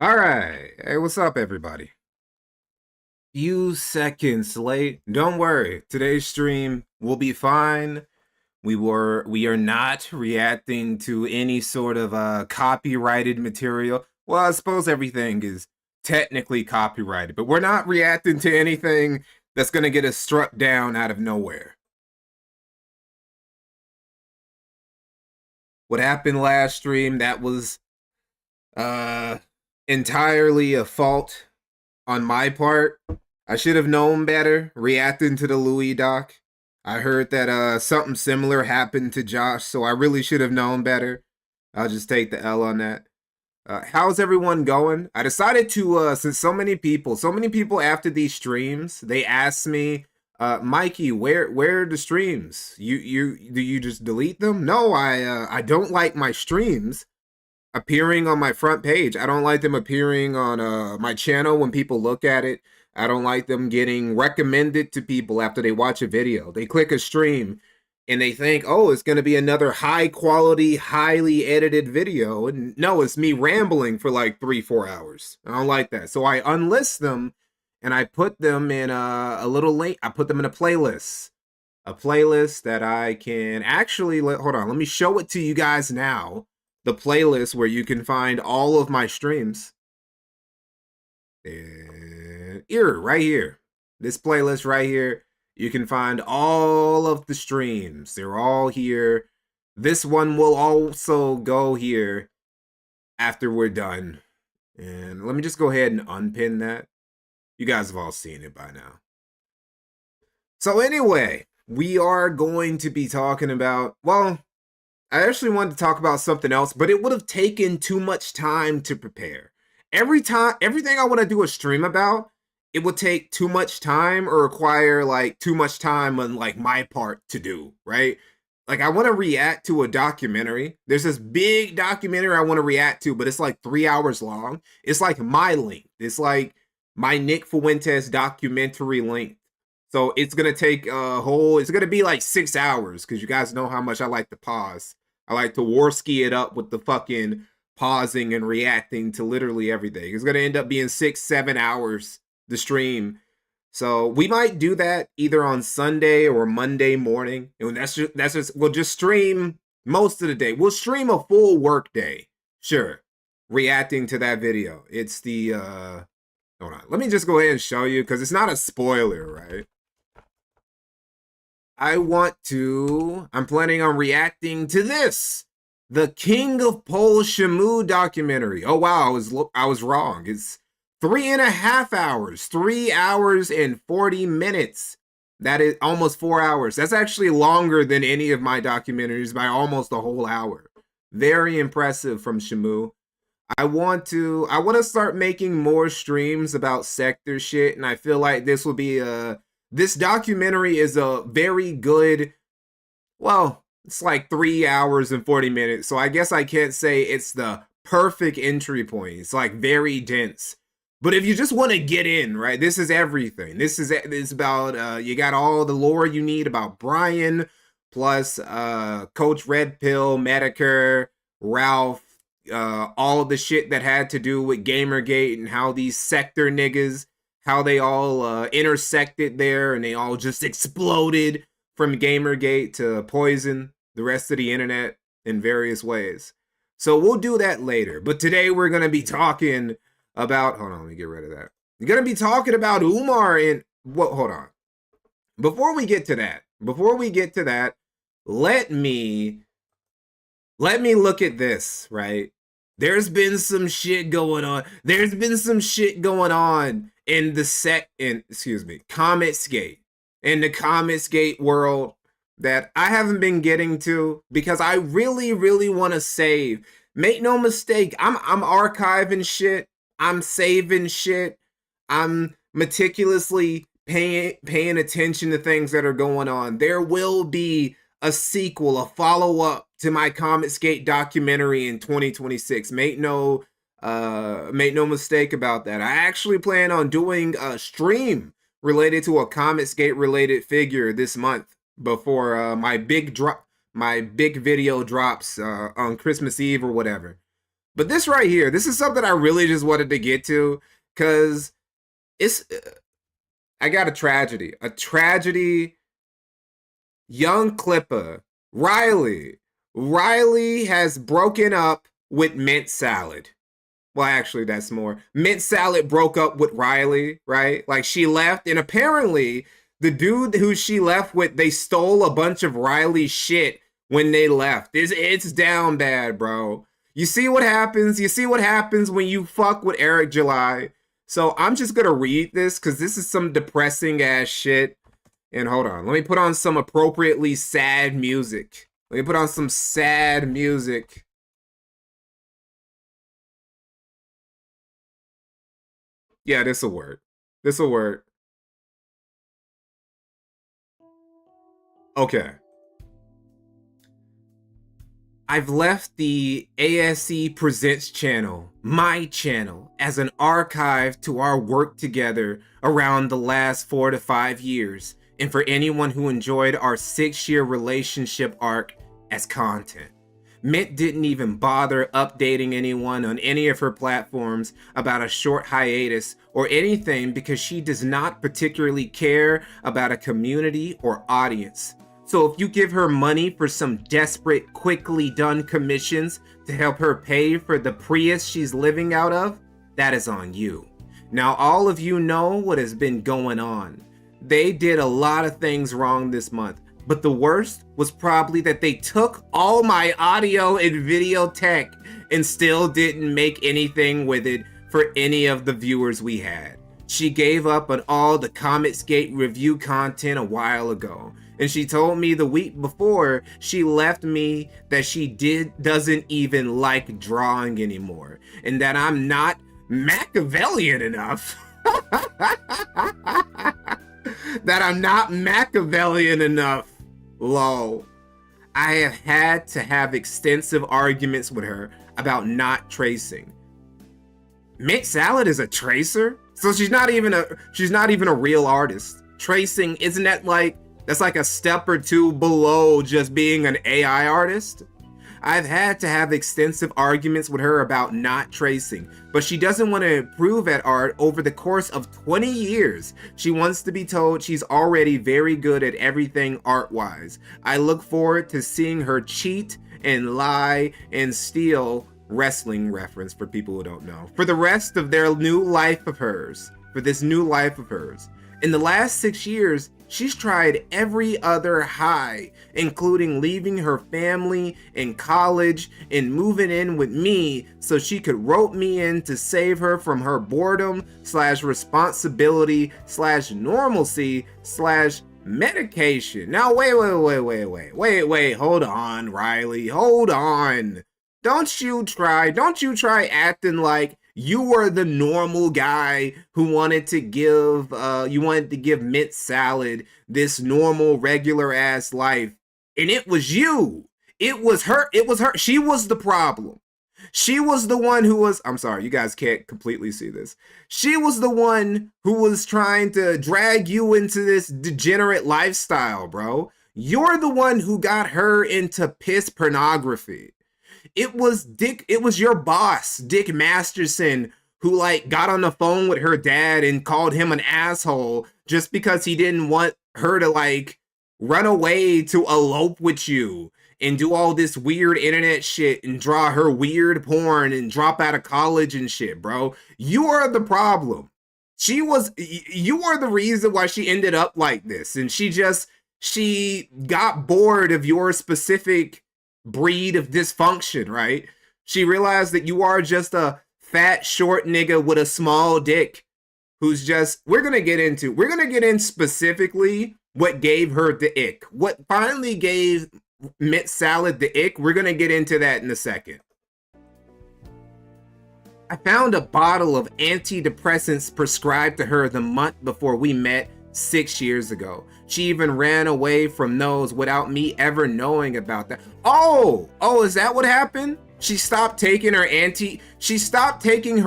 All right. Hey, what's up, everybody? Few seconds late. Don't worry. Today's stream will be fine. We are not reacting to any sort of copyrighted material. Well, I suppose everything is technically copyrighted, but we're not reacting to anything that's gonna get us struck down out of nowhere. What happened last stream, that was uh entirely a fault on my part. I should have known better reacting to the Louis doc. I heard that something similar happened to Josh, so I really should have known better. I'll just take the L on that. How's everyone going? I decided to since so many people after these streams, they asked me, Mikey, where are the streams? You do you just delete them? No, I don't like my streams appearing on my front page. I don't like them appearing on my channel when people look at it. I don't like them getting recommended to people after they watch a video. They click a stream and they think, oh, it's going to be another high quality, highly edited video. And no, it's me rambling for like 3-4 hours. I don't like that. So I unlist them and I put them in a little link. I put them in a playlist. A playlist that I can actually, hold on, let me show it to you guys now. The playlist where you can find all of my streams. And here, right here. This playlist right here. You can find all of the streams. They're all here. This one will also go here after we're done. And let me just go ahead and unpin that. You guys have all seen it by now. So anyway, we are going to be talking about, well, I actually wanted to talk about something else, but it would have taken too much time to prepare. Everything I want to do a stream about, it would take too much time or require like too much time on like my part to do, right? Like I want to react to a documentary. There's this big documentary I want to react to, but it's like 3 hours long. It's like my length. It's like my Nick Fuentes documentary length. So it's gonna take it's gonna be like 6 hours because you guys know how much I like to pause. I like to Warski it up with the fucking pausing and reacting to literally everything. It's gonna end up being 6-7 hours the stream. So we might do that either on Sunday or Monday morning. And that's just we'll just stream most of the day. We'll stream a full work day. Sure. Reacting to that video. It's the hold on. Let me just go ahead and show you because it's not a spoiler, right? I'm planning on reacting to this. The King of Pole Shamu documentary. Oh wow, I was wrong. It's 3.5 hours. 3 hours and 40 minutes. That is almost 4 hours. That's actually longer than any of my documentaries by almost a whole hour. Very impressive from Shamu. I want to start making more streams about sector shit, and I feel like this will be this documentary is a very good, well, it's like 3 hours and 40 minutes. So I guess I can't say it's the perfect entry point. It's like very dense. But if you just want to get in, right, this is everything. This is about, you got all the lore you need about Brian, plus Coach Red Pill, Medicare, Ralph, all the shit that had to do with Gamergate and how these sector niggas, how they all intersected there and they all just exploded from Gamergate to poison the rest of the internet in various ways. So we'll do that later. But today we're going to be talking about, hold on, let me get rid of that. We're going to be talking about Umar and, what, hold on. Before we get to that, let me look at this, right? There's been some shit going on. There's been some shit going on in the Comicsgate, in the Comicsgate world that I haven't been getting to because I really, really want to save. Make no mistake, I'm archiving shit. I'm saving shit. I'm meticulously paying attention to things that are going on. There will be a sequel, a follow-up to my Comicsgate documentary in 2026. Make no mistake about that. I actually plan on doing a stream related to a Comicsgate related figure this month before my big video drops on Christmas Eve or whatever. But this right here, this is something I really just wanted to get to because it's, I got a tragedy. A tragedy. Young Clipper, Riley. Riley has broken up with Mint Salad. Well, actually, that's more. Mint Salad broke up with Riley, right? Like, she left, and apparently, the dude who she left with, they stole a bunch of Riley's shit when they left. It's down bad, bro. You see what happens? You see what happens when you fuck with Eric July? So I'm just gonna read this because this is some depressing ass shit. And hold on, let me put on some appropriately sad music. Let me put on some sad music. Yeah, this'll work. This'll work. Okay. I've left the ASE Presents channel, my channel, as an archive to our work together around the last 4 to 5 years, and for anyone who enjoyed our 6-year relationship arc as content. Mint didn't even bother updating anyone on any of her platforms about a short hiatus or anything because she does not particularly care about a community or audience. So if you give her money for some desperate, quickly done commissions to help her pay for the Prius she's living out of, that is on you. Now all of you know what has been going on. They did a lot of things wrong this month, but the worst was probably that they took all my audio and video tech and still didn't make anything with it for any of the viewers we had. She gave up on all the Comicsgate review content a while ago. And she told me the week before she left me that she doesn't even like drawing anymore. And that I'm not Machiavellian enough. That I'm not Machiavellian enough. Lol. I have had to have extensive arguments with her about not tracing. Mint Salad is a tracer? So she's not even a real artist. Tracing, isn't that like, that's like a step or two below just being an AI artist? I've had to have extensive arguments with her about not tracing, but she doesn't want to improve at art over the course of 20 years. She wants to be told she's already very good at everything art-wise. I look forward to seeing her cheat and lie and steal, wrestling reference for people who don't know, for the rest of their new life of hers, for this new life of hers. In the last 6 years, she's tried every other high, including leaving her family and college and moving in with me so she could rope me in to save her from her boredom / responsibility / normalcy / medication. Now, wait, hold on, Riley, hold on. Don't you try acting like you were the normal guy who wanted to give Mint Salad this normal, regular ass life. And it was you. It was her. She was the problem. She was the one who was, I'm sorry, you guys can't completely see this. She was the one who was trying to drag you into this degenerate lifestyle, bro. You're the one who got her into piss pornography. It was your boss, Dick Masterson, who like got on the phone with her dad and called him an asshole just because he didn't want her to like run away to elope with you and do all this weird internet shit and draw her weird porn and drop out of college and shit, bro. You are the problem. You are the reason why she ended up like this. And she got bored of your specific breed of dysfunction, right? She realized that you are just a fat, short nigga with a small dick who's just, we're gonna get in specifically what gave her the ick. What finally gave Mint Salad the ick, we're gonna get into that in a second. I found a bottle of antidepressants prescribed to her the month before we met 6 years ago. She even ran away from those without me ever knowing about that. Oh, is that what happened? She stopped taking her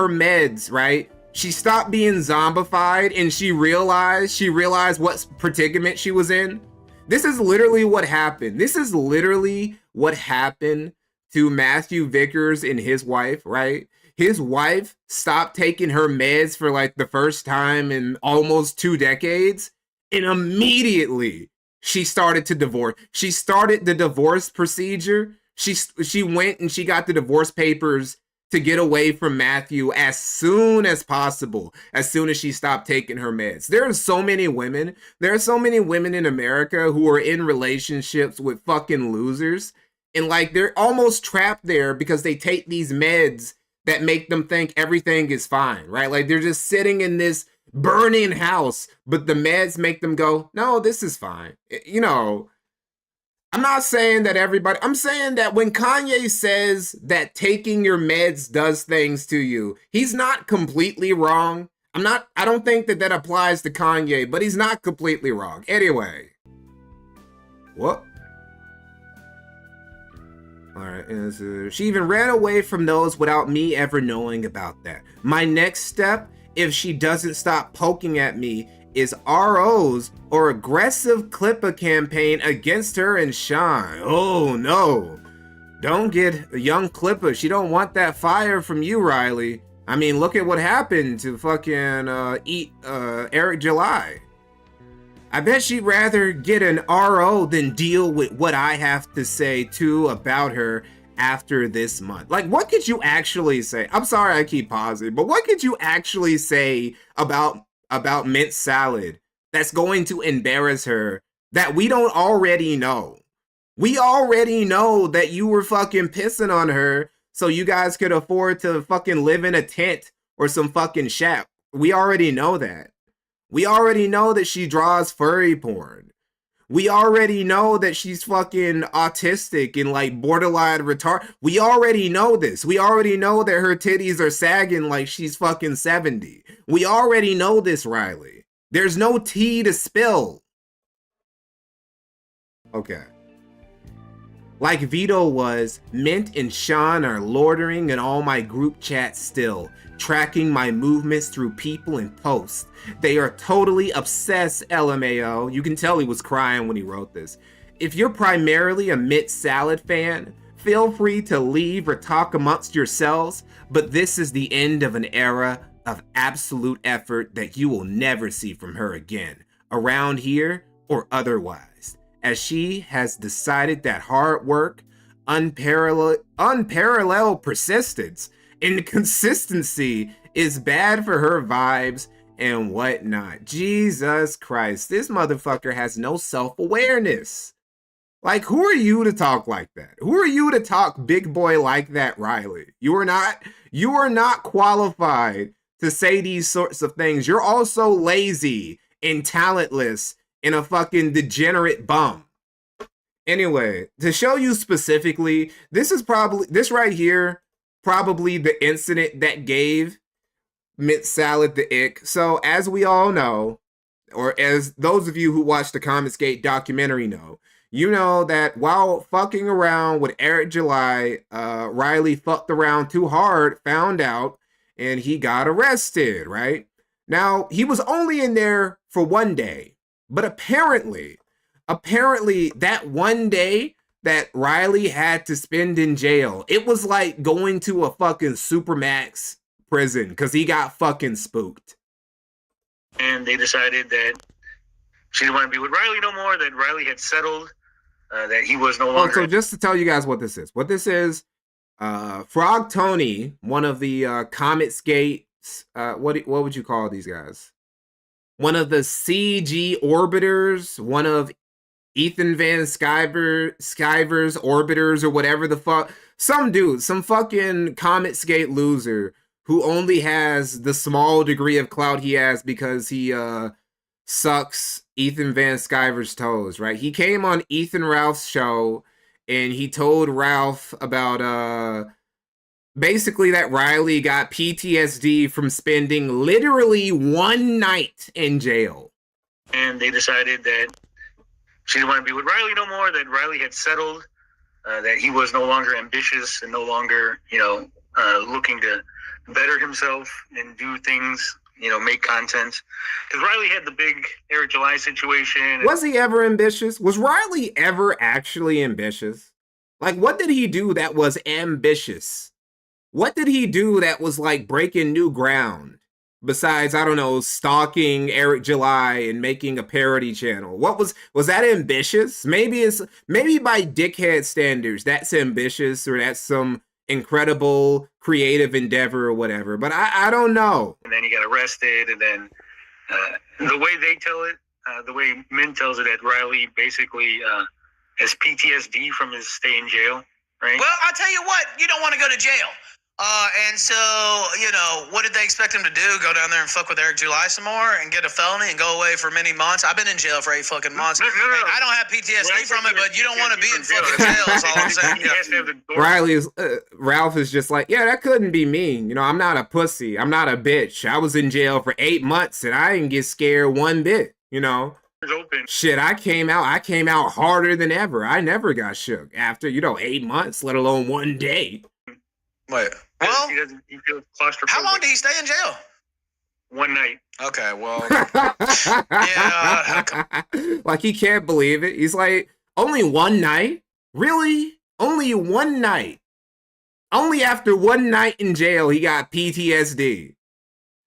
meds, right? She stopped being zombified and she realized what predicament she was in. This is literally what happened. This is literally what happened to Matthew Vickers and his wife, right? His wife stopped taking her meds for like the first time in almost 2 decades, and immediately she started to divorce. She started the divorce procedure. She went and she got the divorce papers to get away from Matthew as soon as possible, as soon as she stopped taking her meds. There are so many women in America who are in relationships with fucking losers, and like they're almost trapped there because they take these meds that make them think everything is fine, right? Like they're just sitting in this burning house, but the meds make them go, no, this is fine. You know, I'm not saying that everybody, I'm saying that when Kanye says that taking your meds does things to you, he's not completely wrong. I don't think that applies to Kanye, but he's not completely wrong. Anyway. What? All right. She even ran away from those without me ever knowing about that. My next step, if she doesn't stop poking at me, is ROs or aggressive Clipper campaign against her and Sean. Oh no. Don't get a young Clipper. She don't want that fire from you, Riley. I mean, look at what happened to fucking Eric July. I bet she'd rather get an RO than deal with what I have to say too about her after this month. Like, what could you actually say? I'm sorry I keep pausing, but what could you actually say about mint salad that's going to embarrass her that we don't already know? We already know that you were fucking pissing on her so you guys could afford to fucking live in a tent or some fucking shack. We already know that. We already know that she draws furry porn. We already know that she's fucking autistic and like borderline retarded. We already know this. We already know that her titties are sagging like she's fucking 70. We already know this, Riley. There's no tea to spill. Okay. Like Vito was, Mint and Sean are loitering in all my group chats still, tracking my movements through people and posts. They are totally obsessed, LMAO. You can tell he was crying when he wrote this. If you're primarily a Mint Salad fan, feel free to leave or talk amongst yourselves, but this is the end of an era of absolute effort that you will never see from her again, around here or otherwise, as she has decided that hard work, unparalleled persistence, and consistency is bad for her vibes and whatnot. Jesus Christ, this motherfucker has no self-awareness. Like, who are you to talk like that? Who are you to talk big boy like that, Riley? You are not qualified to say these sorts of things. You're also lazy and talentless and a fucking degenerate bum. Anyway, to show you specifically, this right here, probably the incident that gave Mint Salad the ick. So as we all know, or as those of you who watched the Comicsgate documentary know, you know that while fucking around with Eric July, Riley fucked around too hard, found out, and he got arrested, right? Now, he was only in there for 1 day, but apparently that 1 day that Riley had to spend in jail, it was like going to a fucking Supermax prison because he got fucking spooked. And they decided that she didn't want to be with Riley no more, that Riley had settled, that he was no longer... So just to tell you guys what this is, Frog Tony, one of the Comicsgate's, what would you call these guys? One of the CG orbiters, one of Ethan Van Sciver's orbiters or whatever the fuck. Some dude, some fucking Comicsgate loser who only has the small degree of clout he has because he sucks Ethan Van Sciver's toes, right? He came on Ethan Ralph's show and he told Ralph about basically that Riley got PTSD from spending literally 1 night in jail. And they decided that she didn't want to be with Riley no more, that Riley had settled, that he was no longer ambitious and no longer, looking to better himself and do things, make content. Because Riley had the big Eric July situation. Was he ever ambitious? Was Riley ever actually ambitious? Like, what did he do that was ambitious? What did he do that was like breaking new ground? Besides, I don't know, stalking Eric July and making a parody channel. What was that ambitious? Maybe by dickhead standards, that's ambitious or that's some incredible creative endeavor or whatever. But I don't know. And then he got arrested, and then the way they tell it, the way Min tells it, that Riley basically has PTSD from his stay in jail, right? Well, I'll tell you what, you don't want to go to jail. And so, you know, what did they expect him to do? Go down there and fuck with Eric July some more and get a felony and go away for many months? I've been in jail for 8 fucking months. No. I don't have PTSD from it, but you don't want to be in fucking jail. That's all I'm saying. He has to have the door. Ralph is just like, yeah, that couldn't be me. You know, I'm not a pussy. I'm not a bitch. I was in jail for 8 months and I didn't get scared one bit, you know? Open. Shit, I came out harder than ever. I never got shook after, 8 months, let alone one day. Wait. Well, he feels claustrophobic. how long did he stay in jail? One night. Okay, well, yeah. Like, he can't believe it. He's like, only one night? Really? Only one night? Only after one night in jail, he got PTSD.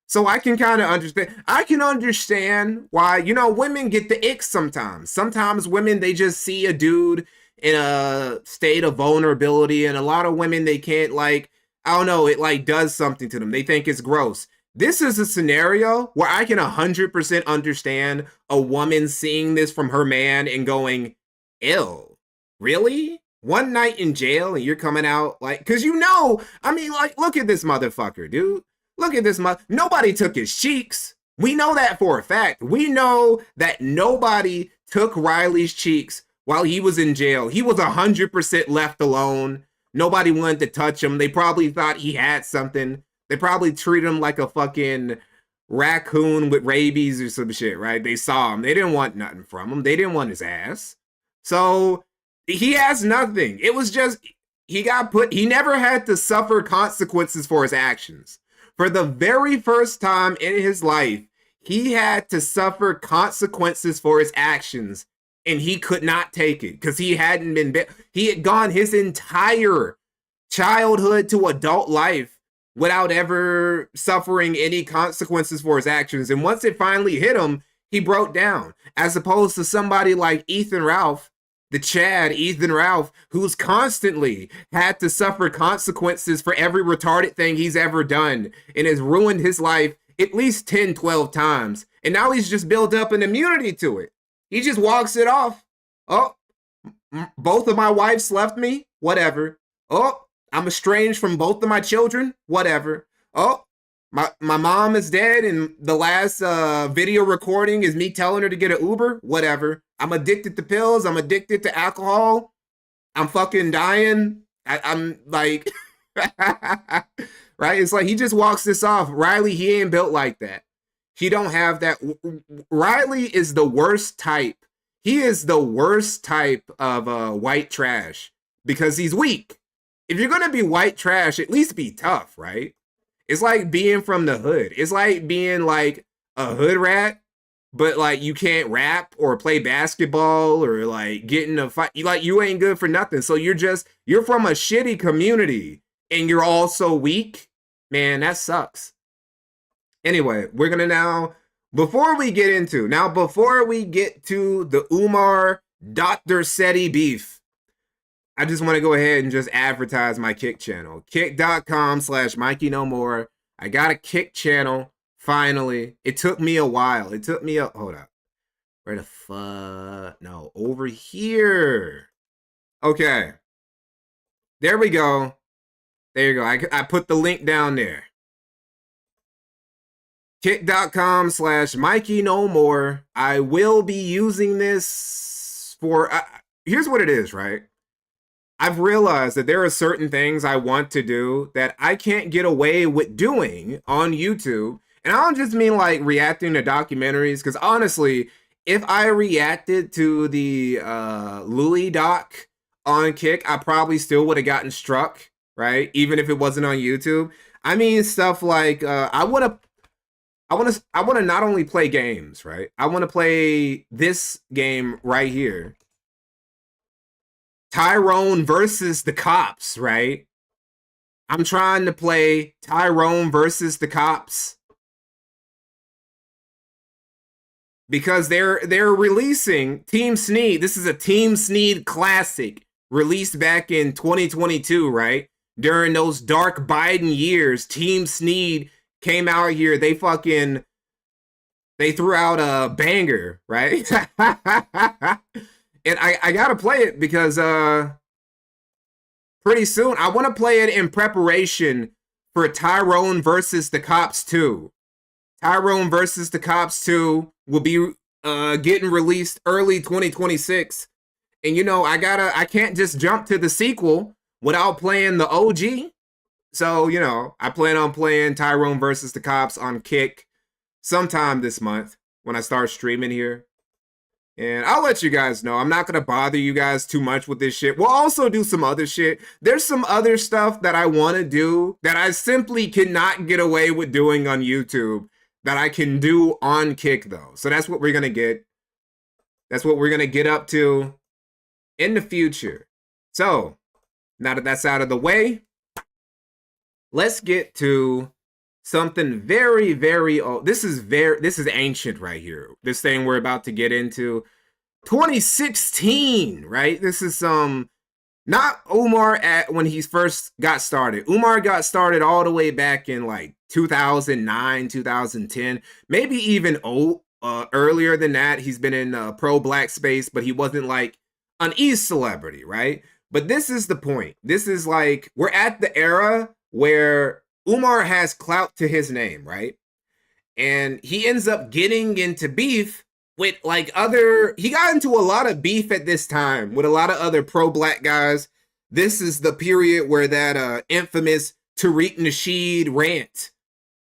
So I can kind of understand. I can understand why, women get the ick sometimes. Sometimes women, they just see a dude in a state of vulnerability, and a lot of women, they can't, like, I don't know, it like does something to them. They think it's gross. This is a scenario where I can 100% understand a woman seeing this from her man and going, ew, really? One night in jail and you're coming out like, because I mean, like, look at this motherfucker, dude. Look at this nobody took his cheeks. We know that for a fact. We know that nobody took Riley's cheeks while he was in jail. He was 100% left alone. Nobody wanted to touch him. They probably thought he had something. They probably treated him like a fucking raccoon with rabies or some shit, right? They saw him. They didn't want nothing from him. They didn't want his ass. So he has nothing. It was just, he never had to suffer consequences for his actions. For the very first time in his life, he had to suffer consequences for his actions. And he could not take it because he had gone his entire childhood to adult life without ever suffering any consequences for his actions. And once it finally hit him, he broke down. As opposed to somebody like Ethan Ralph, Ethan Ralph, who's constantly had to suffer consequences for every retarded thing he's ever done and has ruined his life at least 10, 12 times. And now he's just built up an immunity to it. He just walks it off. Oh, both of my wives left me? Whatever. Oh, I'm estranged from both of my children? Whatever. Oh, my mom is dead and the last video recording is me telling her to get an Uber? Whatever. I'm addicted to pills. I'm addicted to alcohol. I'm fucking dying. I'm like, right? It's like he just walks this off. Riley, he ain't built like that. He don't have that. Riley is the worst type. He is the worst type of white trash because he's weak. If you're going to be white trash, at least be tough, right? It's like being from the hood. It's like being like a hood rat, but like you can't rap or play basketball or like get in a fight. You ain't good for nothing. So you're from a shitty community and you're also weak. Man, that sucks. Anyway, we're going to before we get to the Umar Dr. Seti beef, I just want to go ahead and just advertise my Kick channel. Kick.com/MikeynohMore. I got a Kick channel, finally. It took me a while. Hold up. Where the fuck? No, over here. Okay. There we go. There you go. I put the link down there. Kick.com/MikeynohMore. I will be using this for... here's what it is, right? I've realized that there are certain things I want to do that I can't get away with doing on YouTube. And I don't just mean like reacting to documentaries, because honestly, if I reacted to the Louis doc on Kick, I probably still would have gotten struck, right? Even if it wasn't on YouTube. I mean stuff like I want to not only play games, right? I want to play this game right here. Tyrone versus the cops, right? I'm trying to play Tyrone versus the cops because they're releasing Team Sneed. This is a Team Sneed classic released back in 2022, right? During those dark Biden years, Team Sneed came out here. They threw out a banger, right? And I gotta play it because pretty soon I want to play it in preparation for Tyrone versus the Cops 2. Tyrone versus the Cops 2 will be getting released early 2026. And you know, I can't just jump to the sequel without playing the OG. So, you know, I plan on playing Tyrone versus the Cops on Kick sometime this month when I start streaming here. And I'll let you guys know. I'm not going to bother you guys too much with this shit. We'll also do some other shit. There's some other stuff that I want to do that I simply cannot get away with doing on YouTube that I can do on Kick, though. So that's what we're going to get. That's what we're going to get up to in the future. So, now that that's out of the way, let's get to something very, very old. This is ancient right here. This thing we're about to get into, 2016, right? This is not Umar when he first got started. Umar got started all the way back in like 2009, 2010, maybe even earlier than that. He's been in pro-black space, but he wasn't like an e-celebrity, right? But this is the point. This is like, we're at the era where Umar has clout to his name, right? And he ends up getting into beef with like he got into a lot of beef at this time with a lot of other pro-black guys. This is the period where that infamous Tariq Nasheed rant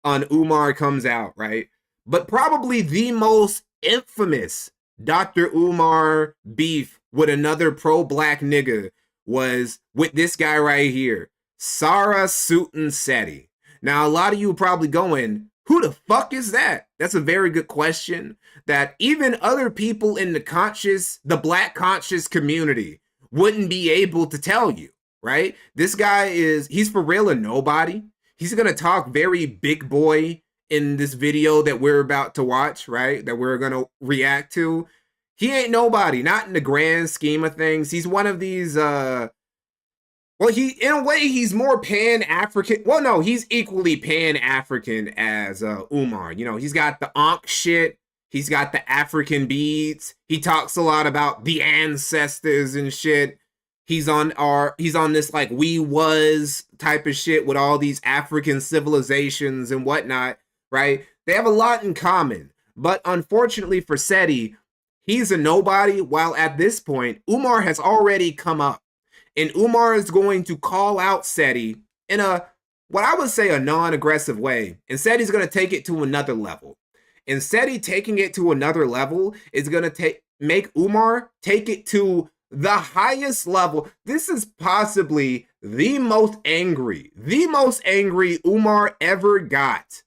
on Umar comes out, right? But probably the most infamous Dr. Umar beef with another pro-black nigga was with this guy right here, Sarah Sutton Seti. Now, a lot of you are probably going, who the fuck is that? That's a very good question that even other people in the black conscious community wouldn't be able to tell you, right? This guy he's for real a nobody. He's going to talk very big boy in this video that we're about to watch, right? That we're going to react to. He ain't nobody, not in the grand scheme of things. He's one of these, in a way, he's more Pan-African. Well, no, he's equally Pan-African as Umar. You know, he's got the Ankh shit. He's got the African beads. He talks a lot about the ancestors and shit. He's on this like we was type of shit with all these African civilizations and whatnot, right? They have a lot in common. But unfortunately for Seti, he's a nobody, while at this point, Umar has already come up. And Umar is going to call out Seti in what I would say a non-aggressive way. And Seti's going to take it to another level. And Seti taking it to another level is going to make Umar take it to the highest level. This is possibly the most angry Umar ever got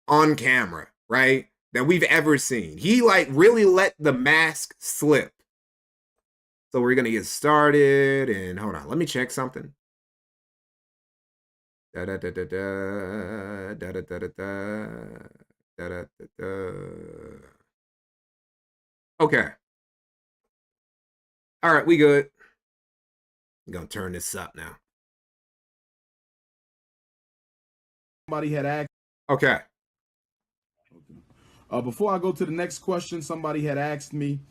on camera, right? That we've ever seen. He like really let the mask slip. So we're going to get started, and hold on, let me check something. Okay. All right, we good. I'm going to turn this up now. Somebody had asked. Okay. Before I go to the next question, somebody had asked me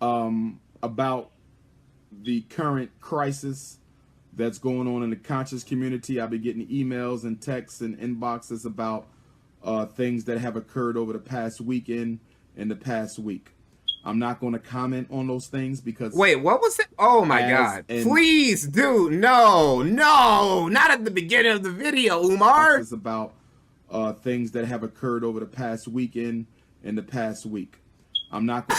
about the current crisis that's going on in the conscious community. I've been getting emails and texts and inboxes about things that have occurred over the past weekend and the past week. I'm not going to comment on those things because... Wait, what was it? Oh my God. Please, dude, no, not at the beginning of the video, Umar. It's about things that have occurred over the past weekend and the past week. I'm not...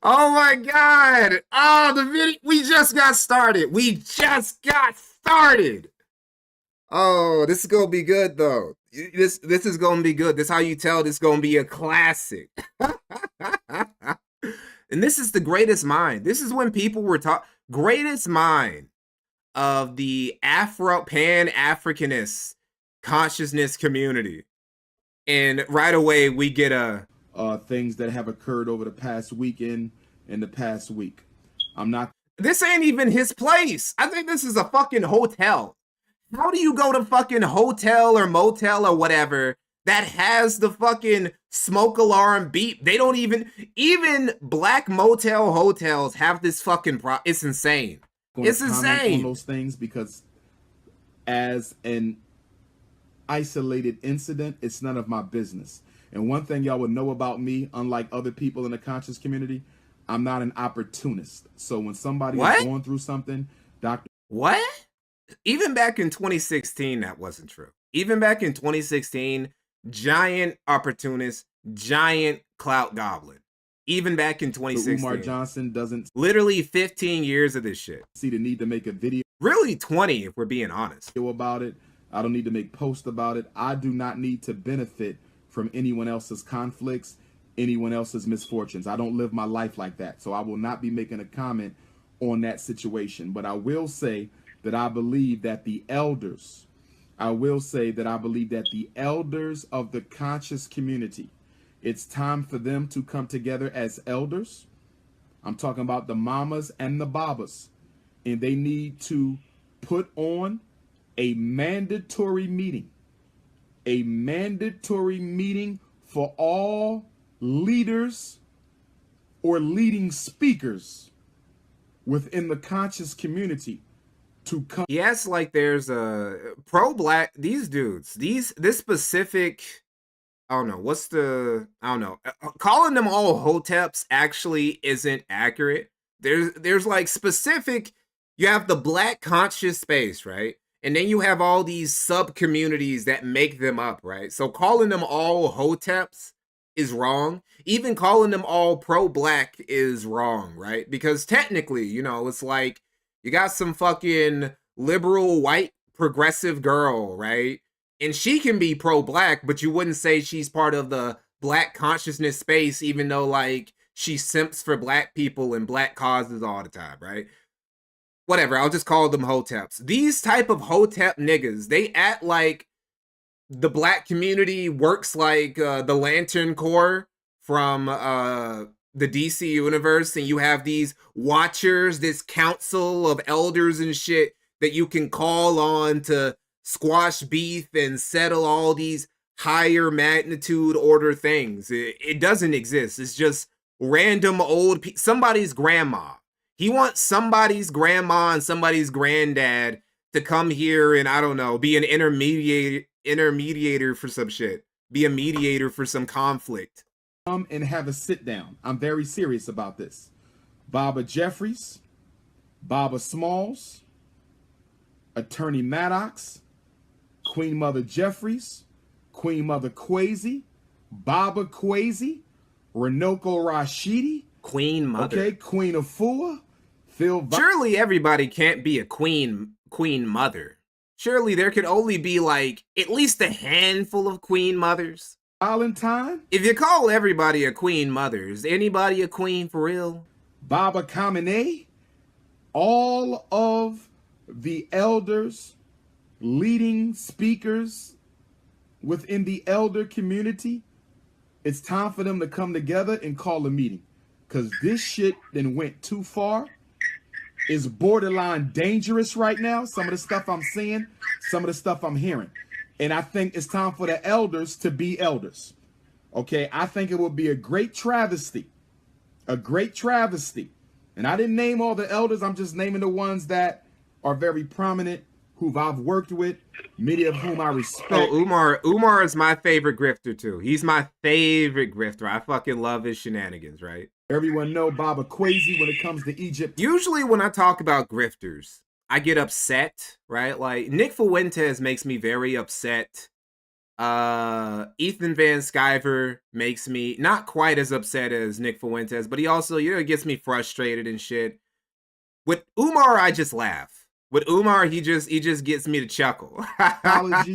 Oh my God. Oh, the video. We just got started. Oh, this is going to be good, though. This is going to be good. This is how you tell this is going to be a classic. This And this is the greatest mind. This is when people were taught greatest mind of the Pan-Africanist consciousness community. And right away we get things that have occurred over the past weekend and the past week. I'm not. This ain't even his place. I think this is a fucking hotel. How do you go to fucking hotel or motel or whatever that has the fucking smoke alarm beep? They don't even black motel hotels have this fucking it's insane. It's insane. On those things because as an isolated incident, it's none of my business. And one thing y'all would know about me, unlike other people in the conscious community, I'm not an opportunist. So when somebody is going through something, Dr. What? Even back in 2016, that wasn't true. Even back in 2016, giant opportunist, giant clout goblin. Even back in 2016. Umar Johnson doesn't literally 15 years of this shit. See the need to make a video. Really 20 if we're being honest. About it. I don't need to make posts about it. I do not need to benefit from anyone else's conflicts, anyone else's misfortunes. I don't live my life like that. So I will not be making a comment on that situation. But I will say that I believe that the elders, of the conscious community, it's time for them to come together as elders. I'm talking about the mamas and the babas. And they need to put on a mandatory meeting for all leaders or leading speakers within the conscious community to come. Yes, like there's a pro-black, these dudes, this specific, I don't know, calling them all hoteps actually isn't accurate. There's like specific, you have the black conscious space, right? And then you have all these sub-communities that make them up, right? So calling them all hoteps is wrong. Even calling them all pro-black is wrong, right? Because technically, you know, it's like you got some fucking liberal white progressive girl, right? And she can be pro-black, but you wouldn't say she's part of the black consciousness space, even though like she simps for black people and black causes all the time, right? Whatever, I'll just call them hoteps. These type of hotep niggas, they act like the black community works like the Lantern Corps from the DC universe, and you have these watchers, this council of elders and shit that you can call on to squash beef and settle all these higher magnitude order things. It doesn't exist. It's just random old somebody's grandma. He wants somebody's grandma and somebody's granddad to come here and, I don't know, be an intermediator for some shit. Be a mediator for some conflict. Come and have a sit down. I'm very serious about this. Baba Jeffries, Baba Smalls, Attorney Maddox, Queen Mother Jeffries, Queen Mother Kwesi, Baba Kwesi, Renoko Rashidi, Queen Mother. Okay, Queen Afua, Phil. Surely everybody can't be a queen mother. Surely there could only be like at least a handful of queen mothers. Valentine. If you call everybody a queen mother, is anybody a queen for real? Baba Kamene. All of the elders, leading speakers within the elder community, it's time for them to come together and call a meeting. Because this shit then went too far. Is borderline dangerous right now. Some of the stuff I'm seeing, some of the stuff I'm hearing. And I think it's time for the elders to be elders. Okay, I think it would be a great travesty. A great travesty. And I didn't name all the elders. I'm just naming the ones that are very prominent, who I've worked with, many of whom I respect. Oh, Umar is my favorite grifter too. He's my favorite grifter. I fucking love his shenanigans, right? Everyone know Baba Kwesi when it comes to Egypt. Usually when I talk about grifters, I get upset, right? Like Nick Fuentes makes me very upset. Ethan Van Sciver makes me not quite as upset as Nick Fuentes, but he also, you know, gets me frustrated and shit. With Umar, I just laugh. With Umar, he just gets me to chuckle. Apology,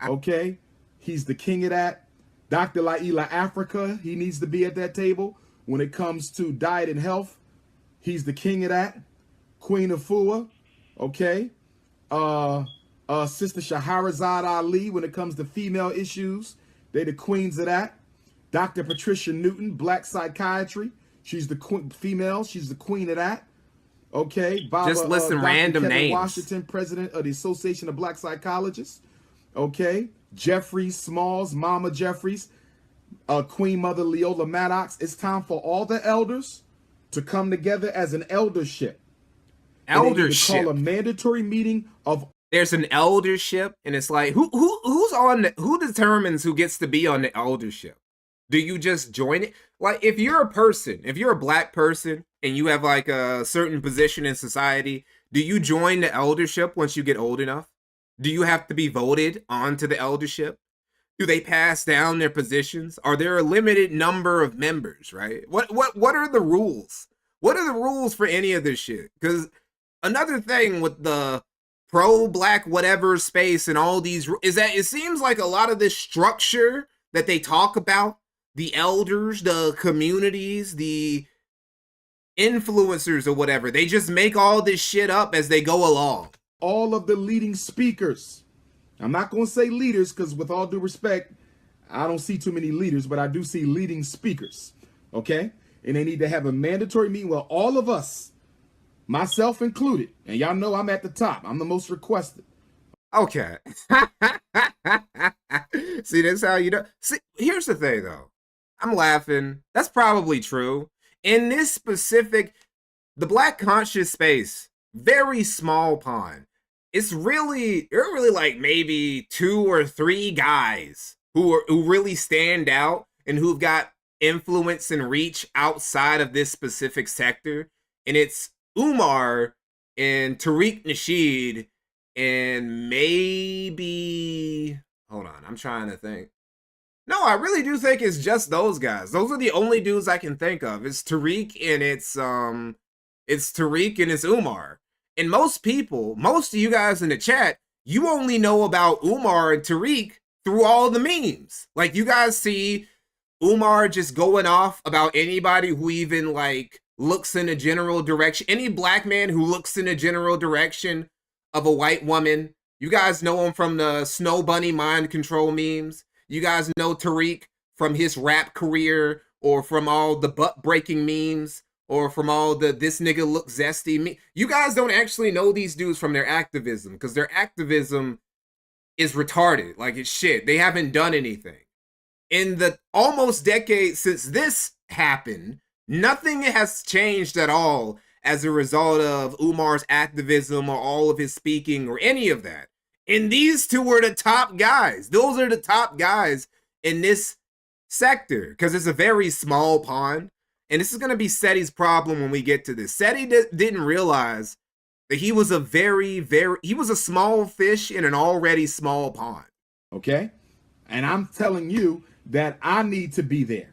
okay? He's the king of that. Dr. Laila Africa, he needs to be at that table. When it comes to diet and health, he's the king of that. Queen Afua, okay? Sister Shahrazad Ali, when it comes to female issues, they the queens of that. Dr. Patricia Newton, black psychiatry, she's the female, she's the queen of that. Okay, Baba, just listen Dr. random Kevin names. Washington, president of the Association of Black Psychologists. Okay, Jeffries Smalls, Mama Jeffries, Queen Mother Leola Maddox. It's time for all the elders to come together as an eldership. Eldership. Call a mandatory meeting of. There's an eldership, and it's like who's on who determines who gets to be on the eldership? Do you just join it? Like, if you're a person, if you're a black person and you have like a certain position in society, do you join the eldership once you get old enough? Do you have to be voted onto the eldership? Do they pass down their positions? Are there a limited number of members, right? What are the rules? What are the rules for any of this shit? Because another thing with the pro-black whatever space and all these is that it seems like a lot of this structure that they talk about, the elders, the communities, the influencers or whatever, they just make all this shit up as they go along. All of the leading speakers. I'm not going to say leaders because with all due respect, I don't see too many leaders, but I do see leading speakers. Okay? And they need to have a mandatory meeting where all of us, myself included, and y'all know I'm at the top. I'm the most requested. Okay. See, that's how you do. See, here's the thing though. I'm laughing. That's probably true. In this specific, the black conscious space, very small pond. It's really like maybe 2 or 3 guys who really stand out and who've got influence and reach outside of this specific sector. And it's Umar and Tariq Nasheed and maybe, hold on, I'm trying to think. No, I really do think it's just those guys. Those are the only dudes I can think of. It's Tariq and it's Tariq and it's Umar. And most people, most of you guys in the chat, you only know about Umar and Tariq through all the memes. Like, you guys see Umar just going off about anybody who even like looks in a general direction. Any black man who looks in a general direction of a white woman. You guys know him from the Snow Bunny mind control memes. You guys know Tariq from his rap career or from all the butt breaking memes or from all the this nigga look zesty. You guys don't actually know these dudes from their activism because their activism is retarded. Like, it's shit. They haven't done anything. In the almost decade since this happened, nothing has changed at all as a result of Umar's activism or all of his speaking or any of that. And these two are the top guys. Those are the top guys in this sector because it's a very small pond. And this is going to be Seti's problem when we get to this. Seti didn't realize that he was he was a small fish in an already small pond. Okay? And I'm telling you that I need to be there.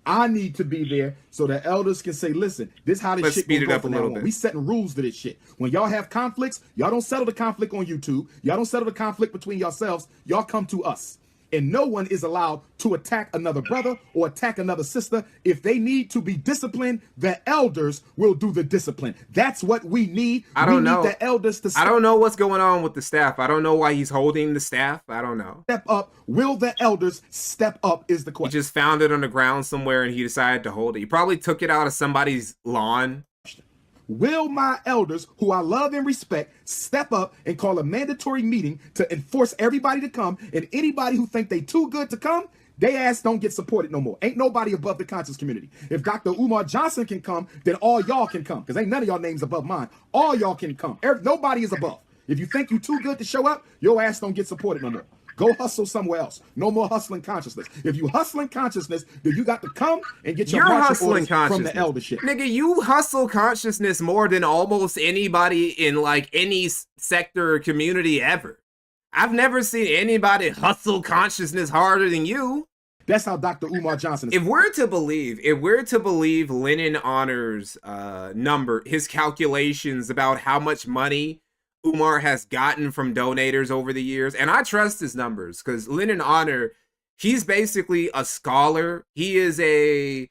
I need to be there so the elders can say, listen, this is how this shit speed it go up a from little now on. bit. We setting rules to this shit. When y'all have conflicts, y'all don't settle the conflict on YouTube. Y'all don't settle the conflict between yourselves. Y'all come to us. And no one is allowed to attack another brother or attack another sister. If they need to be disciplined, the elders will do the discipline. That's what we need. I don't know. We need the elders to I don't know what's going on with the staff. I don't know why he's holding the staff. I don't know. step up. Will the elders step up is the He question. just found it on the ground somewhere and he decided to hold it. He probably took it out of somebody's lawn. Will my elders, who I love and respect, step up and call a mandatory meeting to enforce everybody to come, and anybody who think they too good to come, they ass don't get supported no more. Ain't nobody above the conscious community. If Dr. Umar Johnson can come, then all y'all can come, because ain't none of y'all names above mine. All y'all can come. Nobody is above. If you think you too good to show up, your ass don't get supported no more. Go hustle somewhere else. No more hustling consciousness. If you hustling consciousness, then you got to come and get your You're marching hustling orders from consciousness. the eldership. Nigga, you hustle consciousness more than almost anybody in like any sector or community ever. I've never seen anybody hustle consciousness harder than you. That's how Dr. Umar Johnson is. If we're to believe Lennon Honor's number, his calculations about how much money Umar has gotten from donators over the years, and I trust his numbers because Lennon Honor, he's basically a scholar. He is a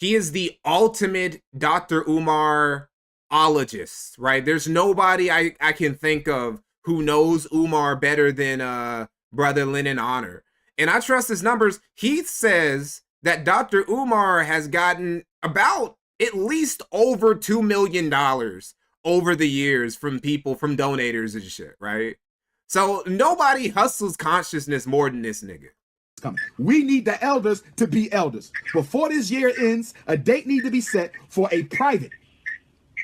He is the ultimate Dr. Umar-ologist, right? There's nobody I can think of who knows Umar better than Brother Lennon Honor. And I trust his numbers. He says that Dr. Umar has gotten about at least over $2 million over the years from people, from donators and shit, right? So nobody hustles consciousness more than this nigga. Coming. We need the elders to be elders. Before this year ends, a date need to be set for a private.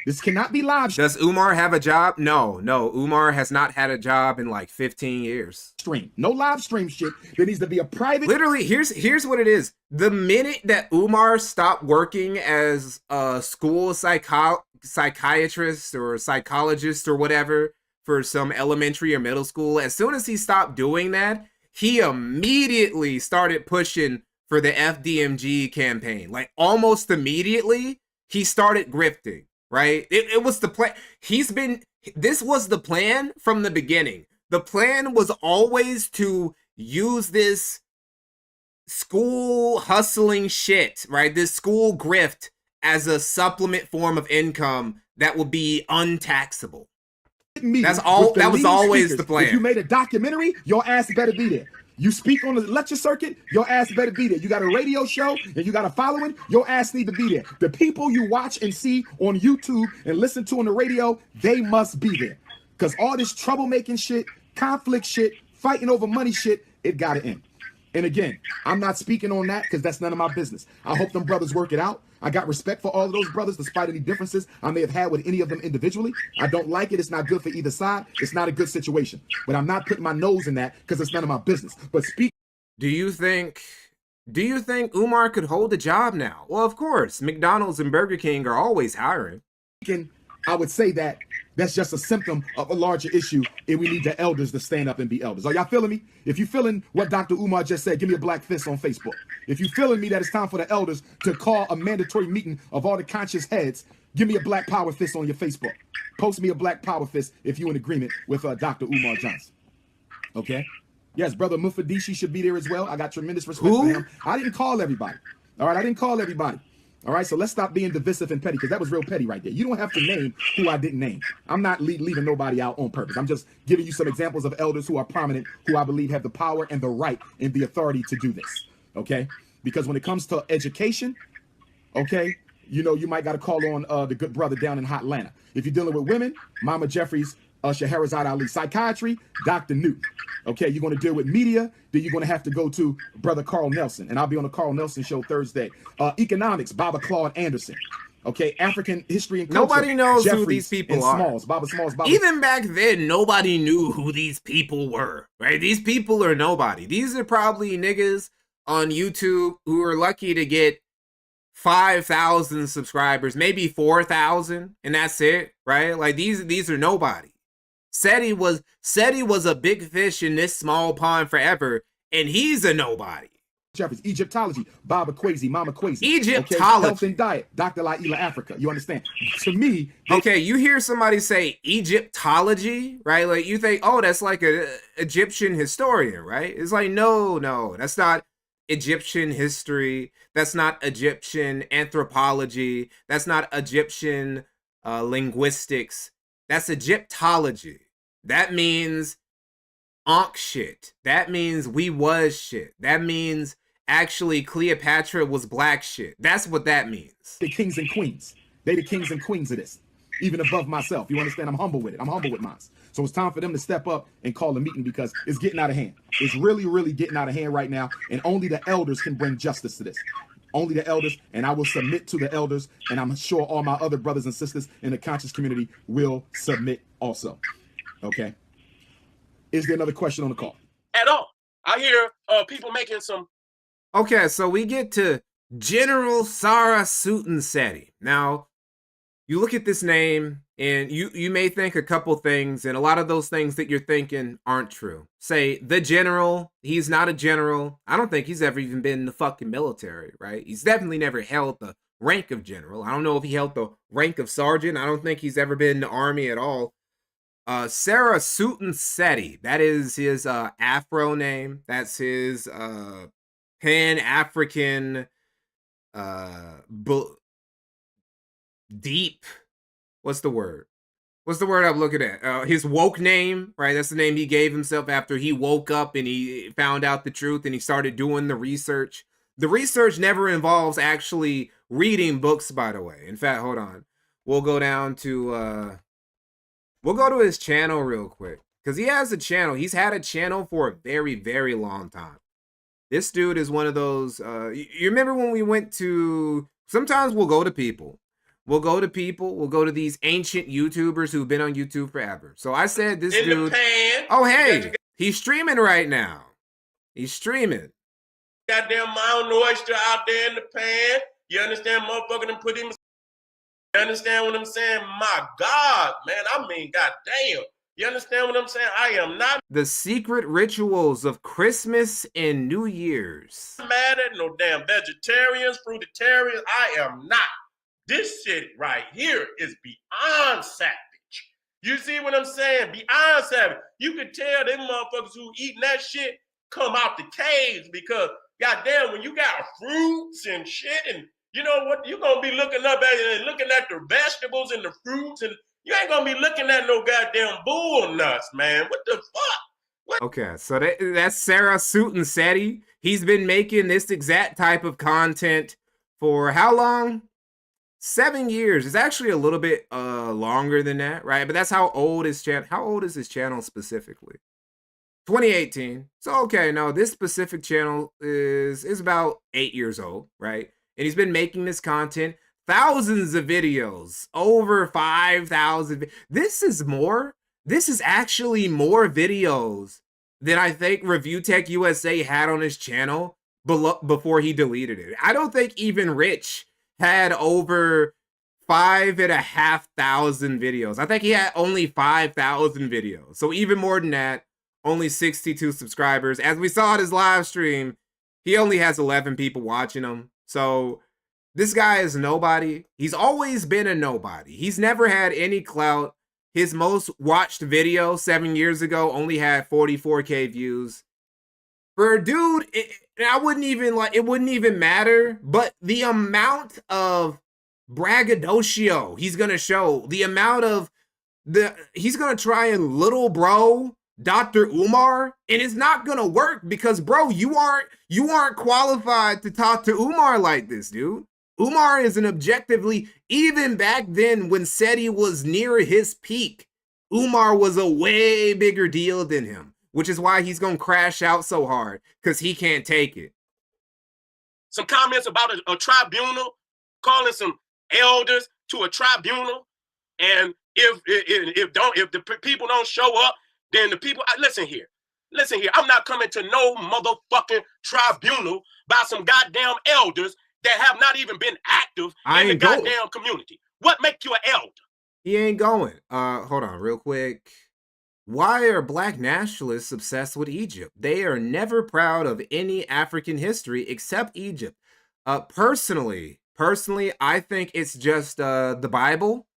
This cannot be live Does Umar have a job? No. Umar has not had a job in like 15 years. stream. No live stream shit. There needs to be a private. Literally, here's what it is. The minute that Umar stopped working as a school psychiatrist or psychologist or whatever for some elementary or middle school, as soon as he stopped doing that, he immediately started pushing for the FDMG campaign. Like almost immediately, he started grifting, right? It was the plan. This was the plan from the beginning. The plan was always to use this school hustling shit, right? This school grift as a supplement form of income that would be untaxable. That's all. That was always the plan. If you made a documentary, your ass better be there. You speak on the lecture circuit, your ass better be there. You got a radio show and you got a following, your ass need to be there. The people you watch and see on YouTube and listen to on the radio, they must be there. Because all this troublemaking shit, conflict shit, fighting over money shit, it gotta end. And again, I'm not speaking on that because that's none of my business. I hope them brothers work it out. I got respect for all of those brothers despite any differences I may have had with any of them individually. I don't like it. It's not good for either side. It's not a good situation. But I'm not putting my nose in that because it's none of my business. But Do you think Umar could hold a job now? Well, of course. McDonald's and Burger King are always hiring. I would say that that's just a symptom of a larger issue, and we need the elders to stand up and be elders. Are y'all feeling me? If you feeling what Dr. Umar just said, give me a black fist on Facebook. If you feeling me that it's time for the elders to call a mandatory meeting of all the conscious heads, give me a black power fist on your Facebook. Post me a black power fist if you in agreement with Dr. Umar Johnson. Okay? Yes, Brother Mufadishi should be there as well. I got tremendous respect for him. I didn't call everybody. All right, I didn't call everybody. All right, so let's stop being divisive and petty because that was real petty right there. You don't have to name who I didn't name. I'm not leaving nobody out on purpose. I'm just giving you some examples of elders who are prominent, who I believe have the power and the right and the authority to do this, okay? Because when it comes to education, okay, you know, you might got to call on the good brother down in Hotlanta. If you're dealing with women, Mama Jeffries, Scheherazade Ali. Psychiatry, Dr. Newton. Okay, you're going to deal with media, then you're going to have to go to Brother Carl Nelson, and I'll be on the Carl Nelson show Thursday. Economics, Baba Claude Anderson. Okay, African history and culture. Nobody knows Jeffries who these people and are. Baba Smalls. Even back then, nobody knew who these people were, right? These people are nobody. These are probably niggas on YouTube who are lucky to get 5,000 subscribers, maybe 4,000, and that's it, right? Like these are nobody. Said he was a big fish in this small pond forever, and he's a nobody. Jeffries, Egyptology, Baba Kwesi, Mama Kwesi. Egyptology. Okay? Health and diet, Dr. Laila Africa. You understand? To me, okay, you hear somebody say Egyptology, right? Like you think, oh, that's like an Egyptian historian, right? It's like, no, that's not Egyptian history. That's not Egyptian anthropology. That's not Egyptian linguistics. That's Egyptology. That means Ankh shit. That means we was shit. That means actually Cleopatra was black shit. That's what that means. The kings and queens. They the kings and queens of this. Even above myself. You understand? I'm humble with it. I'm humble with mine. So it's time for them to step up and call a meeting because it's getting out of hand. It's really, really getting out of hand right now. And only the elders can bring justice to this. Only the elders, and I will submit to the elders, and I'm sure all my other brothers and sisters in the conscious community will submit also. Okay? Is there another question on the call? At all. I hear people making some. Okay, so we get to General Sara Sutanseti. Now, you look at this name, and you may think a couple things, and a lot of those things that you're thinking aren't true. Say, the general, he's not a general. I don't think he's ever even been in the fucking military, right? He's definitely never held the rank of general. I don't know if he held the rank of sergeant. I don't think he's ever been in the army at all. Sara Sutanseti, that is his Afro name. That's his Pan-African deep, what's the word? What's the word I'm looking at? His woke name, right? That's the name he gave himself after he woke up and he found out the truth and he started doing the research. The research never involves actually reading books, by the way. In fact, hold on. We'll go down to, we'll go to his channel real quick. Because he has a channel. He's had a channel for a very, very long time. This dude is one of those, you remember when we went to, sometimes we'll go to people. We'll go to these ancient YouTubers who've been on YouTube forever. So I said this dude, oh hey, he's streaming right now. He's streaming. Goddamn Mount Oyster out there in the pan. You understand, motherfucker, and put him. You understand what I'm saying? My God, man, I mean, goddamn. You understand what I'm saying? I am not the secret rituals of Christmas and New Year's. mad at no damn vegetarians, fruitarians. I am not. This shit right here is beyond savage. You see what I'm saying? Beyond savage. You can tell them motherfuckers who eating that shit come out the caves because goddamn, when you got fruits and shit, and you know what, you're gonna be looking up at it and looking at the vegetables and the fruits, and you ain't gonna be looking at no goddamn bull nuts, man. What the fuck? What? Okay, so that's Sarah Sutton-Setti. He's been making this exact type of content for how long? 7 years. It's actually a little bit longer than that, right? But that's how old his channel. How old is his channel specifically? 2018. So okay, no, this specific channel is about 8 years old, right? And he's been making this content, thousands of videos, over 5,000. This is actually more videos than I think Review Tech USA had on his channel before he deleted it. I don't think even Rich had over 5,500 videos. I think he had only 5,000 videos. So even more than that, only 62 subscribers. As we saw in his live stream, he only has 11 people watching him. So this guy is nobody. He's always been a nobody. He's never had any clout. His most watched video 7 years ago only had 44K views. For a dude, it wouldn't even matter, but the amount of braggadocio he's gonna show, the amount of he's gonna try and little bro Dr. Umar, and it's not gonna work because bro, you aren't qualified to talk to Umar like this, dude. Umar is an objectively, even back then when Seti was near his peak, Umar was a way bigger deal than him. Which is why he's gonna crash out so hard, because he can't take it. Some comments about a tribunal, calling some elders to a tribunal, and if the people don't show up, then the people. Listen here. I'm not coming to no motherfucking tribunal by some goddamn elders that have not even been active in the goddamn community. What make you an elder? He ain't going. Hold on, real quick. Why are black nationalists obsessed with Egypt? They are never proud of any African history except Egypt. Personally, I think it's just the Bible.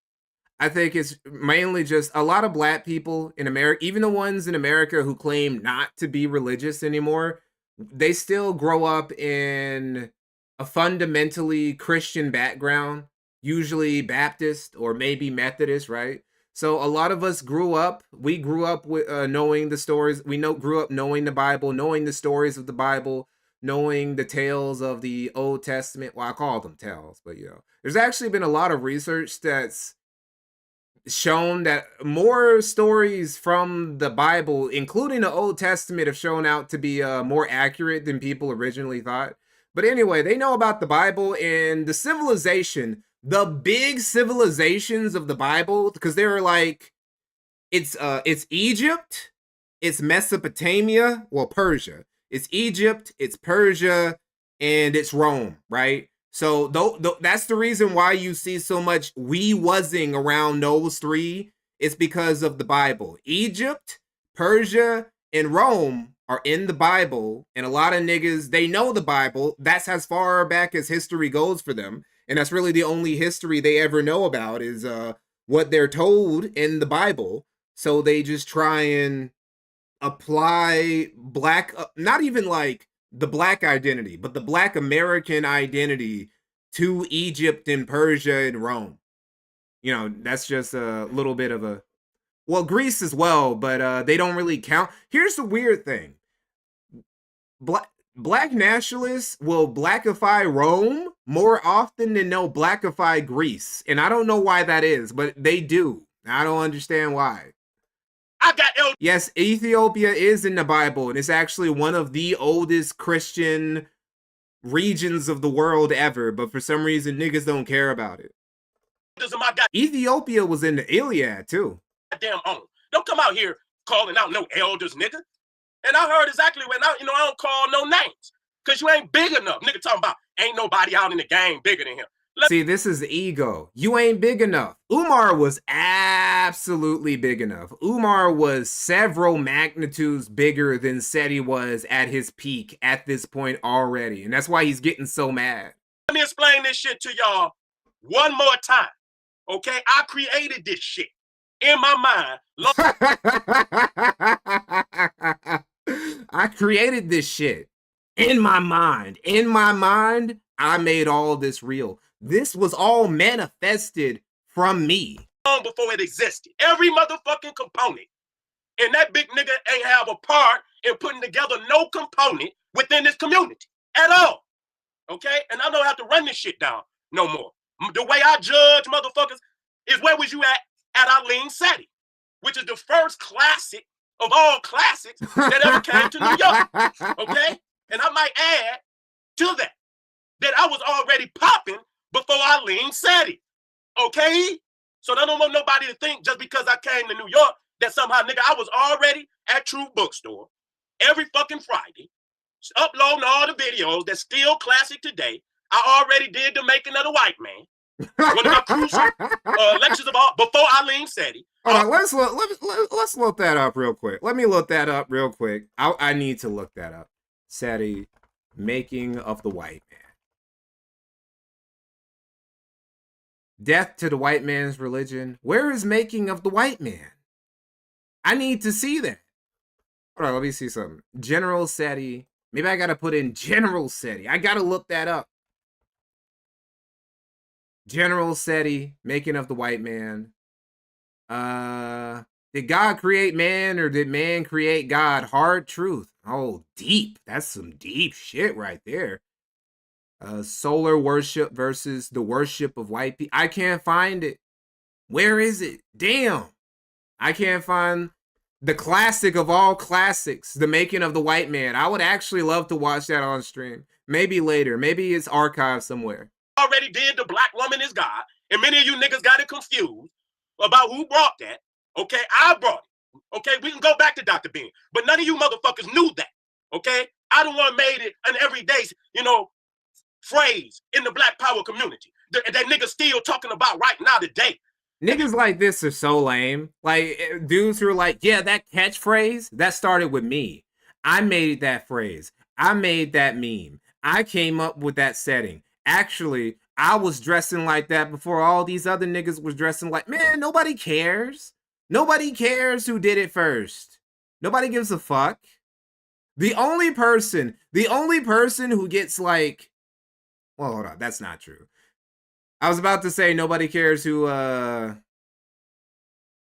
I think it's mainly just a lot of black people in America, even the ones in America who claim not to be religious anymore, they still grow up in a fundamentally Christian background, usually Baptist or maybe Methodist, right? So a lot of us grew up with knowing the stories. Grew up knowing the Bible, knowing the stories of the Bible, knowing the tales of the Old Testament. Well, I call them tales, but there's actually been a lot of research that's shown that more stories from the Bible, including the Old Testament, have shown out to be more accurate than people originally thought. But anyway, they know about the Bible and the civilization. The big civilizations of the Bible, because they're like, it's Egypt, it's Mesopotamia, well, Persia. It's Egypt, it's Persia, and it's Rome, right? So that's the reason why you see so much we-wuzzing around those three. It's because of the Bible. Egypt, Persia, and Rome are in the Bible, and a lot of niggas, they know the Bible. That's as far back as history goes for them. And that's really the only history they ever know about is what they're told in the Bible. So they just try and apply black, not even like the black identity, but the black American identity to Egypt and Persia and Rome. You know, that's just a little bit of a, well, Greece as well, but they don't really count. Here's the weird thing. Black nationalists will blackify Rome more often than they'll blackify Greece. And I don't know why that is, but they do. I don't understand why. I got Yes, Ethiopia is in the Bible, and it's actually one of the oldest Christian regions of the world ever, but for some reason niggas don't care about it. Ethiopia was in the Iliad too. Damn own. Don't come out here calling out no elders, nigga. And I heard exactly when I don't call no names. Cause you ain't big enough. Nigga talking about ain't nobody out in the game bigger than him. See, this is ego. You ain't big enough. Umar was absolutely big enough. Umar was several magnitudes bigger than Seti was at his peak at this point already. And that's why he's getting so mad. Let me explain this shit to y'all one more time. Okay? I created this shit in my mind. I created this shit in my mind. In my mind, I made all this real. This was all manifested from me. Long before it existed. Every motherfucking component. And that big nigga ain't have a part in putting together no component within this community at all. Okay? And I don't have to run this shit down no more. The way I judge motherfuckers is where was you at Arlene Seti, which is the first classic of all classics that ever came to New York. Okay? And I might add to that I was already popping before Arlene Seti. Okay? So I don't want nobody to think just because I came to New York that somehow, nigga, I was already at True Bookstore every fucking Friday, uploading all the videos that's still classic today. I already did The Making of the White Man. One of my crucial lectures of all before Arlene Seti. Let's look that up real quick. Let me look that up real quick. I need to look that up. Seti, Making of the White Man. Death to the white man's religion. Where is Making of the White Man? I need to see that. Hold on, let me see something. General Seti. Maybe I gotta put in General Seti. I gotta look that up. General Seti, Making of the White Man. Did God create man or did man create God? Hard truth. Oh, deep. That's some deep shit right there. Solar worship versus the worship of white people. I can't find it. Where is it? Damn. I can't find the classic of all classics, The Making of the White Man. I would actually love to watch that on stream. Maybe later. Maybe it's archived somewhere. Already did The Black Woman is God, and many of you niggas got it confused about who brought that. Okay, I brought it. Okay, we can go back to Dr. Bean, but none of you motherfuckers knew that. Okay, I the one made it an everyday, phrase in the Black Power community that niggas still talking about right now today. Niggas like this are so lame. Like, dudes who are like, yeah, that catchphrase, that started with me. I made that phrase. I made that meme. I came up with that setting. Actually, I was dressing like that before all these other niggas was dressing like, man, nobody cares. Nobody cares who did it first. Nobody gives a fuck. The only person who gets like, well, hold on, that's not true. I was about to say nobody cares who, but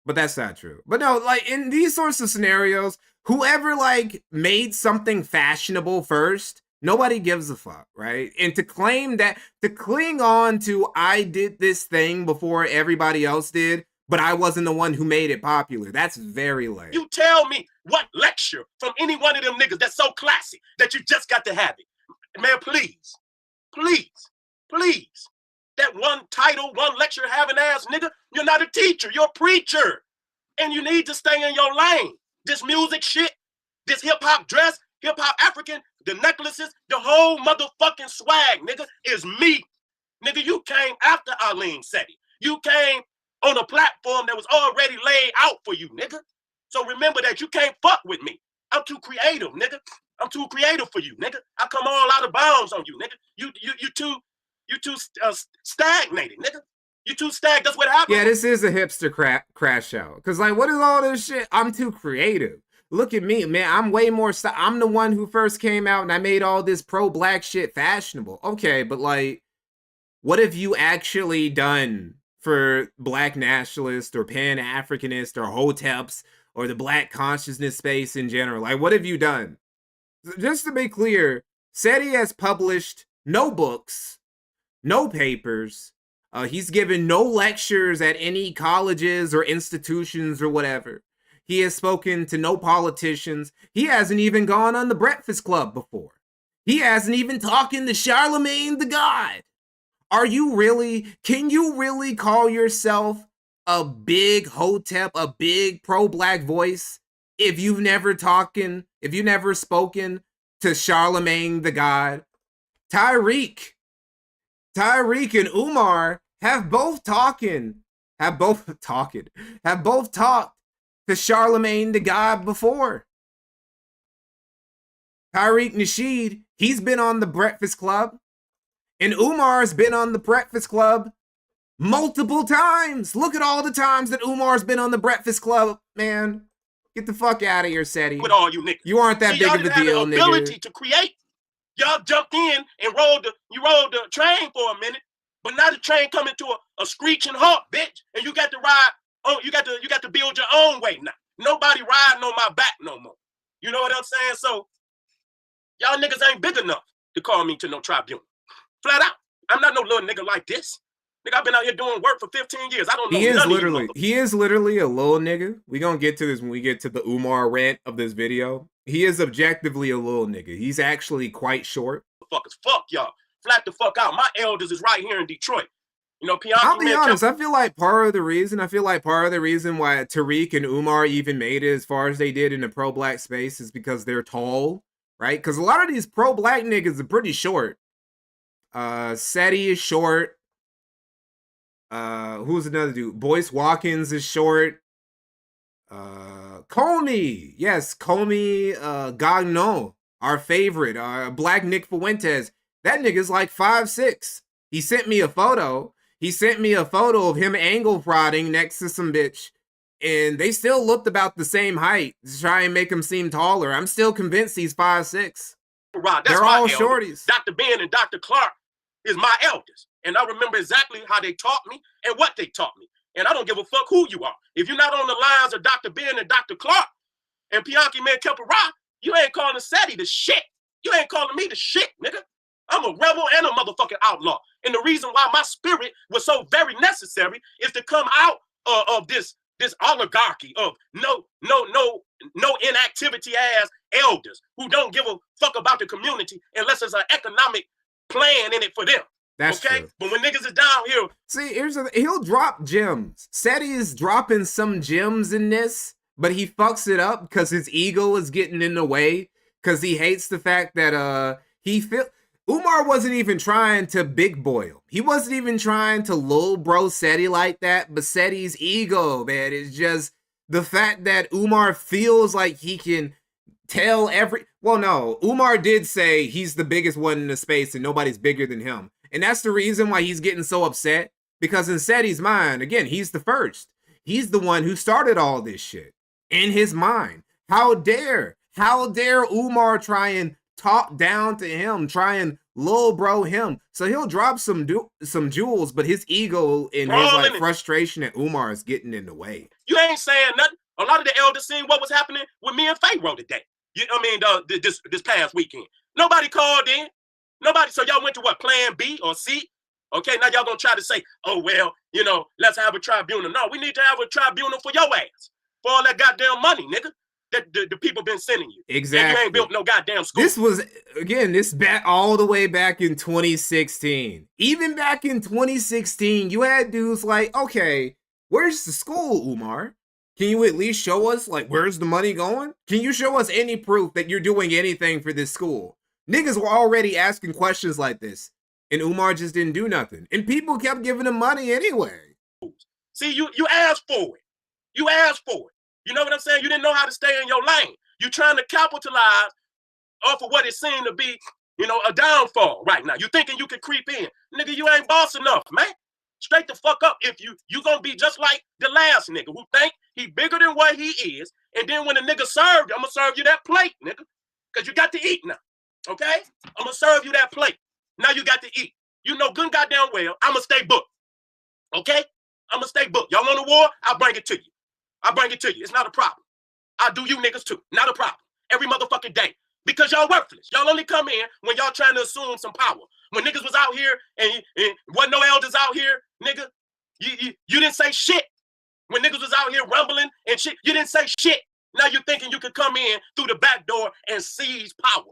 that's not true. But no, like in these sorts of scenarios, whoever like made something fashionable first, nobody gives a fuck, right? And to claim that, to cling on to I did this thing before everybody else did, but I wasn't the one who made it popular. That's very lame. You tell me what lecture from any one of them niggas that's so classy that you just got to have it. Man, please. That one title, one lecture having ass nigga, you're not a teacher, you're a preacher. And you need to stay in your lane. This music shit, this hip-hop dress, hip-hop African, the necklaces, the whole motherfucking swag, nigga, is me. Nigga, you came after Arlene Seti. You came on a platform that was already laid out for you, nigga. So remember that you can't fuck with me. I'm too creative, nigga. I'm too creative for you, nigga. I come all out of bounds on you, nigga. You too stagnated, nigga. You too stagnant. That's what happened. Yeah, this is a hipster crash out. Cause like, what is all this shit? I'm too creative. Look at me, man. I'm way more. I'm the one who first came out and I made all this pro-black shit fashionable. Okay, but like, What have you actually done for black nationalists or pan-Africanists or hoteps or the black consciousness space in general? Like, what have you done? Just to be clear, SETI has published no books, no papers. He's given no lectures at any colleges or institutions or whatever. He has spoken to no politicians. He hasn't even gone on the Breakfast Club before. He hasn't even talked to Charlemagne the God. Can you really call yourself a big hotep, a big pro-black voice if you've never spoken to Charlemagne the God? Tyreek and Umar have both talked to Charlemagne the God before. Tariq Nasheed, he's been on the Breakfast Club. And Umar's been on the Breakfast Club multiple times. Look at all the times that Umar's been on the Breakfast Club, man. Get the fuck out of here, SETI. With all you niggas. You aren't that big of a deal, nigga. Ability to create. Y'all jumped in and rode the train for a minute, but now the train coming to a screeching halt, bitch. And you got to ride. Oh, you got to build your own way now. Nobody riding on my back no more. You know what I'm saying? So y'all niggas ain't big enough to call me to no tribunal. Flat out. I'm not no little nigga like this. Nigga, I've been out here doing work for 15 years. I don't know. He is literally a little nigga. We gonna get to this when we get to the Umar rant of this video. He is objectively a little nigga. He's actually quite short. Fuck y'all. Flat the fuck out. My elders is right here in Detroit. You know, I'll be honest. I feel like part of the reason why Tariq and Umar even made it as far as they did in the pro-black space is because they're tall, right? Because a lot of these pro-black niggas are pretty short. SETI is short. Who's another dude? Boyce Watkins is short. Comey. Yes, Comey Gagnon, our favorite. Black Nick Fuentes. That nigga's like 5'6". He sent me a photo. Of him angle prodding next to some bitch. And they still looked about the same height to try and make him seem taller. I'm still convinced he's 5'6". They're all shorties. Dr. Ben and Dr. Clark is my elders. And I remember exactly how they taught me and what they taught me. And I don't give a fuck who you are. If you're not on the lines of Dr. Ben and Dr. Clark and Pianki Man Kepara, you ain't calling SETI the shit. You ain't calling me the shit, nigga. I'm a rebel and a motherfucking outlaw. And the reason why my spirit was so very necessary is to come out of this oligarchy of no inactivity ass elders who don't give a fuck about the community unless there's an economic plan in it for them. That's okay. True. But when niggas is down here, see, he'll drop gems. SETI is dropping some gems in this, but he fucks it up because his ego is getting in the way. Because he hates the fact that Umar wasn't even trying to big boil. He wasn't even trying to lil bro SETI like that. But SETI's ego, man, is just the fact that Umar feels like he can tell well, no, Umar did say he's the biggest one in the space and nobody's bigger than him. And that's the reason why he's getting so upset. Because in SETI's mind, again, he's the first. He's the one who started all this shit. In his mind. How dare Umar try and talk down to him, try and lil bro him. So he'll drop some jewels, but his ego and his frustration at Umar is getting in the way. You ain't saying nothing. A lot of the elders seen what was happening with me and Pharaoh today. This past weekend. Nobody called in. Nobody. So y'all went to what, plan B or C? Okay, now y'all gonna try to say, oh, well, let's have a tribunal. No, we need to have a tribunal for your ass. For all that goddamn money, nigga. That the people been sending you. Exactly. And you ain't built no goddamn school. This was, again, all the way back in 2016. Even back in 2016, you had dudes like, okay, where's the school, Umar? Can you at least show us, where's the money going? Can you show us any proof that you're doing anything for this school? Niggas were already asking questions like this, and Umar just didn't do nothing. And people kept giving him money anyway. See, you asked for it. You asked for it. You know what I'm saying? You didn't know how to stay in your lane. You're trying to capitalize off of what it seemed to be, a downfall right now. You thinking you can creep in. Nigga, you ain't boss enough, man. Straight the fuck up. If you gonna be just like the last nigga who think he bigger than what he is, and then when the nigga served you, I'm gonna serve you that plate, nigga. Because you got to eat now, okay? I'm gonna serve you that plate. Now you got to eat. you know good and goddamn well I'ma stay booked. Okay? I'ma stay booked. Y'all want a war? I'll bring it to you. I'll bring it to you. It's not a problem. I'll do you niggas too. Not a problem. Every motherfucking day. Because y'all worthless. Y'all only come in when y'all trying to assume some power. When niggas was out here and wasn't no elders out here, nigga, you didn't say shit. When niggas was out here rumbling and shit, you didn't say shit. Now you're thinking you could come in through the back door and seize power.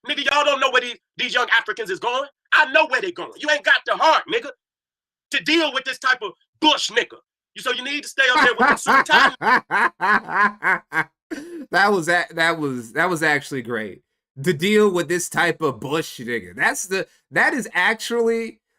Nigga, y'all don't know where these young Africans is going. I know where they going. You ain't got the heart, nigga, to deal with this type of bush nigga. So you need to stay up there with them suit time. That was actually great. To deal with this type of bush nigga.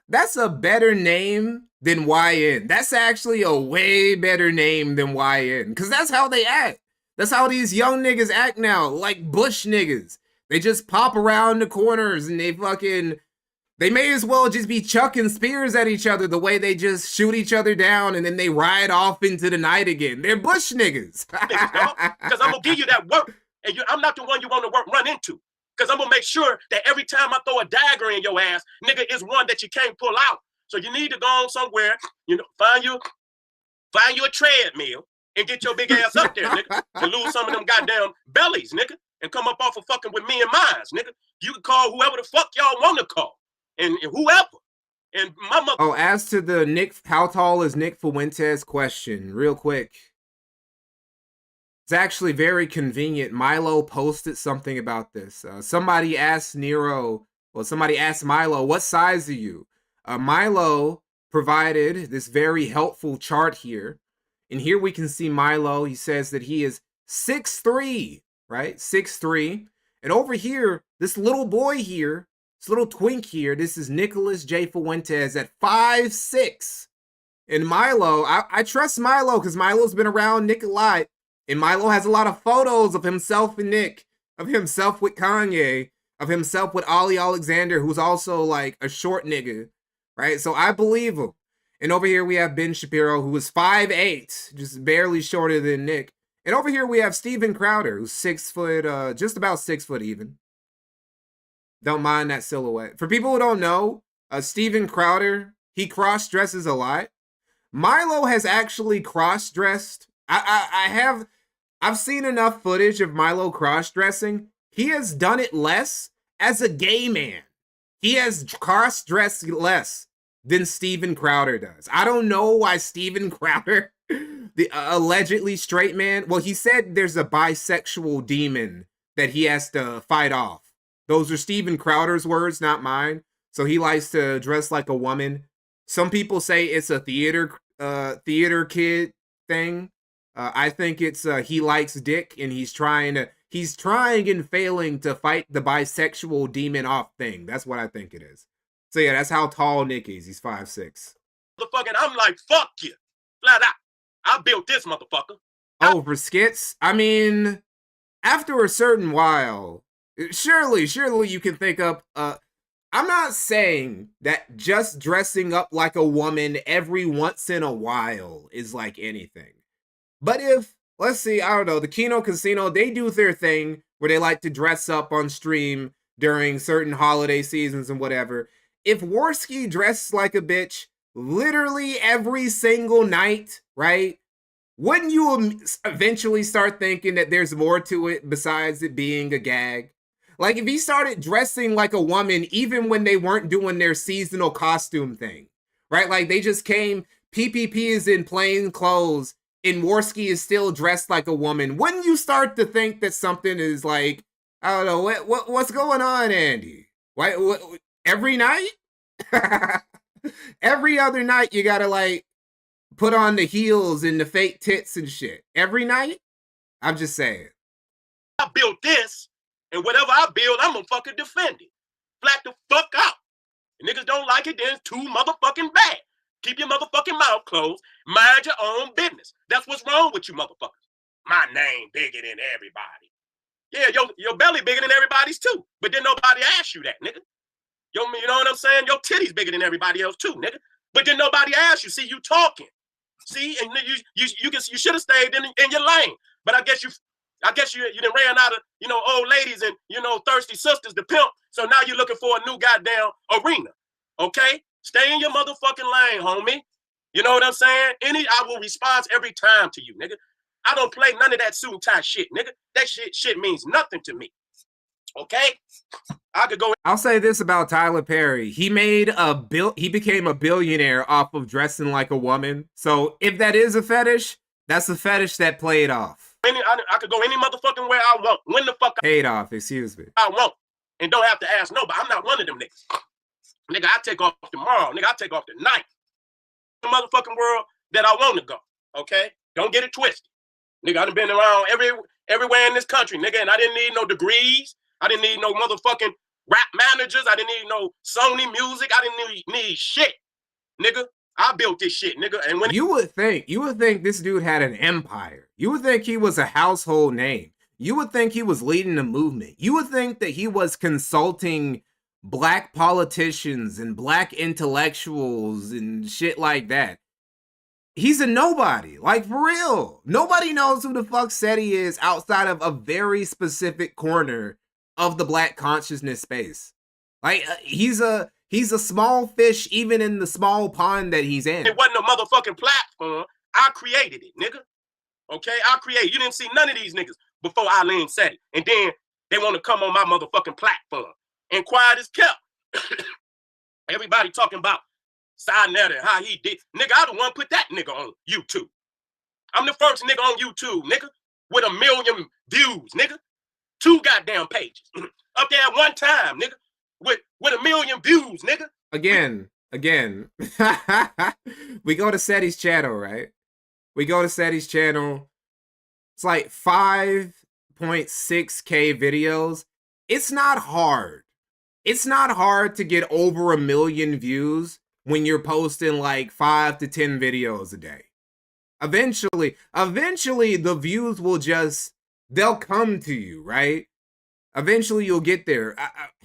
That's a better name than YN. That's actually a way better name than YN. Cause that's how they act. That's how these young niggas act now, like bush niggas. They just pop around the corners and they may as well just be chucking spears at each other the way they just shoot each other down and then they ride off into the night again. They're bush niggas. Because I'm going to give you that work. And I'm not the one you want to run into. Because I'm going to make sure that every time I throw a dagger in your ass, nigga, is one that you can't pull out. So you need to go on somewhere, find you a treadmill and get your big ass up there, nigga, and lose some of them goddamn bellies, nigga, and come up off of fucking with me and mines, nigga. You can call whoever the fuck y'all want to call. And whoever. And my mother. Oh, as to the how tall is Nick Fuentes question, real quick. It's actually very convenient. Milo posted something about this. Somebody asked Milo, what size are you? Milo provided this very helpful chart here. And here we can see Milo. He says that he is 6'3", right? 6'3". And over here, this little boy here, this little twink here, this is Nicholas J. Fuentes at 5'6". And Milo, I trust Milo because Milo's been around Nick a lot. And Milo has a lot of photos of himself and Nick, of himself with Kanye, of himself with Ollie Alexander, who's also like a short nigga, right? So I believe him. And over here we have Ben Shapiro, who is 5'8", just barely shorter than Nick. And over here we have Steven Crowder, who's 6 foot, just about 6 foot even. Don't mind that silhouette. For people who don't know, Steven Crowder, he cross-dresses a lot. Milo has actually cross-dressed. I've seen enough footage of Milo cross-dressing. He has done it less as a gay man. He has cross-dressed less than Steven Crowder does. I don't know why Steven Crowder, the allegedly straight man, well, he said there's a bisexual demon that he has to fight off. Those are Steven Crowder's words, not mine. So he likes to dress like a woman. Some people say it's a theater kid thing. I think it's he likes dick and he's trying and failing to fight the bisexual demon off thing. That's what I think it is. So yeah, that's how tall Nick is. He's 5'6". Motherfucking, I'm like, fuck you. Flat out. I built this motherfucker. Oh, for skits? I mean, after a certain while, surely you can think up, I'm not saying that just dressing up like a woman every once in a while is like anything. But if, let's see, I don't know, the Kino Casino, they do their thing where they like to dress up on stream during certain holiday seasons and whatever. If Worski dressed like a bitch literally every single night, right? Wouldn't you eventually start thinking that there's more to it besides it being a gag? Like if he started dressing like a woman even when they weren't doing their seasonal costume thing, right? Like they just came, PPP is in plain clothes and Worski is still dressed like a woman. Wouldn't you start to think that something is like, I don't know, what's going on, Andy? What every night? Every other night you gotta like put on the heels and the fake tits and shit. Every night? I'm just saying. I built this, and whatever I build, I'm gonna fucking defend it. Flat the fuck out. If niggas don't like it, then it's too motherfucking bad. Keep your motherfucking mouth closed. Mind your own business. That's what's wrong with you motherfuckers. My name bigger than everybody. Yeah, your belly bigger than everybody's too. But then nobody asked you that, nigga. You know what I'm saying? Your titties bigger than everybody else too, nigga. But then nobody asked you. See, you talking. See, and you should have stayed in your lane. But I guess you done ran out of, old ladies and, thirsty sisters to pimp. So now you're looking for a new goddamn arena. Okay? Stay in your motherfucking lane, homie. You know what I'm saying? I will respond every time to you, nigga. I don't play none of that suit and tie shit, nigga. That shit means nothing to me. Okay? I could go. I'll say this about Tyler Perry. He became a billionaire off of dressing like a woman. So if that is a fetish, that's a fetish that played off. I could go any motherfucking way I want. When the fuck paid off, excuse me. I want. And don't have to ask nobody. I'm not one of them niggas. Nigga, I take off tomorrow. Nigga, I take off tonight. The motherfucking world that I want to go. Okay? Don't get it twisted. Nigga, I done been around everywhere in this country, nigga, and I didn't need no degrees. I didn't need no motherfucking rap managers. I didn't need no Sony music. I didn't need shit, nigga. I built this shit, nigga. And when you would think this dude had an empire. You would think he was a household name. You would think he was leading a movement. You would think that he was consulting black politicians and black intellectuals and shit like that. He's a nobody, like for real. Nobody knows who the fuck SETI is outside of a very specific corner of the black consciousness space. Like he's a small fish even in the small pond that he's in. It wasn't a motherfucking platform. I created it, nigga. Okay, I created. You didn't see none of these niggas before Eileen said it, and then they want to come on my motherfucking platform. And quiet as kept. Everybody talking about Sinetta and how he did. Nigga, I the one put that nigga on YouTube. I'm the first nigga on YouTube, nigga, with 1 million views, nigga. 2 goddamn pages. Up there at one time, nigga, with 1 million views, nigga. Again. We go to SETI's channel, right? We go to SETI's channel. It's like 5.6K videos. It's not hard. It's not hard to get over 1 million views when you're posting like 5 to 10 videos a day. Eventually the views will they'll come to you, right? Eventually you'll get there.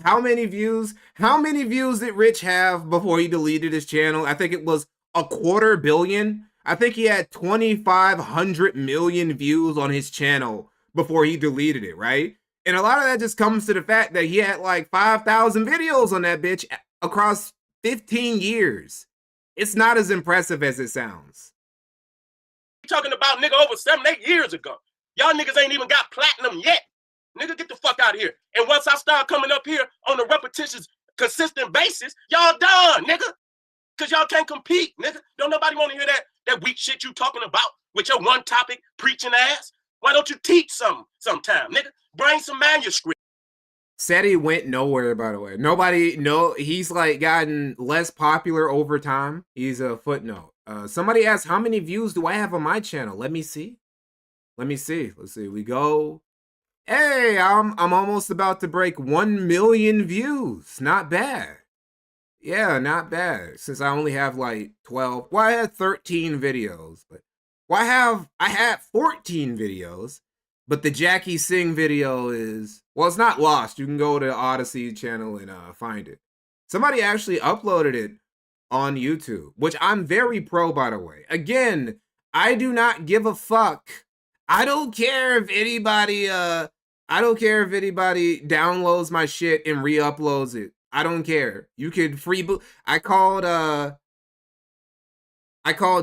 How many views did Rich have before he deleted his channel? I think it was 250 million. I think he had 2,500 million views on his channel before he deleted it, right? And a lot of that just comes to the fact that he had like 5,000 videos on that bitch across 15 years. It's not as impressive as it sounds. Talking about nigga over 7-8 years ago. Y'all niggas ain't even got platinum yet. Nigga, get the fuck out of here. And once I start coming up here on a repetitious, consistent basis, y'all done, nigga. Cause y'all can't compete, nigga. Don't nobody want to hear that weak shit you talking about with your one topic preaching ass. Why don't you teach something sometime, nigga? Bring some manuscript. SETI went nowhere, by the way. He's like gotten less popular over time. He's a footnote. Somebody asked, how many views do I have on my channel? Let me see. Let's see. We go. Hey, I'm almost about to break 1 million views. Not bad. Yeah, not bad. Since I only have like 12. Well, I had 13 videos, but I had 14 videos. But the Jackie Singh video is, well, it's not lost. You can go to Odyssey channel and find it. Somebody actually uploaded it on YouTube, which I'm very pro, by the way. Again, I do not give a fuck. I don't care if anybody downloads my shit and re-uploads it. I don't care. You could freeboot. I called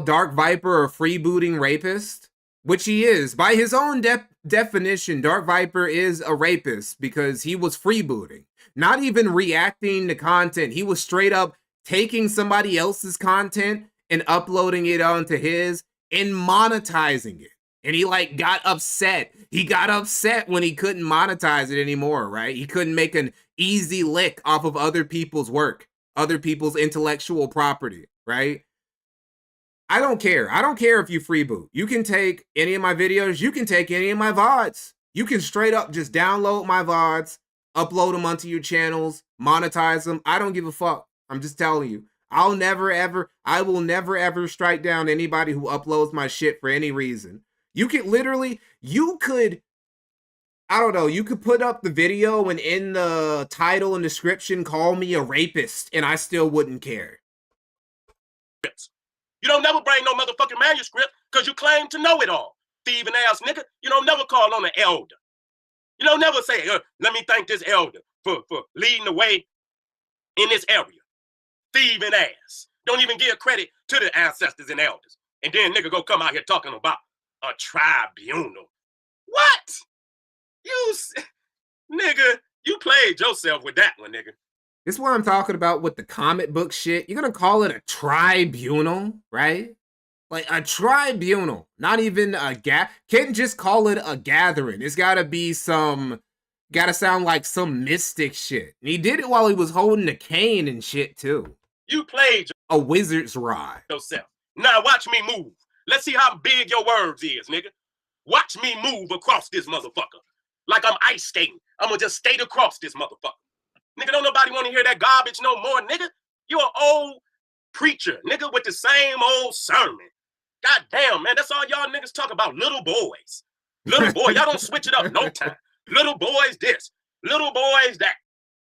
Dark Viper a freebooting rapist, which he is. By his own definition, Dark Viper is a rapist because he was freebooting. Not even reacting to content. He was straight up taking somebody else's content and uploading it onto his and monetizing it. And he like got upset. He got upset when he couldn't monetize it anymore, right? He couldn't make an easy lick off of other people's work, other people's intellectual property, right? I don't care. I don't care if you freeboot. You can take any of my videos. You can take any of my VODs. You can straight up just download my VODs, upload them onto your channels, monetize them. I don't give a fuck. I'm just telling you. I will never ever strike down anybody who uploads my shit for any reason. You could put up the video and in the title and description call me a rapist and I still wouldn't care. You don't never bring no motherfucking manuscript because you claim to know it all. Thieving ass nigga. You don't never call on an elder. You don't never say, let me thank this elder for leading the way in this area. thieving ass. Don't even give credit to the ancestors and elders. And then nigga go come out here talking about a tribunal. What? Nigga, you played yourself with that one, nigga. This is what I'm talking about with the comic book shit. You're gonna call it a tribunal, right? Like a tribunal, not even a can't just call it a gathering. It's gotta sound like some mystic shit. And he did it while he was holding a cane and shit too. You played a wizard's rod. Yourself. Now watch me move. Let's see how big your words is, nigga. Watch me move across this motherfucker. Like I'm ice skating. I'm gonna just skate across this motherfucker. Nigga, don't nobody want to hear that garbage no more, nigga. You an old preacher, nigga, with the same old sermon. God damn, man, that's all y'all niggas talk about, little boys. Little boy, y'all don't switch it up no time. Little boys this, little boys that.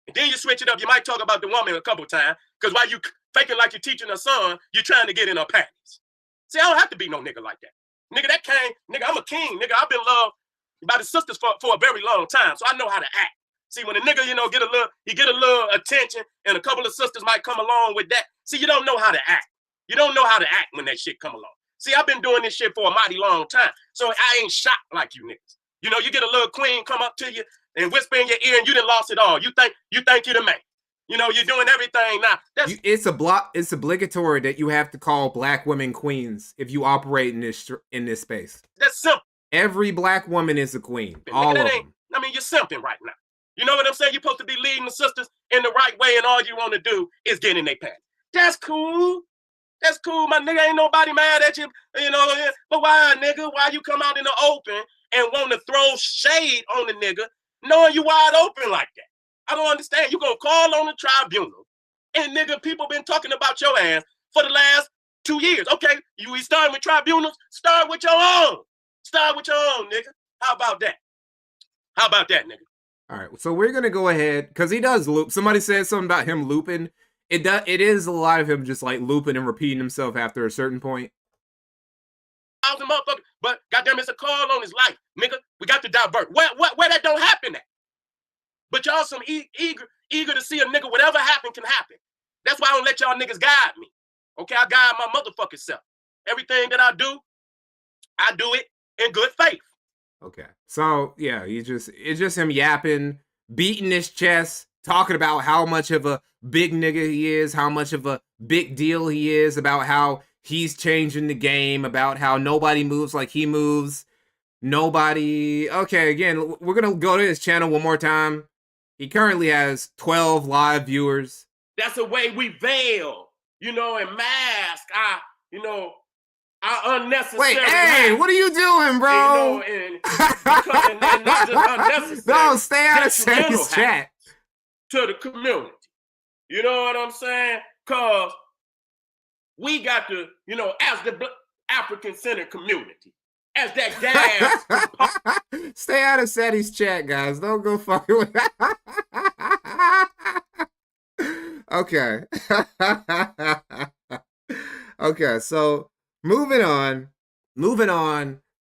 And then you switch it up, you might talk about the woman a couple times, because while you faking like you're teaching her son, you're trying to get in her panties. See, I don't have to be no nigga like that. Nigga, that came, nigga, I'm a king, nigga. I've been loved by the sisters for a very long time, so I know how to act. See, when a nigga, you know, get a little attention, and a couple of sisters might come along with that. See, you don't know how to act. You don't know how to act when that shit come along. See, I've been doing this shit for a mighty long time, so I ain't shocked like you niggas. You know, you get a little queen come up to you and whisper in your ear, and you done lost it all. You think you're the man. You know, you're doing everything now. It's obligatory that you have to call black women queens if you operate in this space. That's simple. Every black woman is a queen. All of them. I mean, you're simping right now. You know what I'm saying? You're supposed to be leading the sisters in the right way, and all you want to do is get in their pants. That's cool. That's cool, my nigga. Ain't nobody mad at you, you know. But why, nigga? Why you come out in the open and want to throw shade on the nigga, knowing you wide open like that? I don't understand. You gonna call on the tribunal, and nigga, people been talking about your ass for the last 2 years. Okay, we starting with tribunals. Start with your own. Start with your own, nigga. How about that? How about that, nigga? All right, so we're gonna go ahead because he does loop. Somebody said something about him looping. It is a lot of him just like looping and repeating himself after a certain point. But goddamn, it's a call on his life, nigga. We got to divert. Where that don't happen at? But y'all some eager to see a nigga. Whatever happen can happen. That's why I don't let y'all niggas guide me. Okay, I guide my motherfucking self. Everything that I do it in good faith. Okay, so yeah, it's just him yapping, beating his chest, talking about how much of a big nigga he is, how much of a big deal he is, about how he's changing the game, about how nobody moves like he moves. Nobody. Okay, again, we're gonna go to his channel one more time. He currently has 12 live viewers. That's the way we veil, you know, and mask our unnecessary. Wait, hey, what are you doing, bro? And not just unnecessary. No, stay out of Sandy's chat. To the community. You know what I'm saying? Because we got to, you know, as the African-centered community, as that gas. Stay out of Sandy's chat, guys. Don't go fucking with that. Okay. Okay, so moving on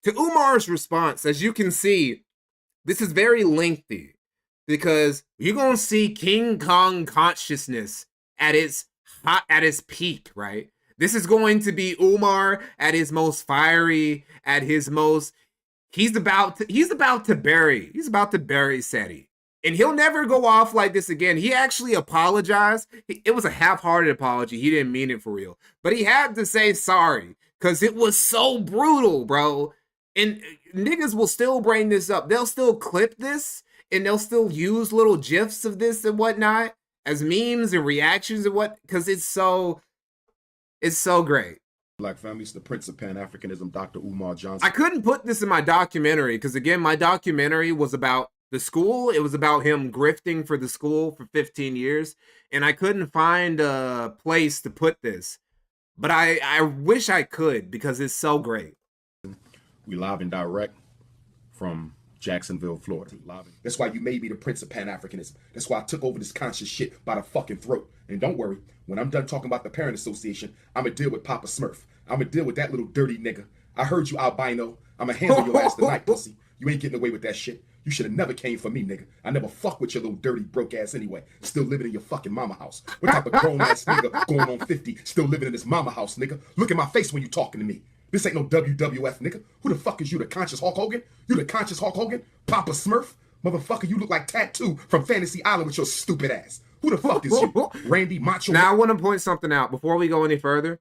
to Umar's response. As you can see, this is very lengthy because you're going to see King Kong consciousness at its peak, right? This is going to be Umar at his most fiery, at his most, he's about to bury Seti. And he'll never go off like this again. He actually apologized. It was a half-hearted apology. He didn't mean it for real. But he had to say sorry because it was so brutal, bro. And niggas will still bring this up. They'll still clip this and they'll still use little GIFs of this and whatnot as memes and reactions and what, because it's so great. Black families, the Prince of Pan-Africanism, Dr. Umar Johnson. I couldn't put this in my documentary because, again, my documentary was about the school. It was about him grifting for the school for 15 years, and I couldn't find a place to put this. But I wish I could because it's so great. We live and direct from Jacksonville, Florida. That's why you made me the Prince of Pan-Africanism. That's why I took over this conscious shit by the fucking throat. And don't worry, when I'm done talking about the Parent Association, I'm going to deal with Papa Smurf. I'm going to deal with that little dirty nigga. I heard you, albino. I'm going to handle your ass tonight, pussy. You ain't getting away with that shit. You should have never came for me, nigga. I never fuck with your little dirty broke ass anyway. Still living in your fucking mama house. What type of grown ass nigga going on 50 still living in this mama house, nigga? Look at my face when you talking to me. This ain't no WWF, nigga. Who the fuck is you, the conscious Hulk Hogan? You the conscious Hulk Hogan? Papa Smurf? Motherfucker, you look like Tattoo from Fantasy Island with your stupid ass. Who the fuck is you? Randy Macho? Now I want to point something out before we go any further.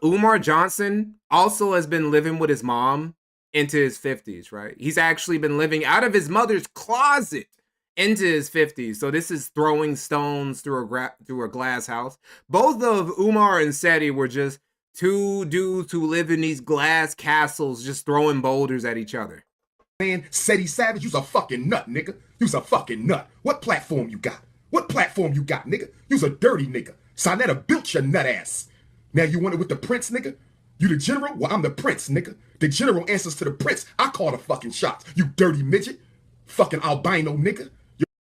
Umar Johnson also has been living with his mom into his 50s, right? He's actually been living out of his mother's closet into his 50s. So this is throwing stones through a glass house. Both of Umar and Seti were just two dudes who live in these glass castles just throwing boulders at each other. Man, Seti Savage, you's a fucking nut, nigga. You's a fucking nut. What platform you got? What platform you got, nigga? You's a dirty nigga. Sinetta built your nut ass. Now you want it with the prince, nigga? You the general? Well, I'm the prince, nigga. The general answers to the prince. I call the fucking shots. You dirty midget. Fucking albino nigga.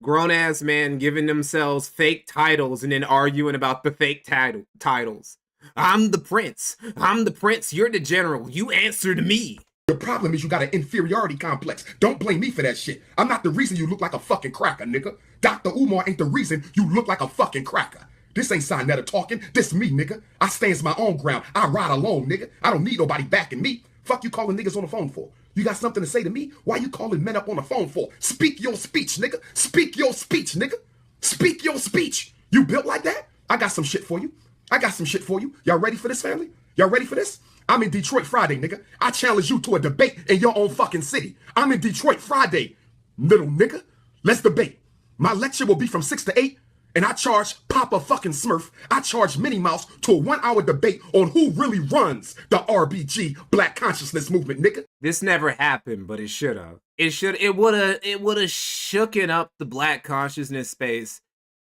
Grown-ass man giving themselves fake titles and then arguing about the fake titles. I'm the prince. I'm the prince. You're the general. You answer to me. The problem is you got an inferiority complex. Don't blame me for that shit. I'm not the reason you look like a fucking cracker, nigga. Dr. Umar ain't the reason you look like a fucking cracker. This ain't Sinetta talking. This me, nigga. I stands my own ground. I ride alone, nigga. I don't need nobody backing me. Fuck you calling niggas on the phone for? You got something to say to me? Why you calling men up on the phone for? Speak your speech, nigga. Speak your speech, nigga. Speak your speech. You built like that? I got some shit for you. I got some shit for you. Y'all ready for this, family? Y'all ready for this? I'm in Detroit Friday, nigga. I challenge you to a debate in your own fucking city. I'm in Detroit Friday, little nigga. Let's debate. My lecture will be from 6 to 8. And I charge Papa fucking Smurf, I charge Minnie Mouse to a 1-hour debate on who really runs the RBG Black Consciousness Movement, nigga. This never happened, but it should have. It would have shooken up the Black consciousness space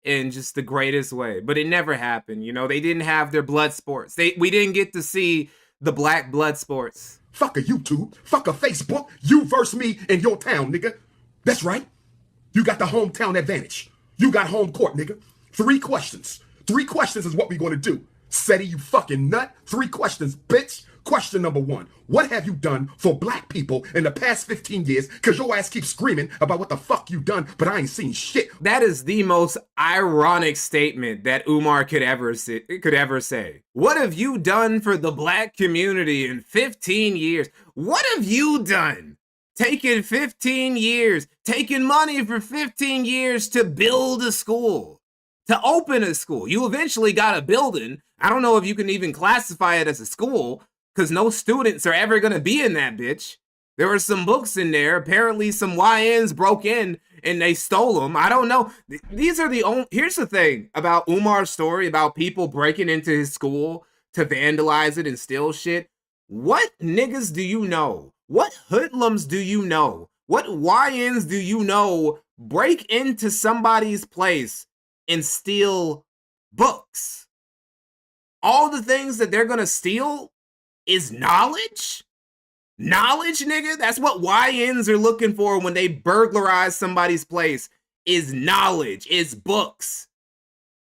in just the greatest way. But it never happened. You know, they didn't have their blood sports. We didn't get to see the Black blood sports. Fuck a YouTube, fuck a Facebook, you versus me in your town, nigga. That's right. You got the hometown advantage. You got home court, nigga. 3 questions. 3 questions is what we gonna do. Seti, you fucking nut. 3 questions, bitch. Question number 1. What have you done for black people in the past 15 years? Cause your ass keeps screaming about what the fuck you done, but I ain't seen shit. That is the most ironic statement that Umar could ever say. What have you done for the black community in 15 years? What have you done? Taking 15 years, taking money for 15 years to build a school, to open a school. You eventually got a building. I don't know if you can even classify it as a school because no students are ever going to be in that bitch. There were some books in there. Apparently some YNs broke in and they stole them. I don't know. These are the only... Here's the thing about Umar's story about people breaking into his school to vandalize it and steal shit. What niggas do you know? What hoodlums do you know? What YNs do you know break into somebody's place and steal books? All the things that they're gonna steal is knowledge? Knowledge, nigga? That's what YNs are looking for when they burglarize somebody's place, is knowledge, is books.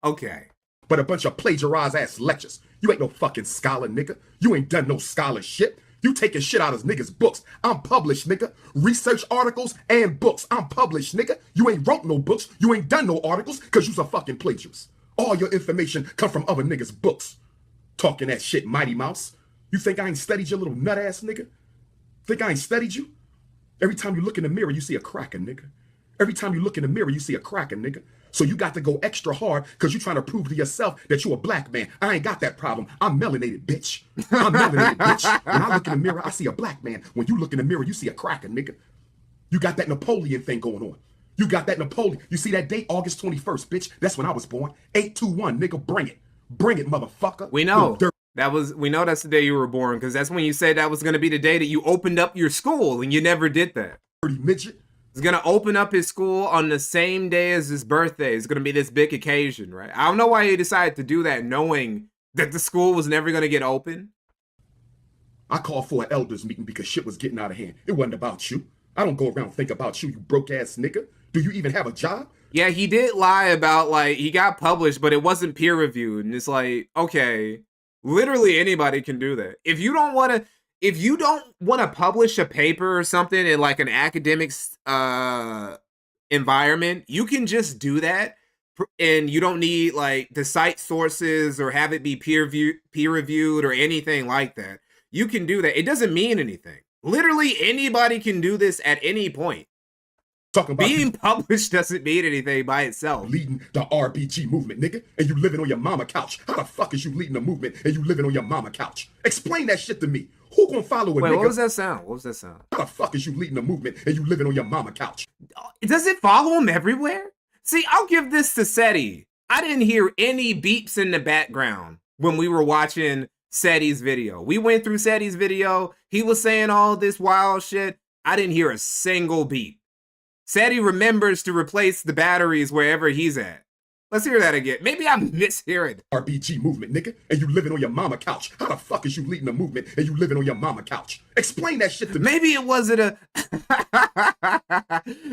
Okay. But a bunch of plagiarized ass lectures. You ain't no fucking scholar, nigga. You ain't done no scholarship. You taking shit out of niggas' books. I'm published, nigga. Research articles and books. I'm published, nigga. You ain't wrote no books. You ain't done no articles because you's a fucking plagiarist. All your information come from other niggas' books. Talking that shit, Mighty Mouse. You think I ain't studied your little nut ass, nigga? Think I ain't studied you? Every time you look in the mirror, you see a cracker, nigga. Every time you look in the mirror, you see a cracker, nigga. So you got to go extra hard because you're trying to prove to yourself that you a black man. I ain't got that problem. I'm melanated, bitch. I'm melanated, bitch. When I look in the mirror, I see a black man. When you look in the mirror, you see a cracker, nigga. You got that Napoleon thing going on. You got that Napoleon. You see that date, August 21st, bitch? That's when I was born. 821, nigga, bring it. Bring it, motherfucker. We know. We know that's the day you were born because that's when you said that was going to be the day that you opened up your school and you never did that. Dirty midget. He's going to open up his school on the same day as his birthday. It's going to be this big occasion, right? I don't know why he decided to do that knowing that the school was never going to get open. I called for an elders meeting because shit was getting out of hand. It wasn't about you. I don't go around and think about you, you broke ass nigga. Do you even have a job? Yeah, he did lie about, like, he got published, but it wasn't peer reviewed. And it's like, okay, literally anybody can do that. If you don't want to, if you don't want to publish a paper or something in like an academic environment, you can just do that, and you don't need like to cite sources or have it be peer reviewed or anything like that. You can do that. It doesn't mean anything. Literally anybody can do this at any point. Talking about being published doesn't mean anything by itself. Leading the RBG movement, nigga, and you living on your mama couch. How the fuck is you leading the movement and you living on your mama couch? Explain that shit to me. Who gonna follow it, Wait, nigga? what was that sound? What was that sound? How the fuck is you leading the movement and you living on your mama couch? Does it follow him everywhere? See, I'll give this to SETI. I didn't hear any beeps in the background when we were watching SETI's video. We went through SETI's video. He was saying all this wild shit. I didn't hear a single beep. SETI remembers to replace the batteries wherever he's at. Let's hear that again. Maybe I'm mishearing. RBG movement, nigga, and you living on your mama couch. How the fuck is you leading the movement and you living on your mama couch? Explain that shit to me. Maybe it wasn't a...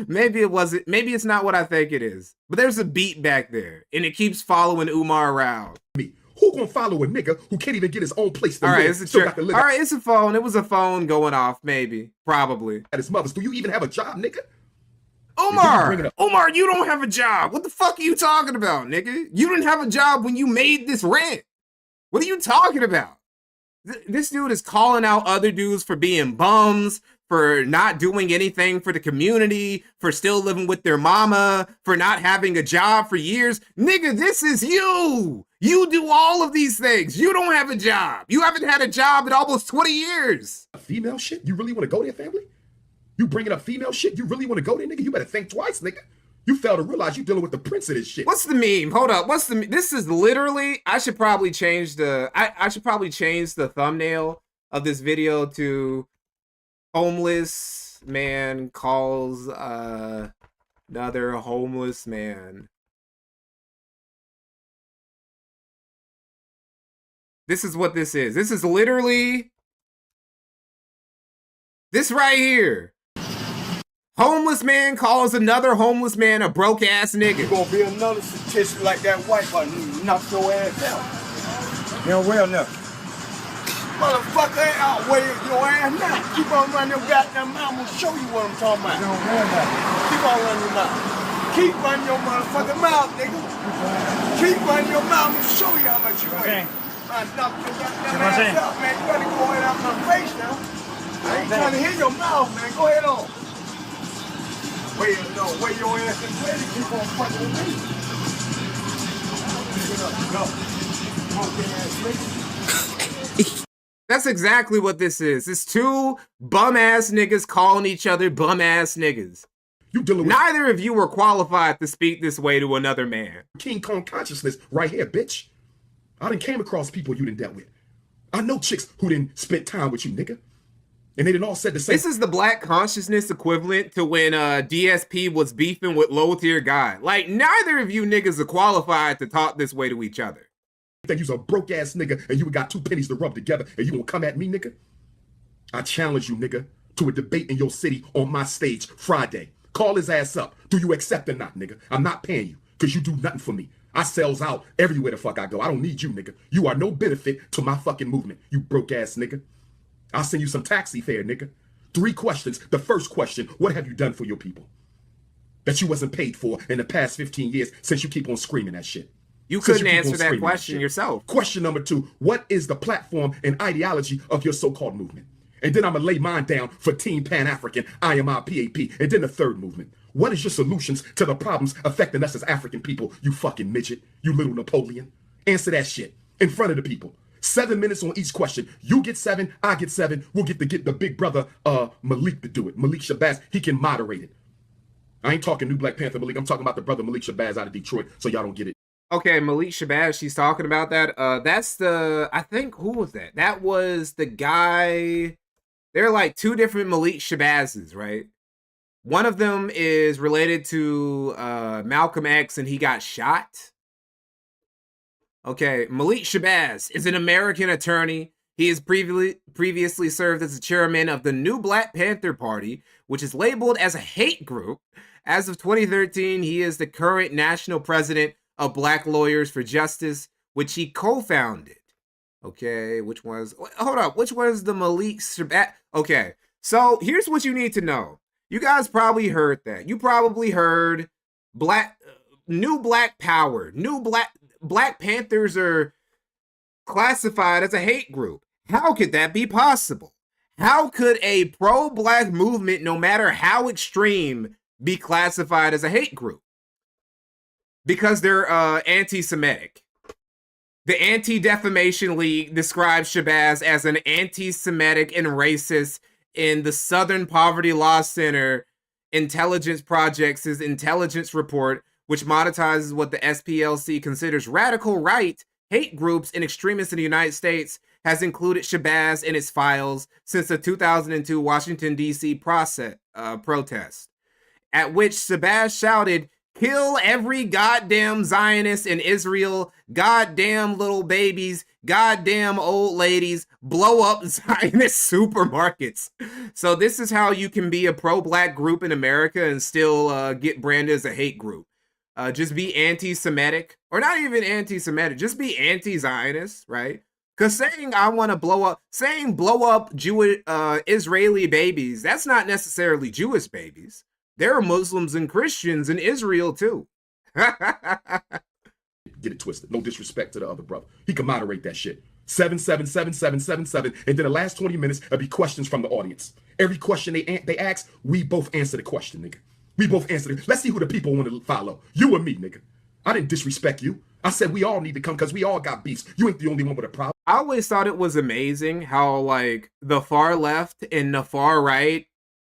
Maybe it wasn't... Maybe it's not what I think it is. But there's a beat back there, and it keeps following Umar around. Me. Who gonna follow a nigga who can't even get his own place to All right, live? it's a all right, it's a phone. It was a phone going off, maybe. Probably. At his mother's. Do you even have a job, nigga? Umar, you don't have a job. What the fuck are you talking about, nigga? You didn't have a job when you made this rant. What are you talking about? This dude is calling out other dudes for being bums, for not doing anything for the community, for still living with their mama, for not having a job for years. Nigga, this is you. You do all of these things. You don't have a job. You haven't had a job in almost 20 years. Female shit? You really want to go there, family? You bringing up female shit? You really want to go there, nigga? You better think twice, nigga. You fail to realize you dealing with the prince of this shit. What's the meme? Hold up. What's the? This is literally. I should probably change the. I should probably change the thumbnail of this video to homeless man calls another homeless man. This is what this is. This is literally this right here. Homeless man calls another homeless man a broke ass nigga. Gonna be another statistic like that white boy knock your ass out. You know well enough. Motherfucker ain't outweigh your ass now. Keep on running your goddamn mouth. I'm gonna show you what I'm talking about. You know well enough. Keep on running your mouth. Keep running your motherfucking mouth, nigga. Keep running your mouth. I'm gonna show you how much you weigh. I knock your goddamn ass out, man. You better go ahead out my face now. I ain't trying to hear your mouth, man. Go ahead on. Wait your ass and ready. Keep on fucking with me. That's exactly what this is. It's two bum ass niggas calling each other bum ass niggas. You dealing with Neither of you were qualified to speak this way to another man. King Kong consciousness right here, bitch. I done came across people you done dealt with. I know chicks who didn't spend time with you, nigga. And they didn't all said the same. This is the black consciousness equivalent to when DSP was beefing with low tier guy. Like, neither of you niggas are qualified to talk this way to each other. Think you's a broke ass nigga and you got 2 pennies to rub together and you gonna come at me, nigga? I challenge you, nigga, to a debate in your city on my stage Friday. Call his ass up. Do you accept or not, nigga? I'm not paying you because you do nothing for me. I sells out everywhere the fuck I go. I don't need you, nigga. You are no benefit to my fucking movement, you broke ass nigga. I'll send you some taxi fare, nigga. 3 questions. The first question, what have you done for your people that you wasn't paid for in the past 15 years since you keep on screaming that shit? You couldn't answer that question yourself. Question number 2, what is the platform and ideology of your so-called movement? And then I'm going to lay mine down for Team Pan-African, IMIPAP. And then the third movement. What is your solutions to the problems affecting us as African people, you fucking midget, you little Napoleon? Answer that shit in front of the people. 7 minutes on each question. You get 7, I get 7. We'll get the big brother Malik to do it. Malik Shabazz, he can moderate it. I ain't talking new Black Panther Malik. I'm talking about the brother Malik Shabazz out of Detroit, so y'all don't get it. Okay, Malik Shabazz, she's talking about that. That's the, I think, who was that? That was the guy. There are like 2 different Malik Shabazzes, right? One of them is related to Malcolm X and he got shot. Okay, Malik Shabazz is an American attorney. He has previously served as the chairman of the New Black Panther Party, which is labeled as a hate group. As of 2013, he is the current national president of Black Lawyers for Justice, which he co-founded. Okay, which one's... Hold up, which one is the Malik Shabbat? Okay, so here's what you need to know. You guys probably heard that. You probably heard new Black Power. Black Panthers are classified as a hate group. How could that be possible? How could a pro-Black movement, no matter how extreme, be classified as a hate group? Because they're anti-Semitic. The Anti-Defamation League describes Shabazz as an anti-Semitic and racist in the Southern Poverty Law Center Intelligence Project's intelligence report, which monetizes what the SPLC considers radical right hate groups and extremists in the United States, has included Shabazz in its files since the 2002 Washington, D.C. protest, at which Shabazz shouted, "Kill every goddamn Zionist in Israel, goddamn little babies, goddamn old ladies, blow up Zionist supermarkets." So this is how you can be a pro-Black group in America and still get branded as a hate group. Just be anti-Semitic, or not even anti-Semitic, just be anti-Zionist, right? Because saying I want to blow up Jewish Israeli babies, that's not necessarily Jewish babies. There are Muslims and Christians in Israel too. Get it twisted. No disrespect to the other brother. He can moderate that shit. 7777777, and then the last 20 minutes will be questions from the audience. Every question they ask, we both answer the question, nigga. We both answer it. Let's see who the people want to follow. You or me, nigga. I didn't disrespect you. I said we all need to come because we all got beefs. You ain't the only one with a problem. I always thought it was amazing how, like, the far left and the far right,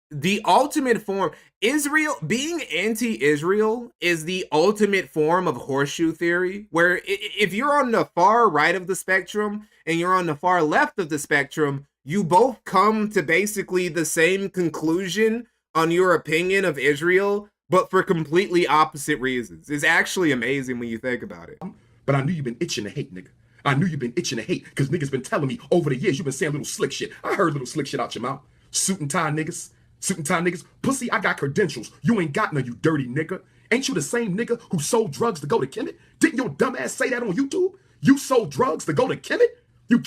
the ultimate form, Israel, being anti-Israel is the ultimate form of horseshoe theory, where if you're on the far right of the spectrum and you're on the far left of the spectrum, you both come to basically the same conclusion on your opinion of Israel, but for completely opposite reasons. It's actually amazing when you think about it. But I knew you've been itching to hate, nigga. I knew you've been itching to hate because niggas been telling me over the years you've been saying little slick shit. I heard little slick shit out your mouth. Suit and tie niggas. Suit and tie niggas. Pussy, I got credentials. You ain't got none, you dirty nigga. Ain't you the same nigga who sold drugs to go to Kemet? Didn't your dumb ass say that on YouTube? You sold drugs to go to Kemet?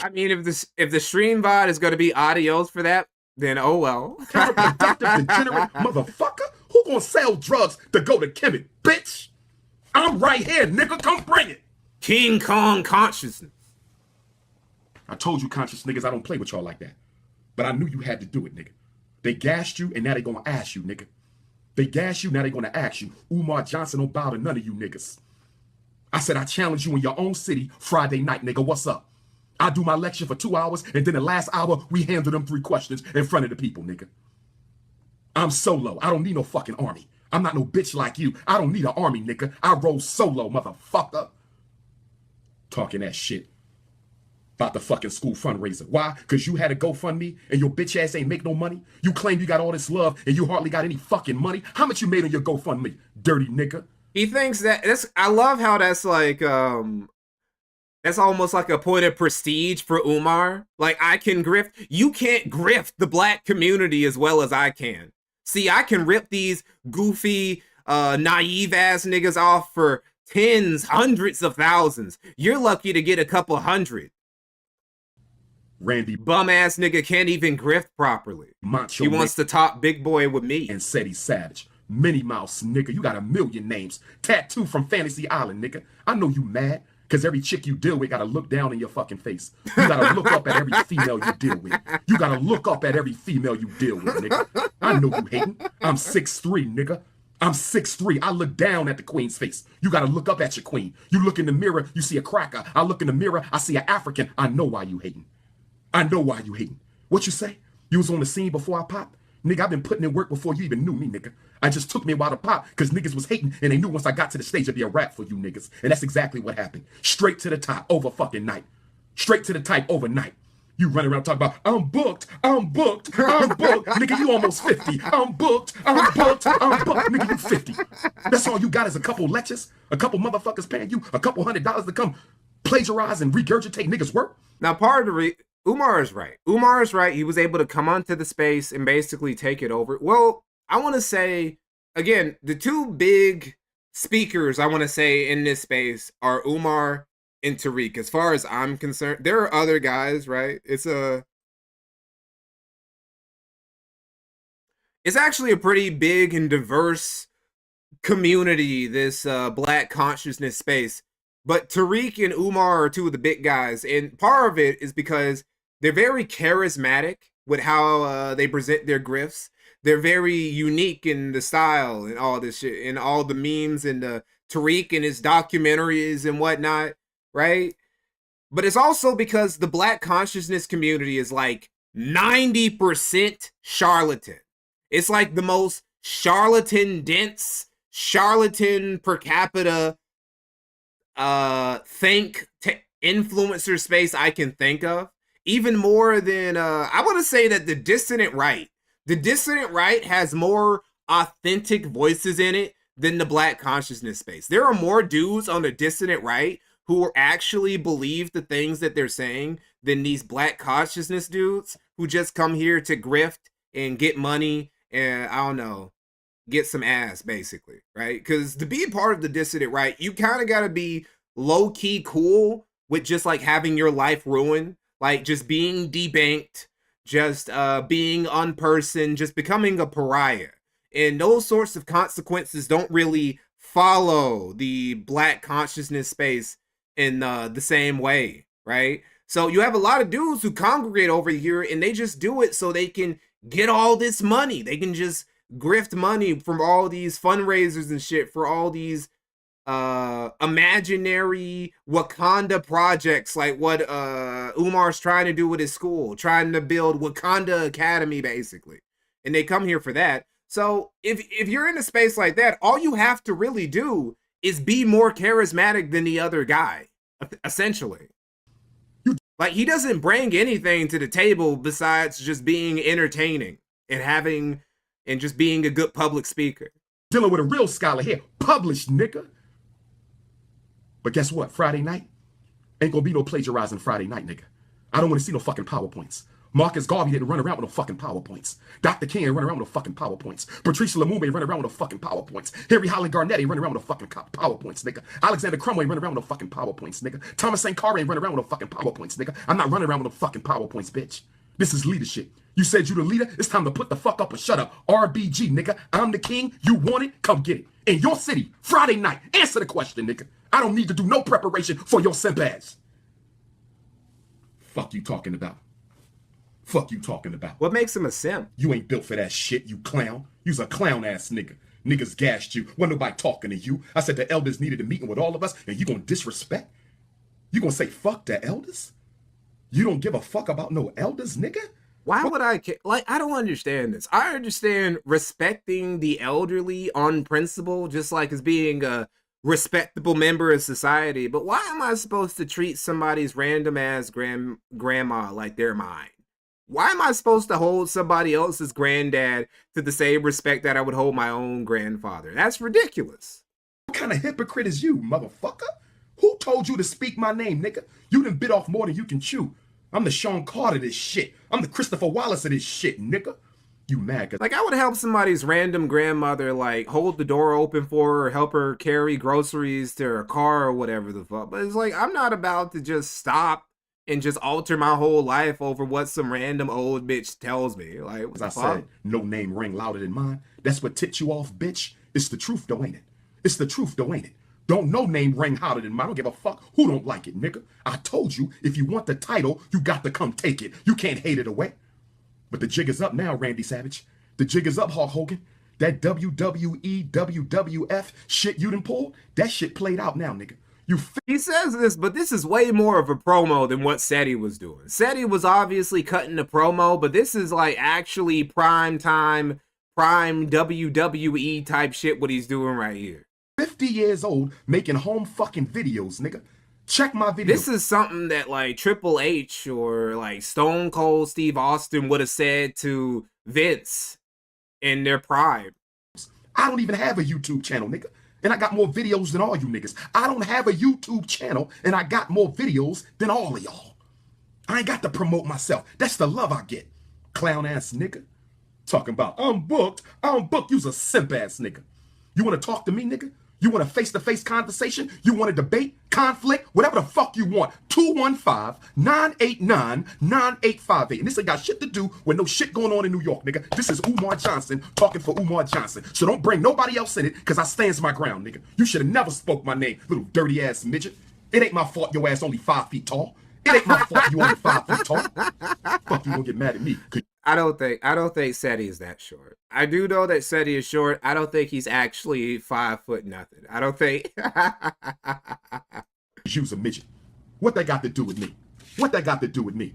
I mean, if the stream VOD is going to be audios for that, then oh well. Counterproductive, degenerate motherfucker. Who gonna sell drugs to go to Kemet, bitch? I'm right here, nigga. Come bring it. King Kong consciousness. I told you, conscious niggas, I don't play with y'all like that. But I knew you had to do it, nigga. They gassed you, and now they gonna ask you, nigga. They gassed you, now they gonna ask you. Umar Johnson don't bow to none of you niggas. I said I challenge you in your own city Friday night, nigga. What's up? I do my lecture for 2 hours, and then the last hour, we handle them 3 questions in front of the people, nigga. I'm solo. I don't need no fucking army. I'm not no bitch like you. I don't need an army, nigga. I roll solo, motherfucker. Talking that shit about the fucking school fundraiser. Why? Because you had a GoFundMe and your bitch ass ain't make no money? You claim you got all this love and you hardly got any fucking money? How much you made on your GoFundMe, dirty nigga? He thinks that I love how that's like that's almost like a point of prestige for Umar. Like, I can grift. You can't grift the Black community as well as I can. See, I can rip these goofy, naive ass niggas off for tens, hundreds of thousands. You're lucky to get a couple hundred. Randy bum ass nigga can't even grift properly. Macho he wants to talk big boy with me. And said he's savage. Minnie Mouse, nigga. You got a million names. Tattoo from Fantasy Island, nigga. I know you mad. Because every chick you deal with gotta look down in your fucking face. You gotta look up at every female you deal with. You gotta look up at every female you deal with, nigga. I know you hating. I'm 6'3", nigga. I'm 6'3". I look down at the queen's face. You gotta look up at your queen. You look in the mirror, you see a cracker. I look in the mirror, I see an African. I know why you hating. I know why you hating. What you say? You was on the scene before I popped? Nigga, I've been putting in work before you even knew me, nigga. I just took me a while to pop because niggas was hating and they knew once I got to the stage it'd be a rap for you niggas. And that's exactly what happened. Straight to the top over fucking night. Straight to the type overnight. You running around talking about, I'm booked, I'm booked, I'm booked. Nigga, you almost 50. I'm booked, I'm booked, I'm booked. Nigga, you 50. That's all you got is a couple lectures, a couple motherfuckers paying you a couple $100 to come plagiarize and regurgitate niggas' work. Now, part of the Umar is right. Umar is right. He was able to come onto the space and basically take it over. Well, I want to say, again, the two big speakers I want to say in this space are Umar and Tariq. As far as I'm concerned, there are other guys, right? It's actually a pretty big and diverse community, this black consciousness space. But Tariq and Umar are two of the big guys, and part of it is because they're very charismatic with how they present their grifts. They're very unique in the style and all this shit, and all the memes and the Tariq and his documentaries and whatnot, right? But it's also because the black consciousness community is like 90% charlatan. It's like the most charlatan dense, charlatan per capita influencer space I can think of. Even more than I want to say that the dissident right has more authentic voices in it than the black consciousness space. There are more dudes on the dissident right who actually believe the things that they're saying than these black consciousness dudes who just come here to grift and get money and, I don't know, get some ass, basically, right? Because to be a part of the dissident right, you kind of got to be low-key cool with just like having your life ruined, like just being debanked, just being unperson, just becoming a pariah. And those sorts of consequences don't really follow the black consciousness space in the same way, right? So you have a lot of dudes who congregate over here and they just do it so they can get all this money. They can just grift money from all these fundraisers and shit for all these imaginary Wakanda projects, like what Umar's trying to do with his school, trying to build Wakanda Academy, basically. And they come here for that. So if you're in a space like that, all you have to really do is be more charismatic than the other guy, essentially. Like, he doesn't bring anything to the table besides just being entertaining and just being a good public speaker. Dealing with a real scholar here, published, nigga. But guess what? Friday night ain't gonna be no plagiarizing Friday night, nigga. I don't want to see no fucking PowerPoints. Marcus Garvey didn't run around with no fucking PowerPoints. Dr. King ain't run around with no fucking PowerPoints. Patricia Lumumba ain't run around with no fucking PowerPoints. Henry Highland Garnett ain't run around with no fucking PowerPoints, nigga. Alexander Crumwell ain't run around with no fucking PowerPoints, nigga. Thomas St. Carr ain't run around with no fucking PowerPoints, nigga. I'm not running around with no fucking PowerPoints, bitch. This is leadership. You said you the leader? It's time to put the fuck up or shut up. RBG, nigga. I'm the king. You want it? Come get it. In your city, Friday night. Answer the question, nigga. I don't need to do no preparation for your simp ass. Fuck you talking about? Fuck you talking about? What makes him a simp? You ain't built for that shit, you clown. You's a clown ass nigga. Niggas gassed you. Wasn't nobody talking to you. I said the elders needed a meeting with all of us, and you gonna disrespect? You gonna say fuck the elders? You don't give a fuck about no elders, nigga? Why would I care? Like, I don't understand this. I understand respecting the elderly on principle, just like as being a respectable member of society. But why am I supposed to treat somebody's random ass grandma like they're mine? Why am I supposed to hold somebody else's granddad to the same respect that I would hold my own grandfather? That's ridiculous. What kind of hypocrite is you, motherfucker? Who told you to speak my name, nigga? You done bit off more than you can chew. I'm the Sean Carter of this shit. I'm the Christopher Wallace of this shit, nigga. You mad? Cause like, I would help somebody's random grandmother, like, hold the door open for her, or help her carry groceries to her car or whatever the fuck. But it's like, I'm not about to just stop and just alter my whole life over what some random old bitch tells me. Like, what the fuck? I said, no name ring louder than mine. That's what tipped you off, bitch. It's the truth, though, ain't it? It's the truth, though, ain't it? Don't no name ring hotter than mine. I don't give a fuck who don't like it, nigga. I told you, if you want the title, you got to come take it. You can't hate it away. But the jig is up now, Randy Savage. The jig is up, Hulk Hogan. That WWE, WWF shit you done pulled, that shit played out now, nigga. He says this, but this is way more of a promo than what SETI was doing. SETI was obviously cutting the promo, but this is like actually prime time, prime WWE type shit what he's doing right here. 50 years old making home fucking videos, nigga. Check my video. This is something that like Triple H or like Stone Cold Steve Austin would have said to Vince in their prime. I don't even have a YouTube channel, nigga. And I got more videos than all you niggas. I don't have a YouTube channel and I got more videos than all of y'all. I ain't got to promote myself. That's the love I get. Clown ass nigga. Talking about, I'm booked. You's a simp ass nigga. You want to talk to me, nigga? You want a face-to-face conversation? You want a debate, conflict, whatever the fuck you want. 215-989-9858. And this ain't got shit to do with no shit going on in New York, nigga. This is Umar Johnson talking for Umar Johnson. So don't bring nobody else in it, because I stands my ground, nigga. You should have never spoke my name, little dirty-ass midget. It ain't my fault your ass only 5 feet tall. It ain't my fault you only 5 feet tall. Fuck, you gonna get mad at me. I don't think Seti is that short. I do know that Seti is short. I don't think he's actually 5 foot nothing. I don't think. You's a midget. What that got to do with me? What that got to do with me?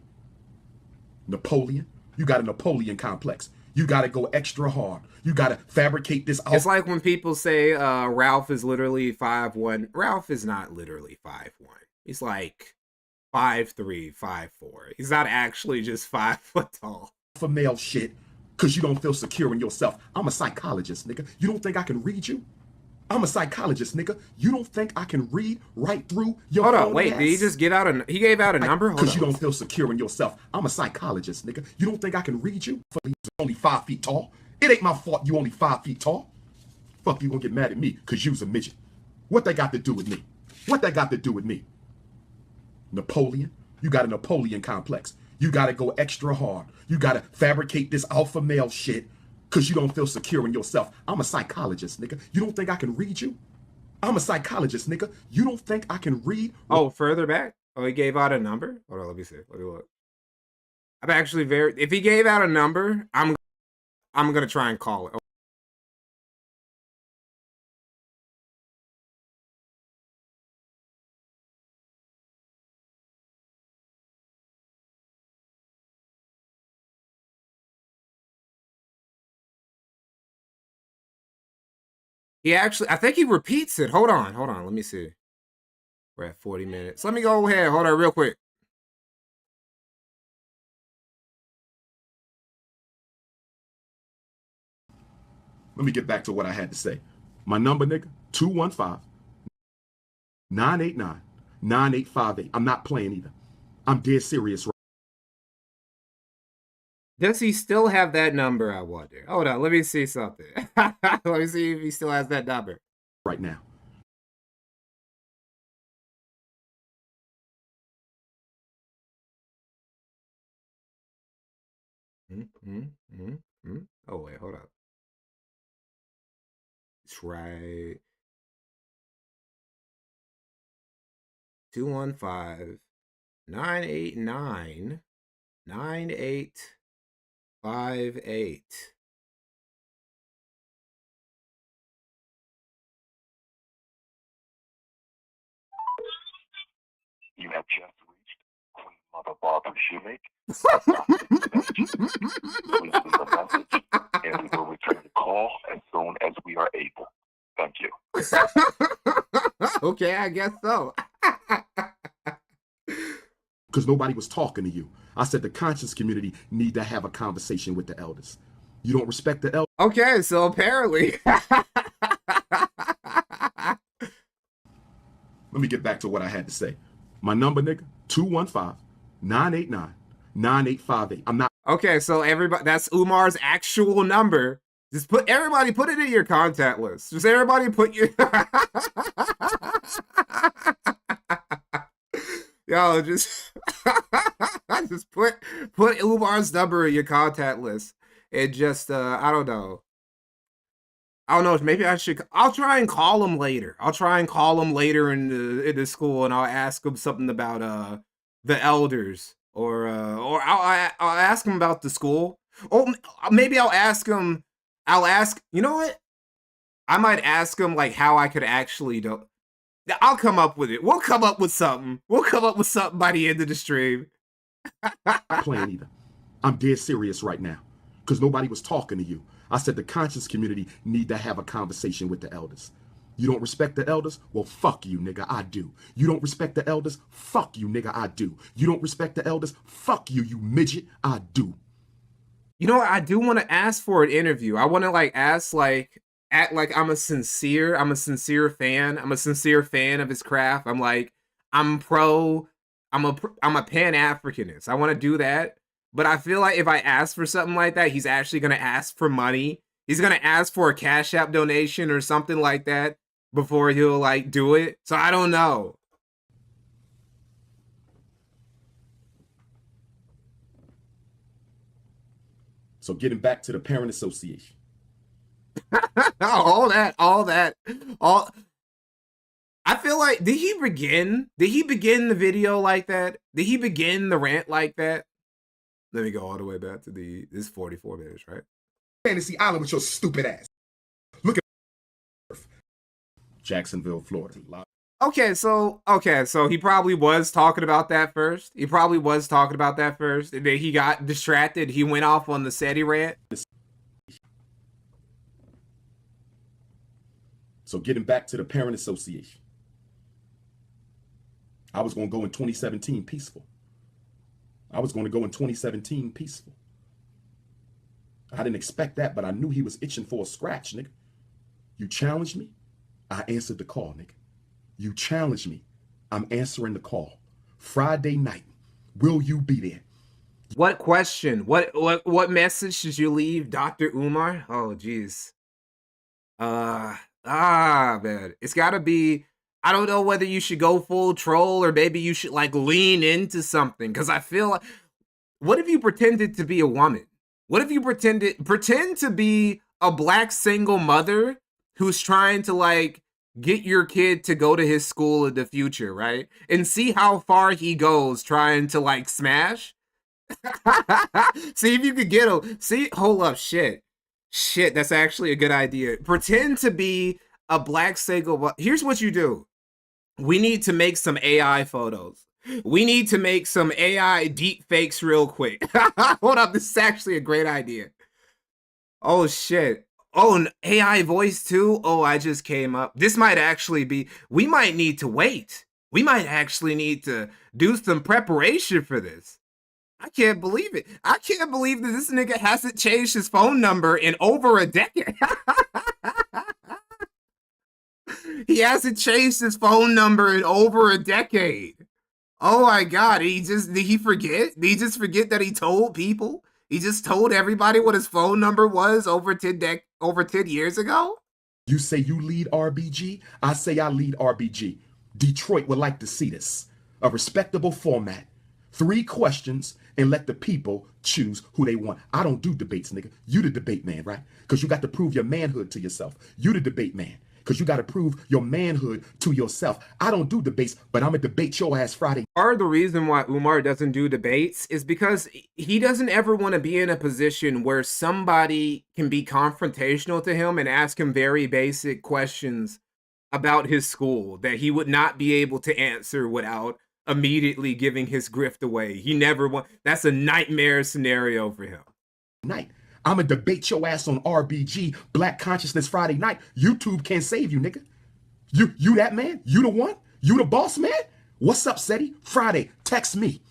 Napoleon? You got a Napoleon complex. You got to go extra hard. You got to fabricate this out. It's like when people say Ralph is literally 5'1". Ralph is not literally 5'1". He's like 5'3", 5'4". He's not actually just 5 foot tall. For male shit, because you don't feel secure in yourself. I'm a psychologist, nigga. You don't think I can read you? I'm a psychologist, nigga. You don't think I can read right through your Hold on, wait, ass? did he just give out a, he gave out a number? Because you don't feel secure in yourself. I'm a psychologist, nigga. You don't think I can read you? Fuck, you're only 5 feet tall. It ain't my fault you only 5 feet tall. Fuck, you gonna get mad at me because you's a midget. What that got to do with me? What that got to do with me? Napoleon? You got a Napoleon complex. You got to go extra hard. You got to fabricate this alpha male shit because you don't feel secure in yourself. I'm a psychologist, nigga. You don't think I can read you? I'm a psychologist, nigga. You don't think I can read? Oh, further back? Oh, he gave out a number? Hold on, let me see. Let me look. I'm actually very... If he gave out a number, I'm going to try and call it. He actually, I think he repeats it. Hold on. Let me see. We're at 40 minutes. Let me go ahead. Hold on real quick. Let me get back to what I had to say. My number, nigga, 215-989-9858. I'm not playing either. I'm dead serious. Does he still have that number, I wonder? Hold on, let me see something. Let me see if he still has that number. Right now. Oh, wait, hold up. It's right. 215-989-9858. You have just reached Queen Mother Barbara Shoemake. Please leave a message, and we will return the call as soon as we are able. Thank you. Okay, I guess so. Because nobody was talking to you. I said the conscious community need to have a conversation with the elders. You don't respect the elders? Okay, so apparently. Let me get back to what I had to say. My number, nigga, 215-989-9858. I'm not. Okay, so everybody, that's Umar's actual number. Just everybody put it in your contact list. Just everybody put your... Yo, just put Umar's number in your contact list. And just, I don't know. Maybe I should, I'll try and call him later. I'll try and call him later in the school, and I'll ask him something about, the elders. Or I'll ask him about the school. Or maybe I'll ask him, you know what? I might ask him, like, how I could actually do. I'll come up with it. We'll come up with something. We'll come up with something by the end of the stream. Not playing either. I'm dead serious right now. Because nobody was talking to you. I said the conscious community need to have a conversation with the elders. You don't respect the elders? Well, fuck you, nigga, I do. You don't respect the elders? Fuck you, nigga, I do. You don't respect the elders? Fuck you, you midget, I do. You know what? I do want to ask for an interview. I want to, like, act like I'm a sincere fan. I'm a sincere fan of his craft. I'm like, I'm a Pan-Africanist. I want to do that. But I feel like if I ask for something like that, he's actually going to ask for money. He's going to ask for a Cash App donation or something like that. before he'll like do it. So I don't know. So getting back to the parent association. all that. I feel like, did he begin the video like that? Did he begin the rant like that? Let me go all the way back to this 44 minutes, right? Fantasy Island with your stupid ass. Look at Jacksonville, Florida. Okay, so he probably was talking about that first. And then he got distracted. He went off on the SETI rant. So getting back to the parent association. I was going to go in 2017 peaceful. I didn't expect that, but I knew he was itching for a scratch, nigga. You challenged me, I answered the call, nigga. You challenged me, I'm answering the call. Friday night, will you be there? What question? What message did you leave, Dr. Umar? Oh, jeez. Man. It's gotta be, I don't know whether you should go full troll or maybe you should like lean into something. Cause I feel like, what if you pretended to be a woman? What if you pretend to be a black single mother who's trying to like get your kid to go to his school in the future, right? And see how far he goes trying to like smash. See if you could get him. See, hold up, shit, that's actually a good idea. Pretend to be a black single. Here's what you do. We need to make some AI photos. We need to make some AI deep fakes real quick. Hold up, this is actually a great idea. Oh shit. Oh, an AI voice too? Oh, I just came up. This might actually be, we might need to wait. We might actually need to do some preparation for this. I can't believe it. I can't believe that this nigga hasn't changed his phone number in over a decade. He hasn't changed his phone number in over a decade. Oh my God, did he forget? Did he just forget that he told people? He just told everybody what his phone number was over 10 years ago? You say you lead RBG, I say I lead RBG. Detroit would like to see this. A respectable format. 3 questions and let the people choose who they want. I don't do debates, nigga. You the debate man, right? Because you got to prove your manhood to yourself. You the debate man. Because you got to prove your manhood to yourself. I don't do debates, but I'm going to debate your ass Friday. Part of the reason why Umar doesn't do debates is because he doesn't ever want to be in a position where somebody can be confrontational to him and ask him very basic questions about his school that he would not be able to answer without immediately giving his grift away. He never want. That's a nightmare scenario for him. Night. I'm going to debate your ass on RBG, Black Consciousness Friday night. YouTube can't save you, nigga. You that man? You the one? You the boss man? What's up, SETI? Friday, text me.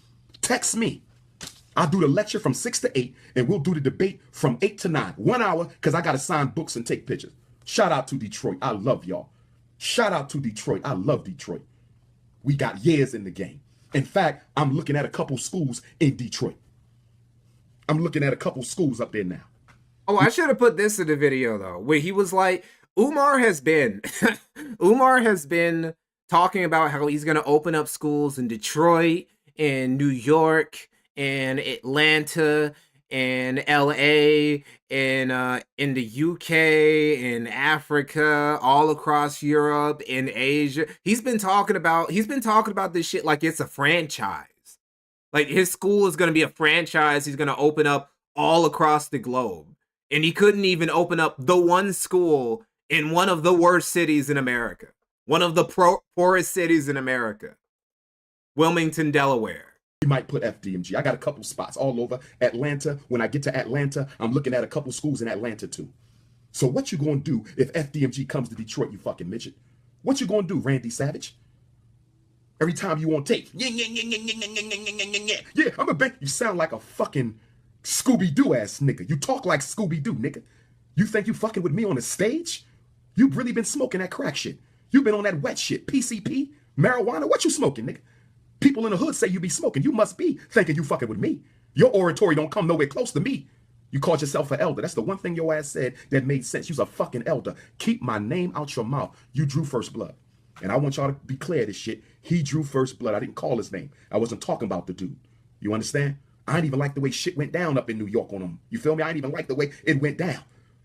I'll do the lecture from 6 to 8, and we'll do the debate from 8 to 9. 1 hour, because I got to sign books and take pictures. Shout out to Detroit. I love y'all. Shout out to Detroit. I love Detroit. We got years in the game. In fact, I'm looking at a couple schools in Detroit. I'm looking at a couple schools up there now. Oh, I should have put this in the video though, where he was like, Umar has been talking about how he's going to open up schools in Detroit and New York and Atlanta and LA and in the UK and Africa, all across Europe and Asia. He's been talking about this shit like it's a franchise. Like his school is going to be a franchise. He's going to open up all across the globe. And he couldn't even open up the one school in one of the worst cities in America. One of the poorest cities in America. Wilmington, Delaware. You might put FDMG. I got a couple spots all over Atlanta. When I get to Atlanta, I'm looking at a couple schools in Atlanta too. So what you gonna do if FDMG comes to Detroit, you fucking midget? What you gonna do, Randy Savage? Every time you want tape, yeah, I'm a big. You sound like a fucking Scooby-Doo ass nigga. You talk like Scooby-Doo, nigga. You think you fucking with me on the stage? You've really been smoking that crack shit. You've been on that wet shit, PCP, marijuana. What you smoking, nigga? People in the hood say you be smoking. You must be thinking you fucking with me. Your oratory don't come nowhere close to me. You called yourself an elder. That's the one thing your ass said that made sense. You's a fucking elder. Keep my name out your mouth. You drew first blood. And I want y'all to be clear of this shit. He drew first blood. I didn't call his name. I wasn't talking about the dude. You understand? I didn't even like the way shit went down up in New York on him. You feel me? I didn't even like the way it went down.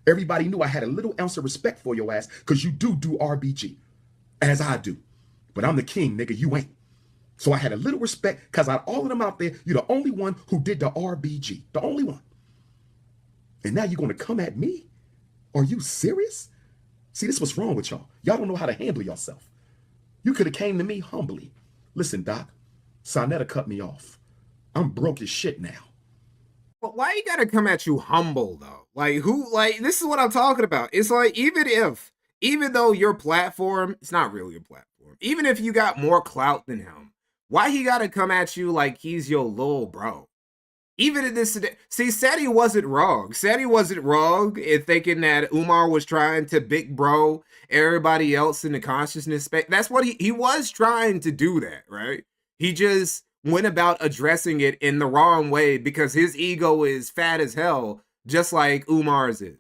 Everybody knew I had a little ounce of respect for your ass because you do RBG, as I do. But I'm the king, nigga. You ain't. So I had a little respect because out of all of them out there, you're the only one who did the RBG. The only one. And now you're going to come at me? Are you serious? See, this is what's wrong with y'all. Y'all don't know how to handle yourself. You could have came to me humbly. Listen, Doc, Sonetta cut me off. I'm broke as shit now. But why you gotta come at you humble though? Like this is what I'm talking about. It's like even though your platform, it's not really a platform, even if you got more clout than him, why he gotta come at you like he's your little bro? Even in this, see, Seti wasn't wrong. Seti wasn't wrong in thinking that Umar was trying to big bro everybody else in the consciousness space. That's what he was trying to do that, right? He just went about addressing it in the wrong way because his ego is fat as hell, just like Umar's is.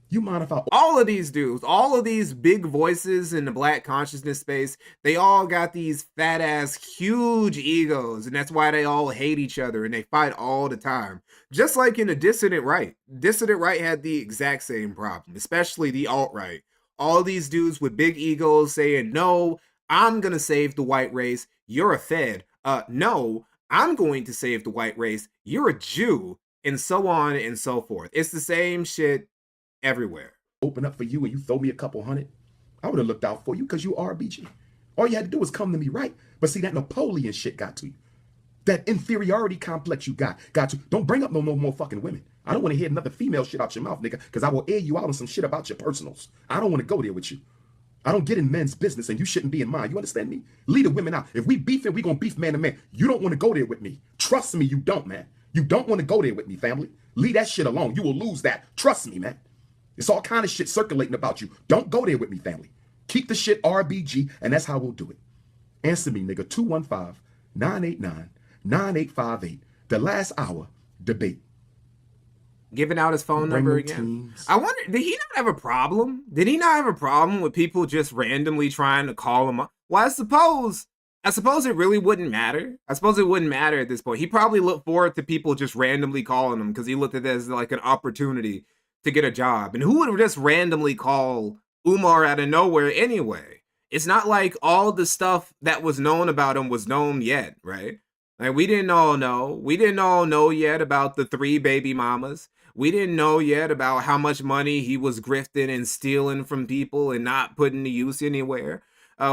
You mind if I... All of these dudes, all of these big voices in the black consciousness space, they all got these fat ass huge egos, and that's why they all hate each other and they fight all the time. Just like in the dissident right. Dissident right had the exact same problem, especially the alt-right. All these dudes with big egos saying, no, I'm gonna save the white race, you're a Fed. No, I'm going to save the white race, you're a Jew, and so on and so forth. It's the same shit everywhere. Open up for you and you throw me a couple hundred, I would have looked out for you because you RBG. All you had to do was come to me, right? But see, that Napoleon shit got to you. That inferiority complex you got to. Don't bring up no more fucking women. I don't want to hear another female shit out your mouth, nigga, because I will air you out on some shit about your personals. I don't want to go there with you. I don't get in men's business and you shouldn't be in mine. You understand me? Leave the women out. If we beefing, we gonna beef man to man. You don't want to go there with me. Trust me, you don't, man. You don't want to go there with me, family. Leave that shit alone. You will lose that. Trust me, man. It's all kind of shit circulating about you. Don't go there with me, family. Keep the shit RBG, and that's how we'll do it. Answer me, nigga. 215-989-9858. The last hour debate. Giving out his phone number again. I wonder, did he not have a problem? Did he not have a problem with people just randomly trying to call him up? Well, I suppose it really wouldn't matter. I suppose it wouldn't matter at this point. He probably looked forward to people just randomly calling him because he looked at it as like an opportunity to get a job. And who would just randomly call Umar out of nowhere anyway? It's not like all the stuff that was known about him was known yet, right? Like we didn't all know. We didn't all know yet about the 3 baby mamas. We didn't know yet about how much money he was grifting and stealing from people and not putting to use anywhere.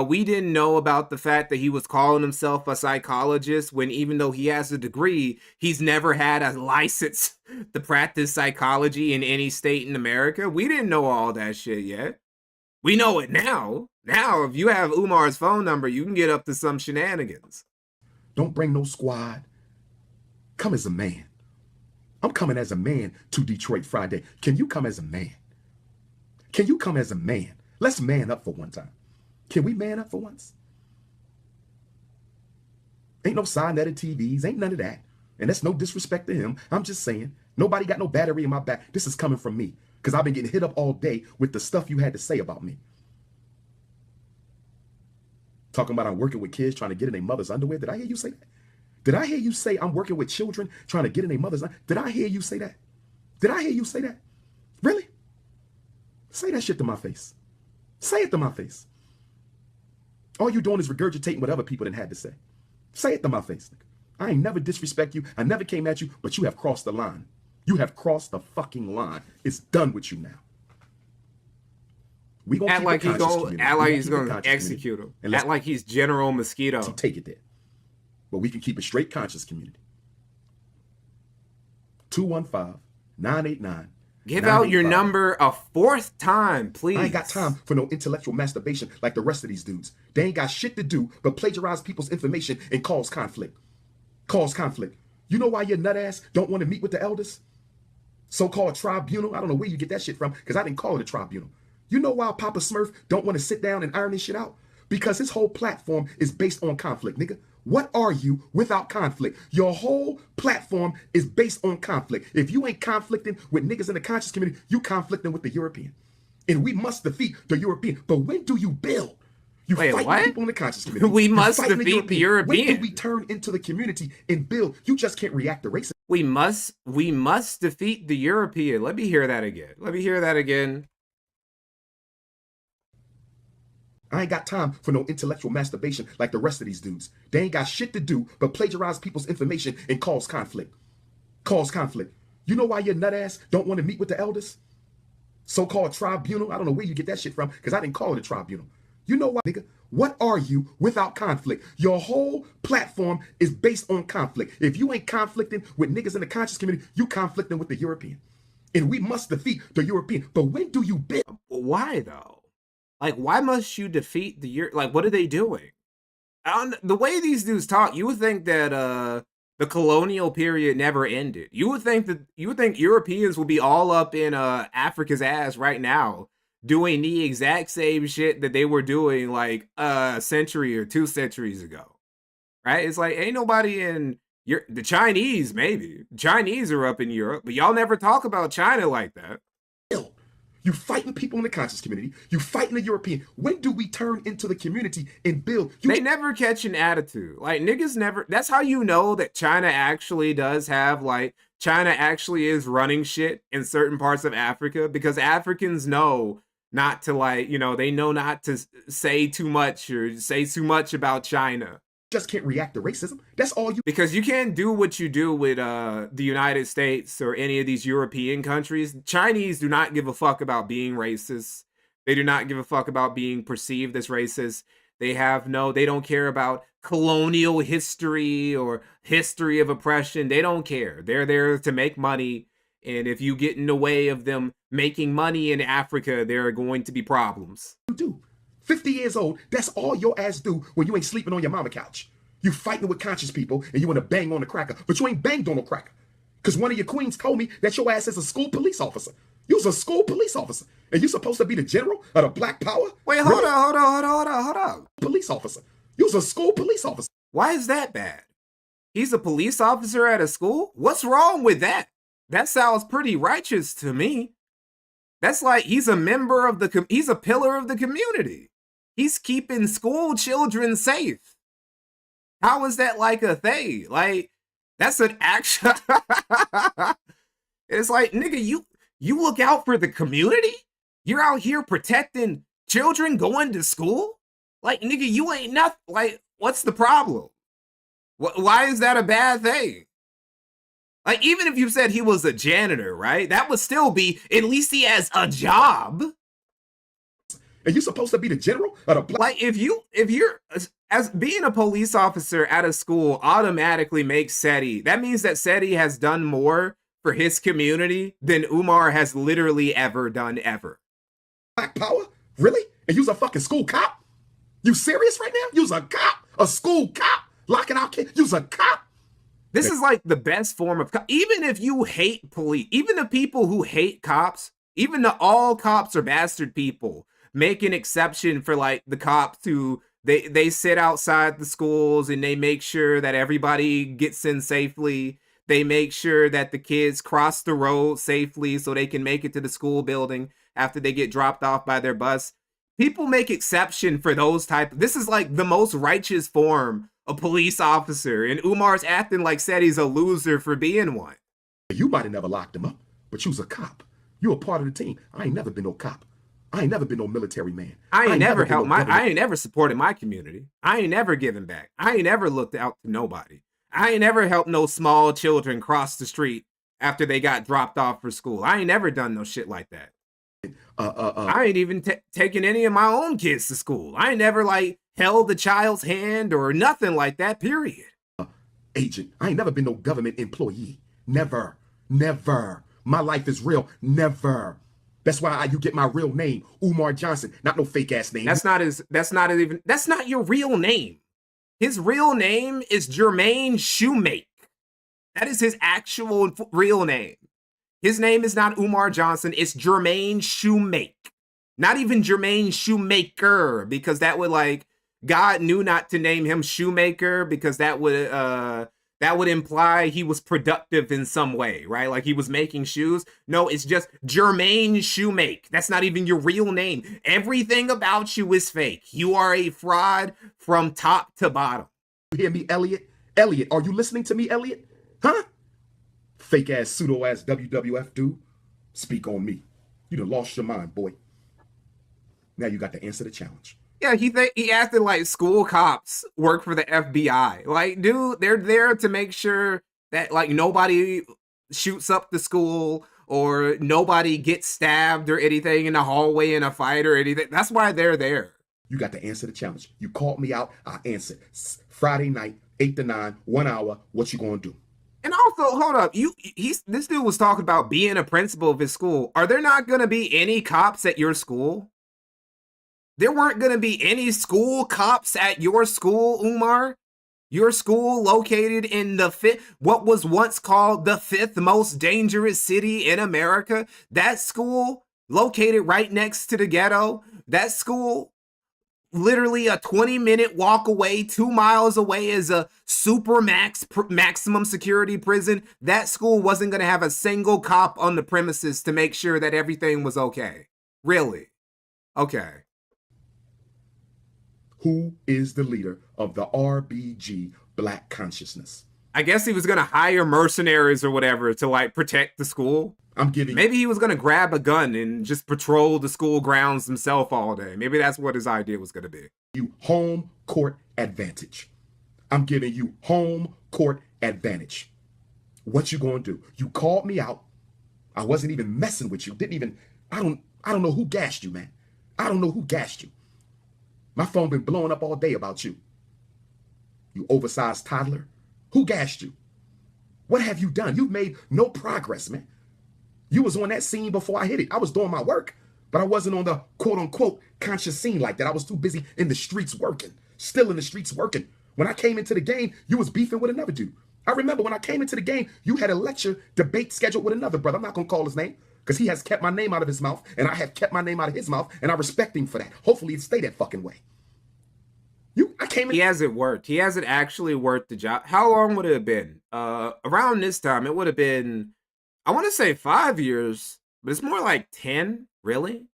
We didn't know about the fact that he was calling himself a psychologist when even though he has a degree, he's never had a license to practice psychology in any state in America. We didn't know all that shit yet. We know it now. Now, if you have Umar's phone number, you can get up to some shenanigans. Don't bring no squad. Come as a man. I'm coming as a man to Detroit Friday. Can you come as a man? Can you come as a man? Let's man up for one time. Can we man up for once? Ain't no sign-netted TVs, ain't none of that. And that's no disrespect to him. I'm just saying, nobody got no battery in my back. This is coming from me because I've been getting hit up all day with the stuff you had to say about me. Talking about I'm working with kids trying to get in their mother's underwear. Did I hear you say that? Did I hear you say I'm working with children trying to get in their mother's underwear? Did I hear you say that? Did I hear you say that? Really? Say that shit to my face. Say it to my face. All you doing is regurgitating what other people didn't had to say. Say it to my face. I ain't never disrespect you. I never came at you, but you have crossed the line. You have crossed the fucking line. It's done with you now. We gonna act like he's gonna execute him. Act like he's General Mosquito. Take it there. But we can keep a straight conscious community. 215-989. Give out your number a 4th time, please. I ain't got time for no intellectual masturbation like the rest of these dudes. They ain't got shit to do but plagiarize people's information and cause conflict. Cause conflict. You know why your nut ass don't want to meet with the elders? So-called tribunal. I don't know where you get that shit from because I didn't call it a tribunal. You know why Papa Smurf don't want to sit down and iron this shit out? Because his whole platform is based on conflict, nigga. What are you without conflict? Your whole platform is based on conflict. If you ain't conflicting with niggas in the conscious community, you conflicting with the European. And we must defeat the European. But when do you build? You Wait, fight what? people in the conscious community. We You must fighting defeat the European. When do we turn into the community and build? You just can't react to racism. We must defeat the European. Let me hear that again. I ain't got time for no intellectual masturbation like the rest of these dudes. They ain't got shit to do but plagiarize people's information and cause conflict. You know why your nut ass don't want to meet with the elders? So-called tribunal. I don't know where you get that shit from, because I didn't call it a tribunal. You know why, nigga? What are you without conflict? Your whole platform is based on conflict. If you ain't conflicting with niggas in the conscious community, you conflicting with the European. And we must defeat the European. But when do you build? Why though? Like, why must you defeat the like? What are they doing? The way these dudes talk, you would think that the colonial period never ended. You would think Europeans would be all up in Africa's ass right now, doing the exact same shit that they were doing like a century or 2 centuries ago, right? It's like ain't nobody in the Chinese. Maybe the Chinese are up in Europe, but y'all never talk about China like that. You fighting people in the conscious community. You fighting the European. When do we turn into the community and build? They never catch an attitude. Like, niggas never... That's how you know that China actually does have, like... China actually is running shit in certain parts of Africa, because Africans know not to, like, you know, they know not to say too much or say too much about China. Just can't react to racism. That's all you... Because you can't do what you do with the United States or any of these European countries. Chinese do not give a fuck about being racist. They do not give a fuck about being perceived as racist. They don't care about colonial history or history of oppression. They don't care. They're there to make money. And if you get in the way of them making money in Africa, there are going to be problems. You do. 50 years old, that's all your ass do when you ain't sleeping on your mama couch. You fighting with conscious people and you want to bang on the cracker, but you ain't banged on no cracker. Because one of your queens told me that your ass is a school police officer. You was a school police officer. And you supposed to be the general of the Black Power? Wait, hold on. Police officer. You was a school police officer. Why is that bad? He's a police officer at a school? What's wrong with that? That sounds pretty righteous to me. That's like he's a member of he's a pillar of the community. He's keeping school children safe. How is that like a thing? Like, that's an action. It's like, nigga, you look out for the community? You're out here protecting children going to school? Like, nigga, you ain't nothing. Like, what's the problem? Why is that a bad thing? Like, even if you said he was a janitor, right? That would still be, at least he has a job. And you supposed to be the general of the Black... Like, if you're as being a police officer at a school automatically makes SETI. That means that SETI has done more for his community than Umar has literally ever done ever. Black Power? Really? And you's a fucking school cop? You serious right now? You's a cop? A school cop? Locking out kids? You's a cop? This is like the best form of even if you hate police, even the people who hate cops, even the all cops are bastard people, make an exception for like the cops who they sit outside the schools and they make sure that everybody gets in safely. They make sure that the kids cross the road safely so they can make it to the school building after they get dropped off by their bus. People make exception for those this is like the most righteous form of police officer, and Umar's acting like said he's a loser for being one. You might have never locked him up, but you was a cop. You a part of the team. I ain't never been no cop. I ain't never been no military man. I ain't never helped I ain't never supported my community. I ain't never given back. I ain't never looked out to nobody. I ain't never helped no small children cross the street after they got dropped off for school. I ain't never done no shit like that. I ain't even taken any of my own kids to school. I ain't never like held the child's hand or nothing like that, period. Agent, I ain't never been no government employee. Never. My life is real. Never. That's why you get my real name, Umar Johnson, not no fake ass name. That's not your real name. His real name is Jermaine Shoemake. That is his actual real name. His name is not Umar Johnson, it's Jermaine Shoemake. Not even Jermaine Shoemaker, because that would like God knew not to name him Shoemaker because that would imply he was productive in some way, right? Like he was making shoes. No, it's just Jermaine Shoemake. That's not even your real name. Everything about you is fake. You are a fraud from top to bottom. You hear me, Elliot? Elliot, are you listening to me, Elliot? Huh? Fake ass, pseudo ass WWF dude. Speak on me. You done lost your mind, boy. Now you got to answer the challenge. Yeah, he acted like school cops work for the FBI. Like, dude, they're there to make sure that like nobody shoots up the school or nobody gets stabbed or anything in the hallway in a fight or anything. That's why they're there. You got to answer the challenge. You called me out, I answered. Friday night, 8 to 9, 1 hour. What you gonna do? And also, hold up, this dude was talking about being a principal of his school. Are there not gonna be any cops at your school? There weren't gonna be any school cops at your school, Umar? Your school located in what was once called the 5th most dangerous city in America. That school located right next to the ghetto. That school literally a 20-minute walk away, 2 miles away is a maximum security prison. That school wasn't going to have a single cop on the premises to make sure that everything was okay. Really? Okay. Who is the leader of the RBG Black Consciousness? I guess he was going to hire mercenaries or whatever to like protect the school. Maybe he was going to grab a gun and just patrol the school grounds himself all day. Maybe that's what his idea was going to be. You home court advantage. I'm giving you home court advantage. What you going to do? You called me out. I wasn't even messing with you. I don't know who gassed you, man. I don't know who gassed you. My phone been blowing up all day about you. You oversized toddler. Who gassed you? What have you done? You've made no progress, man. You was on that scene before I hit it. I was doing my work, but I wasn't on the quote unquote conscious scene like that. I was too busy in the streets working, still in the streets working. When I came into the game, you was beefing with another dude. I remember when I came into the game, you had a lecture debate scheduled with another brother. I'm not going to call his name because he has kept my name out of his mouth and I have kept my name out of his mouth and I respect him for that. Hopefully it stay that fucking way. He hasn't worked. He hasn't actually worked the job. How long would it have been? Around this time, it would have been, I want to say 5 years, but it's more like 10, really?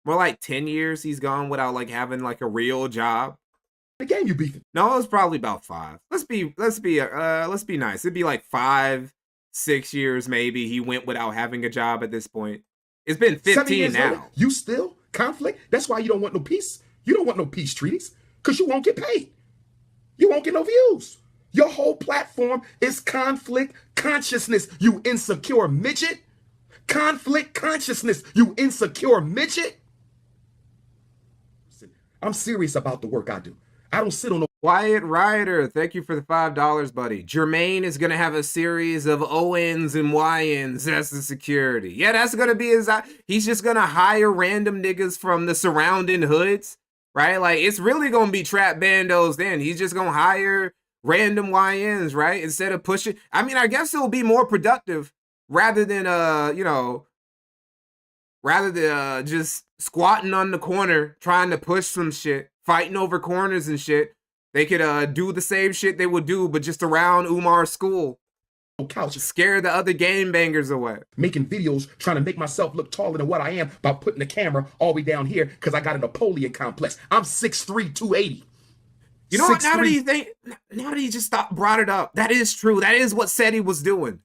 More like 10 years he's gone without like having like a real job. The game you beefing? No, it was probably about 5. Let's be nice. It'd be like 5, 6 years maybe he went without having a job at this point. It's been 15 now. Later, you still conflict? That's why you don't want no peace. You don't want no peace treaties because you won't get paid. You won't get no views. Your whole platform is conflict consciousness, you insecure midget. Conflict consciousness, you insecure midget. I'm serious about the work I do. I don't sit on no... Wyatt Ryder, thank you for the $5, buddy. Jermaine is going to have a series of ONs and YNs as the security. Yeah, that's going to be his... He's just going to hire random niggas from the surrounding hoods, right? Like, it's really going to be trap bandos then. He's just going to hire random YNs, right? Instead of pushing... I mean, I guess it'll be more productive rather than, just squatting on the corner, trying to push some shit, fighting over corners and shit. They could do the same shit they would do, but just around Umar's school. Couch. Scare the other game bangers away. Making videos, trying to make myself look taller than what I am by putting the camera all the way down here because I got a Napoleon complex. I'm 6'3", 280. You know what? Now that he just brought it up, that is true. That is what SETI was doing.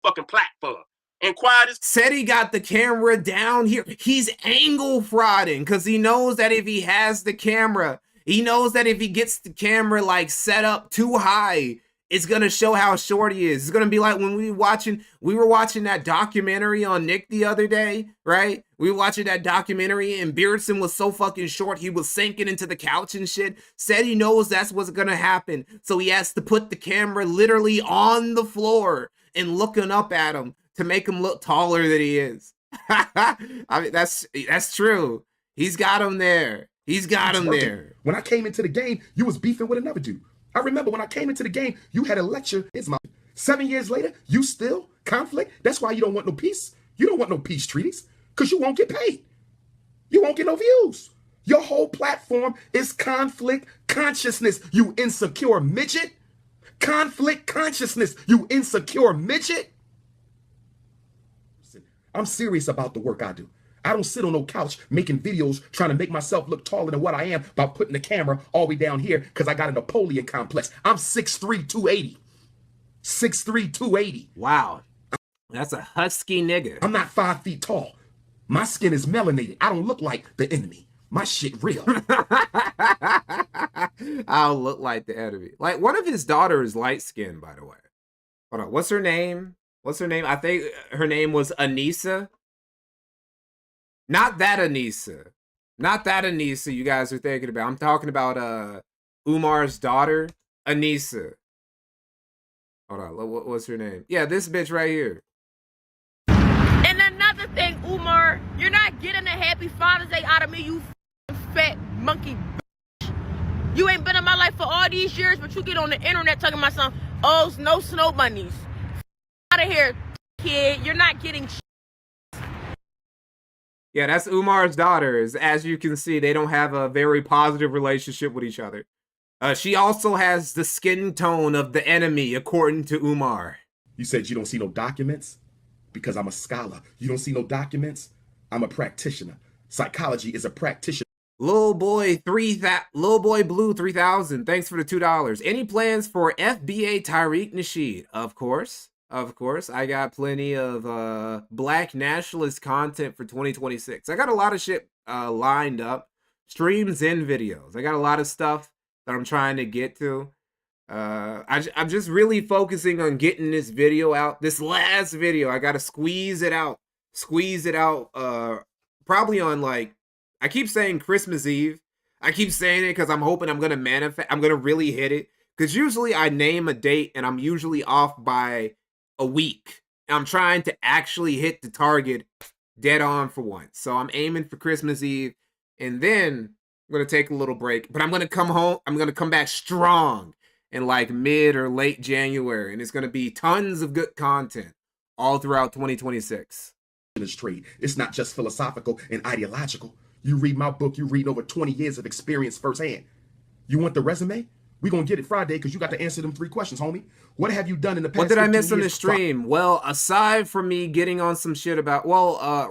Fucking platform. And quiet as... SETI got the camera down here. He's angle frauding because he knows that if he has the camera, he knows that if he gets the camera like set up too high, it's gonna show how short he is. It's gonna be like when we were watching that documentary on Nick the other day, right? We were watching that documentary and Beardson was so fucking short he was sinking into the couch and shit. SETI knows that's what's gonna happen, so he has to put the camera literally on the floor and looking up at him to make him look taller than he is. I mean, that's true. He's got him there. He's got him there. When I came into the game, you was beefing with another dude. I remember when I came into the game, you had a lecture. 7 years later, you still conflict. That's why you don't want no peace. You don't want no peace treaties because you won't get paid. You won't get no views. Your whole platform is conflict consciousness, you insecure midget. Conflict consciousness, you insecure midget. I'm serious about the work I do. I don't sit on no couch making videos trying to make myself look taller than what I am by putting the camera all the way down here because I got a Napoleon complex. I'm 6'3", 280. 6'3", 280. Wow. That's a husky nigga. I'm not 5 feet tall. My skin is melanated. I don't look like the enemy. My shit real. I'll look like the enemy. Like, one of his daughters is light skinned, by the way. Hold on. What's her name? What's her name? I think her name was Anissa. Not that Anissa. Not that Anissa you guys are thinking about. I'm talking about Umar's daughter, Anissa. Hold on. What's her name? Yeah, this bitch right here. And another thing, Umar, you're not getting a happy Father's Day out of me, you fat monkey bitch. You ain't been in my life for all these years, but you get on the internet talking about some, oh, no snow bunnies. Out of here, kid. You're not getting Yeah, that's Umar's daughters. As you can see, they don't have a very positive relationship with each other. She also has the skin tone of the enemy, according to Umar. You said you don't see no documents? Because I'm a scholar. You don't see no documents? I'm a practitioner. Psychology is a practitioner. Lil Boy Blue 3000, thanks for the $2. Any plans for FBA Tariq Nasheed? Of course. Of course. I got plenty of black nationalist content for 2026. I got a lot of shit lined up. Streams and videos. I got a lot of stuff that I'm trying to get to. I'm just really focusing on getting this video out. This last video, I gotta squeeze it out. Probably on, like, I keep saying Christmas Eve. I keep saying it because I'm hoping I'm gonna manifest. I'm gonna really hit it. Because usually I name a date and I'm usually off by a week. I'm trying to actually hit the target dead on for once. So I'm aiming for Christmas Eve, and then I'm gonna take a little break. But I'm gonna come home. I'm gonna come back strong in like mid or late January, and it's gonna be tons of good content all throughout 2026. Trade. It's not just philosophical and ideological. You read my book, you read over 20 years of experience firsthand. You want the resume? We're going to get it Friday because you got to answer them 3 questions, homie. What have you done in the past? What did I miss on the stream? Well, aside from me getting on some shit about,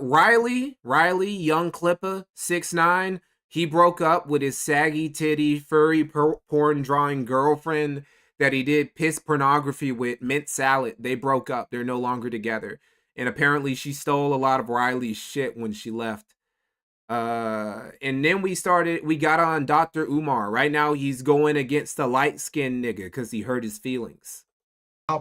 Riley, young Clipper, 6'9", he broke up with his saggy titty, furry porn drawing girlfriend that he did piss pornography with, Mint Salad. They broke up. They're no longer together. And apparently she stole a lot of Riley's shit when she left. And then we got on Dr. Umar. Right now he's going against a light-skinned nigga because he hurt his feelings.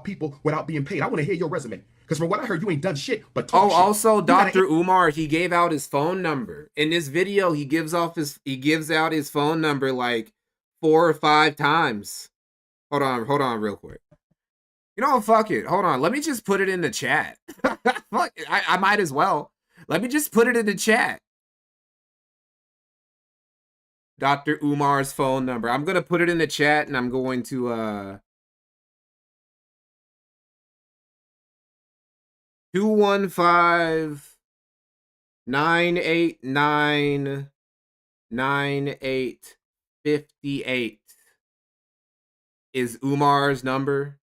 People without being paid. I want to hear your resume. Because from what I heard, you ain't done shit but talk shit. Also, Dr. Umar, he gave out his phone number. In this video, he gives out his phone number like 4 or 5 times. Hold on real quick. You know, fuck it. Hold on. Let me just put it in the chat. Fuck it. I might as well. Let me just put it in the chat. Dr. Umar's phone number. I'm going to put it in the chat, and I'm going to 215-989-9858 is Umar's number.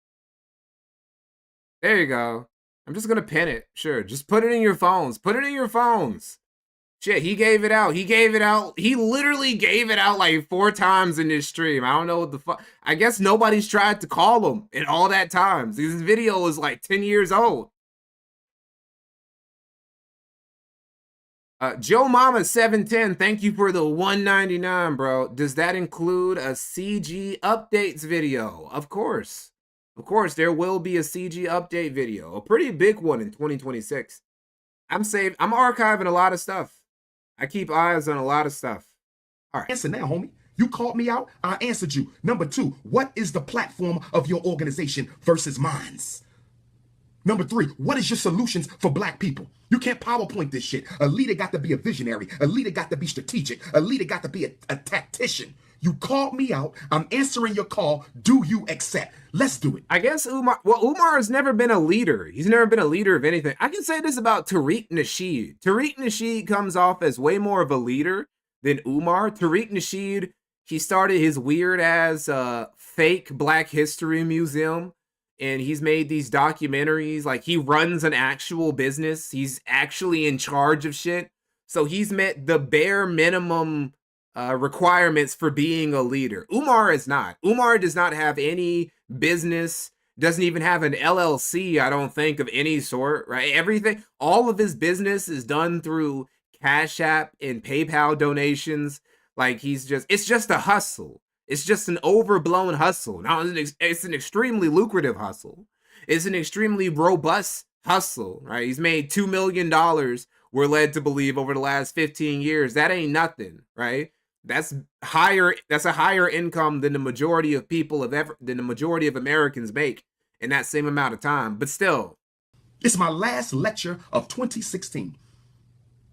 There you go. I'm just going to pin it. Sure. Just put it in your phones. Put it in your phones. Shit, he gave it out. He literally gave it out like 4 times in this stream. I don't know what the fuck. I guess nobody's tried to call him in all that time. This video is like 10 years old. Joe Mama 710, thank you for the $1.99, bro. Does that include a CG updates video? Of course. Of course, there will be a CG update video. A pretty big one in 2026. I'm archiving a lot of stuff. I keep eyes on a lot of stuff. All right. Answer now, homie. You called me out, I answered you. Number 2, what is the platform of your organization versus mine's? Number 3, what is your solutions for black people? You can't PowerPoint this shit. A leader got to be a visionary. A leader got to be strategic. A leader got to be a tactician. You called me out. I'm answering your call. Do you accept? Let's do it. I guess Umar has never been a leader. He's never been a leader of anything. I can say this about Tariq Nasheed. Tariq Nasheed comes off as way more of a leader than Umar. Tariq Nasheed, he started his weird ass fake Black History Museum, and he's made these documentaries. Like, he runs an actual business. He's actually in charge of shit. So he's met the bare minimum requirements for being a leader. Umar is not. Umar does not have any business, doesn't even have an LLC, I don't think, of any sort, right? Everything, all of his business is done through Cash App and PayPal donations. Like, it's just a hustle. It's just an overblown hustle. Now, it's an extremely lucrative hustle. It's an extremely robust hustle, right? He's made $2 million, we're led to believe, over the last 15 years. That ain't nothing, right? That's a higher income than the majority of people than the majority of Americans make in that same amount of time. But still, It's my last lecture of 2016.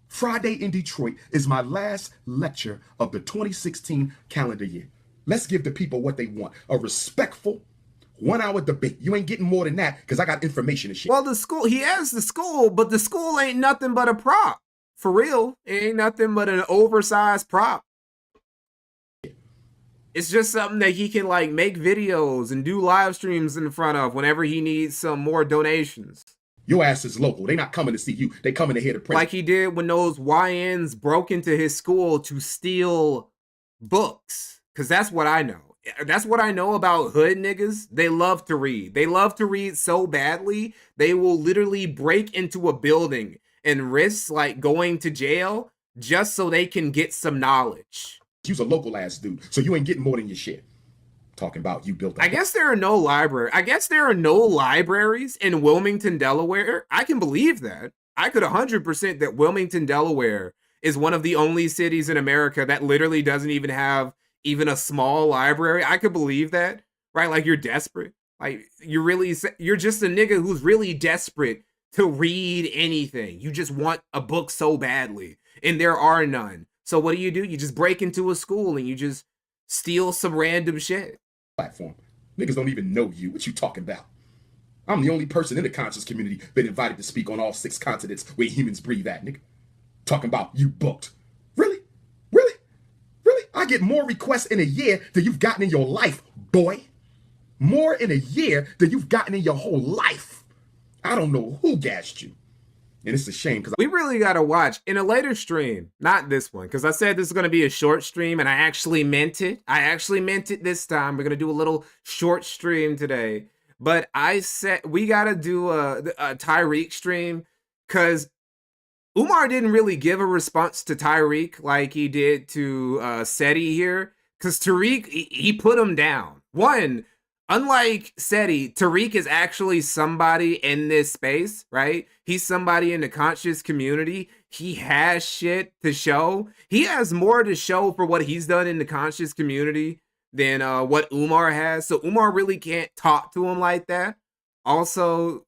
Friday in Detroit is my last lecture of the 2016 calendar year. Let's give the people what they want. A respectful 1 hour debate. You ain't getting more than that because I got information and shit. well, he has the school, but the school ain't nothing but a prop. For real, it ain't nothing but an oversized prop. It's just something that he can, like, make videos and do live streams in front of whenever he needs some more donations. Your ass is local. They not coming to see you. They coming to hear the president. Like he did when those YNs broke into his school to steal books. Because that's what I know. That's what I know about hood niggas. They love to read. They love to read so badly, they will literally break into a building and risk, like, going to jail just so they can get some knowledge. You's a local ass dude, so you ain't getting more than your shit. Talking about you built. I guess there are no libraries in Wilmington, Delaware. I can believe that. I could 100% that Wilmington, Delaware is one of the only cities in America that literally doesn't even have even a small library. I could believe that, right? Like, you're desperate. Like, you're just a nigga who's really desperate to read anything. You just want a book so badly, and there are none. So what do? You just break into a school and you just steal some random shit. Platform. Niggas don't even know you. What you talking about? I'm the only person in the conscious community been invited to speak on all 6 continents where humans breathe at, nigga. Talking about you booked. Really? Really? Really? I get more requests in a year than you've gotten in your life, boy. More in a year than you've gotten in your whole life. I don't know who gassed you. And it's a shame because we really got to watch in a later stream, not this one, because I said this is going to be a short stream and I actually meant it. I actually meant it this time. We're going to do a little short stream today. But I said we got to do a Tyreek stream because Umar didn't really give a response to Tyreek like he did to Seti here, because Tariq, he put him down. One, unlike Seti, Tariq is actually somebody in this space, right? He's somebody in the conscious community. He has shit to show. He has more to show for what he's done in the conscious community than what Umar has. So Umar really can't talk to him like that. Also,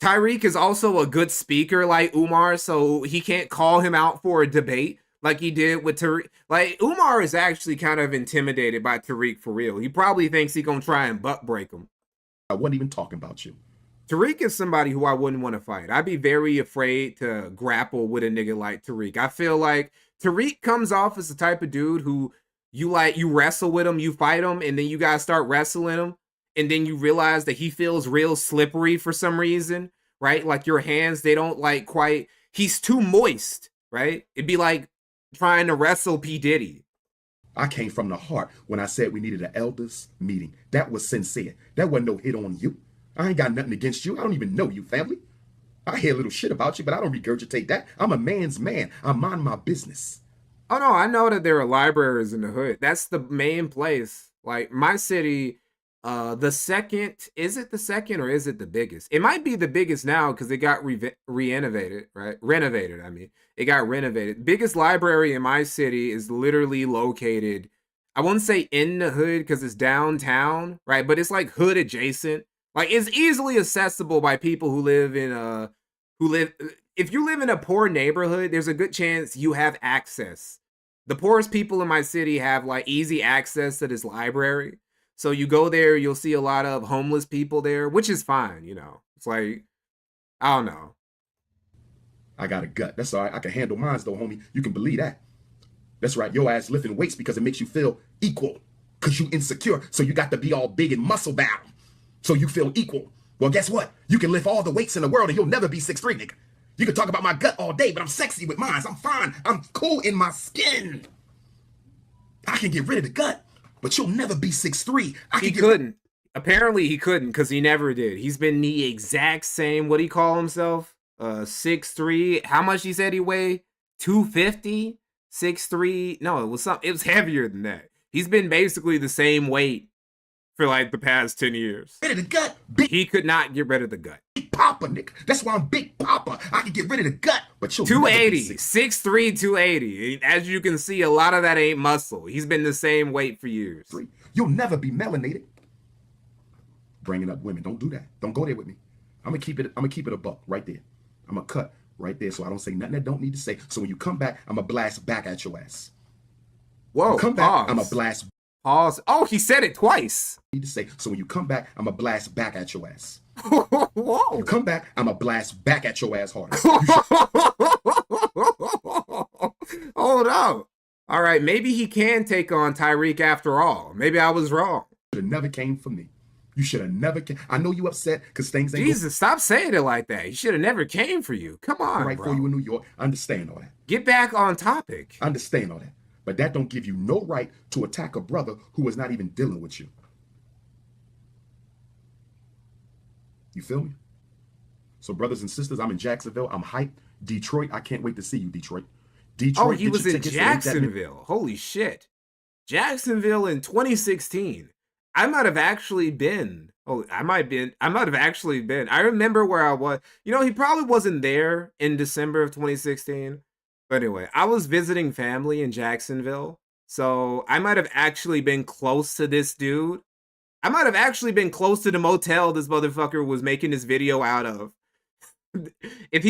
Tyreek is also a good speaker like Umar, so he can't call him out for a debate like he did with Tariq. Like, Umar is actually kind of intimidated by Tariq for real. He probably thinks he gonna try and butt break him. I wasn't even talking about you. Tariq is somebody who I wouldn't want to fight. I'd be very afraid to grapple with a nigga like Tariq. I feel like Tariq comes off as the type of dude who you wrestle with him, you fight him, and then you guys start wrestling him, and then you realize that he feels real slippery for some reason, right? Like, your hands, they don't quite, he's too moist, right? It'd be like trying to wrestle P. Diddy. I came from the heart when I said we needed an elders meeting. That was sincere. That wasn't no hit on you. I ain't got nothing against you. I don't even know you, family. I hear a little shit about you, but I don't regurgitate that. I'm a man's man. I mind my business. Oh, no, I know that there are libraries in the hood. That's the main place. Like, my city, the second, is it the second or is it the biggest? It might be the biggest now because it got renovated, right? Renovated, I mean. It got renovated. Biggest library in my city is literally located, I wouldn't say in the hood because it's downtown, right? But it's like hood adjacent. Like, it's easily accessible by people who live in if you live in a poor neighborhood, there's a good chance you have access. The poorest people in my city have like easy access to this library. So you go there, you'll see a lot of homeless people there, which is fine, you know. It's like, I don't know. I got a gut. That's all right. I can handle mines though, homie. You can believe that. That's right. Your ass lifting weights because it makes you feel equal. Because you insecure. So you got to be all big and muscle bound. So you feel equal. Well, guess what? You can lift all the weights in the world and you'll never be 6'3", nigga. You can talk about my gut all day, but I'm sexy with mine. I'm fine. I'm cool in my skin. I can get rid of the gut, but you'll never be 6'3". He couldn't. Apparently he couldn't because he never did. He's been the exact same, what do you call himself? 6'3". How much he said he weighed? 250? 6'3". No, it was heavier than that. He's been basically the same weight for like the past 10 years. Rid of the gut. He could not get rid of the gut. Big Papa, nigga. That's why I'm Big Papa. I can get rid of the gut, but you'll 280. 6'3", 280. As you can see, a lot of that ain't muscle. He's been the same weight for years. You'll never be melanated. Bringing up women. Don't do that. Don't go there with me. I'm gonna keep it a buck right there. I'm gonna cut right there so I don't say nothing I don't need to say. So when you come back, I'm gonna blast back at your ass. Whoa, come back, I'm gonna blast. Pause. Oh, he said it twice. Need to say. So when you come back, I'm gonna blast back at your ass. Whoa. You come back, I'm gonna blast back at your ass harder. Hold up. All right, maybe he can take on Tyreek after all. Maybe I was wrong. You should have never came for me. You should have never came. I know you upset because things ain't. Jesus, stop saying it like that. He should have never came for you. Come on, right bro. For you in New York. I understand all that. Get back on topic. I understand all that. But that don't give you no right to attack a brother who is not even dealing with you. You feel me? So brothers and sisters, I'm in Jacksonville. I'm hyped. Detroit, I can't wait to see you, Detroit. Detroit. Oh, he was in Jacksonville. Holy shit. Jacksonville in 2016. I might have actually been. Oh, I might have actually been. I remember where I was. You know, he probably wasn't there in December of 2016. But anyway, I was visiting family in Jacksonville. So I might have actually been close to this dude. I might have actually been close to the motel this motherfucker was making this video out of. If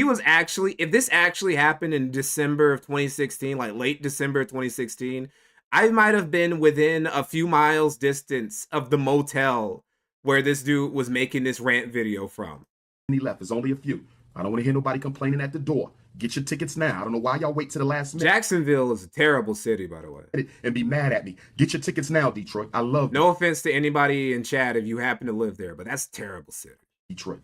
this actually happened in December of 2016, like late December of 2016, I might have been within a few miles distance of the motel where this dude was making this rant video from. He left. There's only a few. I don't want to hear nobody complaining at the door. Get your tickets now. I don't know why y'all wait to the last minute. Jacksonville is a terrible city, by the way. And be mad at me. Get your tickets now, Detroit. I love No offense to anybody in chat if you happen to live there, but that's a terrible city. Detroit.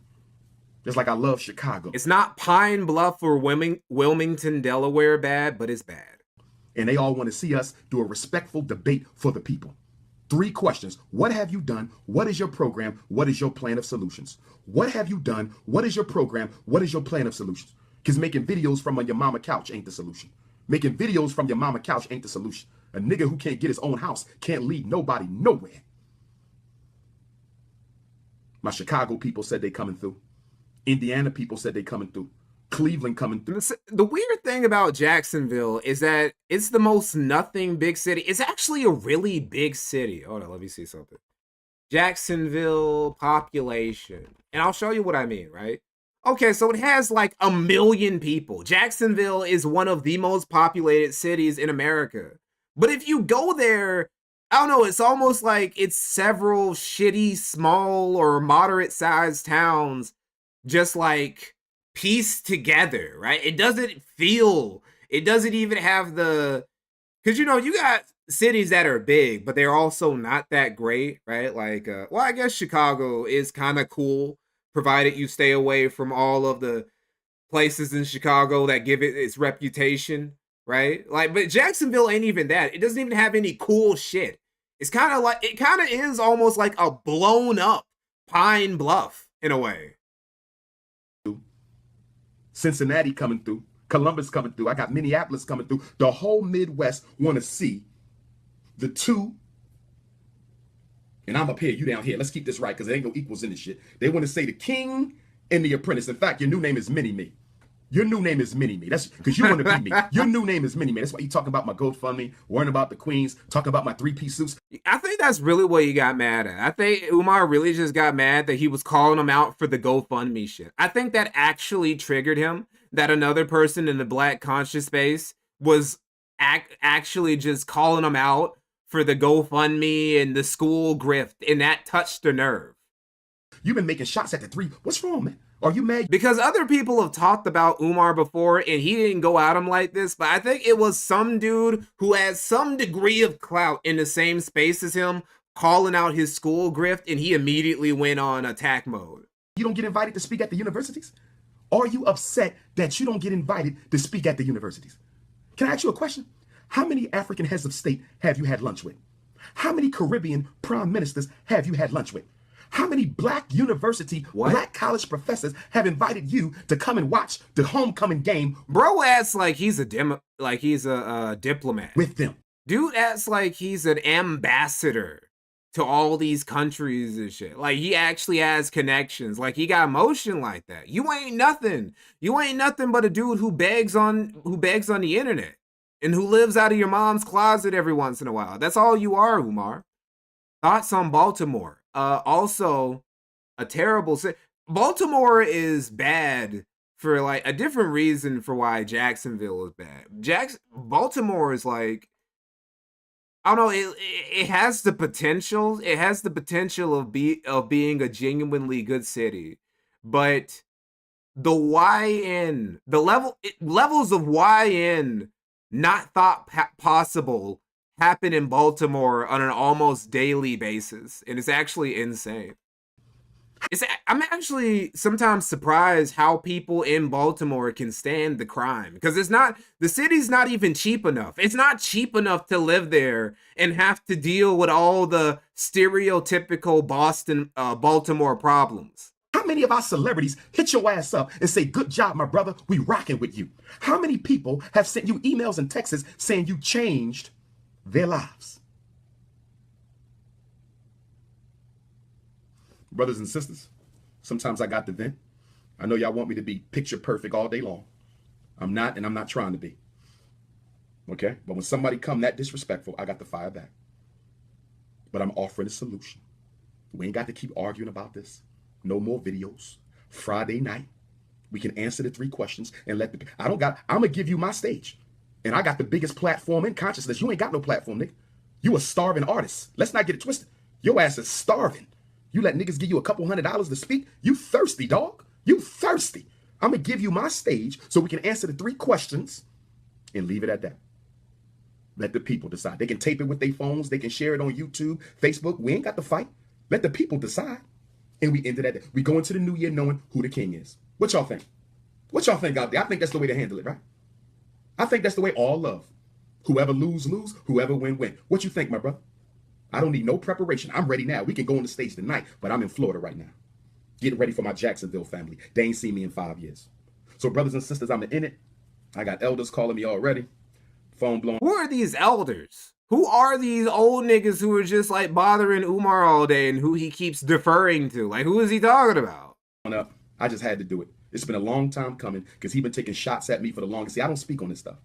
Just like I love Chicago. It's not Pine Bluff or Wilmington, Delaware bad, but it's bad. And they all want to see us do a respectful debate for the people. 3 questions. What have you done? What is your program? What is your plan of solutions? What have you done? What is your program? What is your plan of solutions? Because making videos from your mama couch ain't the solution. Making videos from your mama couch ain't the solution. A nigga who can't get his own house can't lead nobody nowhere. My Chicago people said they coming through. Indiana people said they coming through. Cleveland coming through. The weird thing about Jacksonville is that it's the most nothing big city. It's actually a really big city. Hold on, let me see something. Jacksonville population. And I'll show you what I mean, right? Okay, so it has like 1 million people. Jacksonville is one of the most populated cities in America. But if you go there, I don't know, it's almost like it's several shitty, small or moderate sized towns just like pieced together, right? It doesn't even have because you know, you got cities that are big, but they're also not that great, right? Like, well, I guess Chicago is kind of cool, provided you stay away from all of the places in Chicago that give it its reputation, right? Like, but Jacksonville ain't even that. It doesn't even have any cool shit. It kind of is almost like a blown up Pine Bluff in a way. Cincinnati coming through. Columbus coming through. I got Minneapolis coming through. The whole Midwest want to see the two. And I'm up here, you down here. Let's keep this right because there ain't no equals in this shit. They want to say the king and the apprentice. In fact, your new name is Mini-Me. Your new name is Mini-Me. That's because you want to be me. Your new name is Mini-Me. That's why you talking about my GoFundMe, worrying about the queens, talking about my 3-piece suits. I think that's really what you got mad at. I think Umar really just got mad that he was calling him out for the GoFundMe shit. I think that actually triggered him, that another person in the black conscious space was actually just calling him out for the GoFundMe and the school grift, and that touched the nerve. You've been making shots at the 3. What's wrong, man? Are you mad? Because other people have talked about Umar before and he didn't go at him like this, but I think it was some dude who had some degree of clout in the same space as him calling out his school grift, and he immediately went on attack mode. You don't get invited to speak at the universities? Are you upset that you don't get invited to speak at the universities? Can I ask you a question? How many African heads of state have you had lunch with? How many Caribbean prime ministers have you had lunch with? How many black university, black college professors have invited you to come and watch the homecoming game? Bro acts like he's a diplomat. With them. Dude acts like he's an ambassador to all these countries and shit. Like he actually has connections. Like he got motion like that. You ain't nothing. You ain't nothing but a dude who begs on the internet and who lives out of your mom's closet every once in a while. That's all you are, Umar. Thoughts on Baltimore? Also, a terrible city. Baltimore is bad for like a different reason for why Jacksonville is bad. Baltimore is like, I don't know. It has the potential. It has the potential of being a genuinely good city, but the levels of YN not thought possible happen in Baltimore on an almost daily basis, and it's actually insane. I'm actually sometimes surprised how people in Baltimore can stand the crime, because the city's not even cheap enough. It's not cheap enough to live there and have to deal with all the stereotypical Baltimore problems. How many of our celebrities hit your ass up and say, good job, my brother, we rocking with you? How many people have sent you emails and texts saying you changed their lives? Brothers and sisters, sometimes I got to vent. I know y'all want me to be picture perfect all day long. I'm not, and I'm not trying to be. Okay? But when somebody come that disrespectful, I got to fire back. But I'm offering a solution. We ain't got to keep arguing about this. No more videos. Friday night, we can answer the 3 questions and I'm gonna give you my stage. And I got the biggest platform in consciousness. You ain't got no platform, nigga. You a starving artist. Let's not get it twisted. Your ass is starving. You let niggas give you a couple $100 to speak? You thirsty, dog. You thirsty. I'm gonna give you my stage so we can answer the 3 questions and leave it at that. Let the people decide. They can tape it with their phones. They can share it on YouTube, Facebook. We ain't got to fight. Let the people decide. And we ended at that. We go into the new year knowing who the king is. What y'all think? What y'all think out there? I think that's the way to handle it, right? I think that's the way all love. Whoever lose, lose. Whoever win, win. What you think, my brother? I don't need no preparation. I'm ready now. We can go on the stage tonight, but I'm in Florida right now. Getting ready for my Jacksonville family. They ain't seen me in 5 years. So brothers and sisters, I'm in it. I got elders calling me already. Phone blowing. Who are these elders? Who are these old niggas who are just like bothering Umar all day and who he keeps deferring to? Like, who is he talking about? Up. I just had to do it. It's been a long time coming because he's been taking shots at me for the longest. See, I don't speak on this stuff.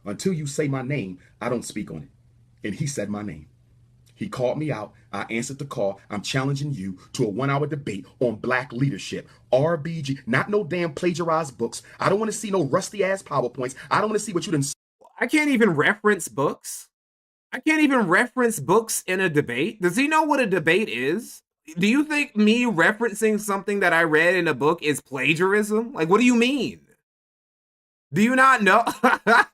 Until you say my name, I don't speak on it. And he said my name. He called me out. I answered the call. I'm challenging you to a 1-hour debate on black leadership. RBG, not no damn plagiarized books. I don't want to see no rusty ass PowerPoints. I don't want to see what you done. I can't even reference books. I can't even reference books in a debate. Does he know what a debate is? Do you think me referencing something that I read in a book is plagiarism? Like, what do you mean? Do you not know?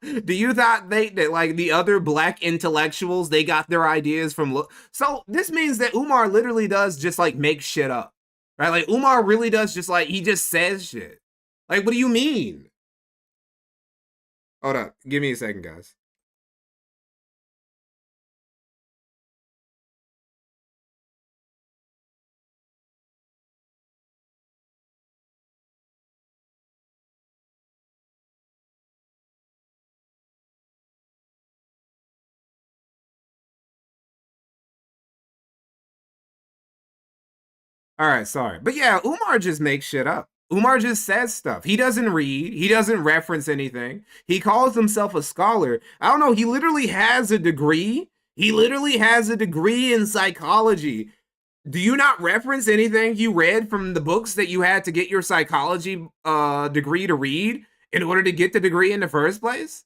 Do you not think that like the other black intellectuals, they got their ideas from So this means that Umar literally does just like make shit up, right? Like Umar really does just like, he just says shit. Like, what do you mean? Hold up. Give me a second, guys. All right, sorry. But yeah, Umar just makes shit up. Umar just says stuff. He doesn't read. He doesn't reference anything. He calls himself a scholar. I don't know. He literally has a degree. He literally has a degree in psychology. Do you not reference anything you read from the books that you had to get your psychology degree to read in order to get the degree in the first place?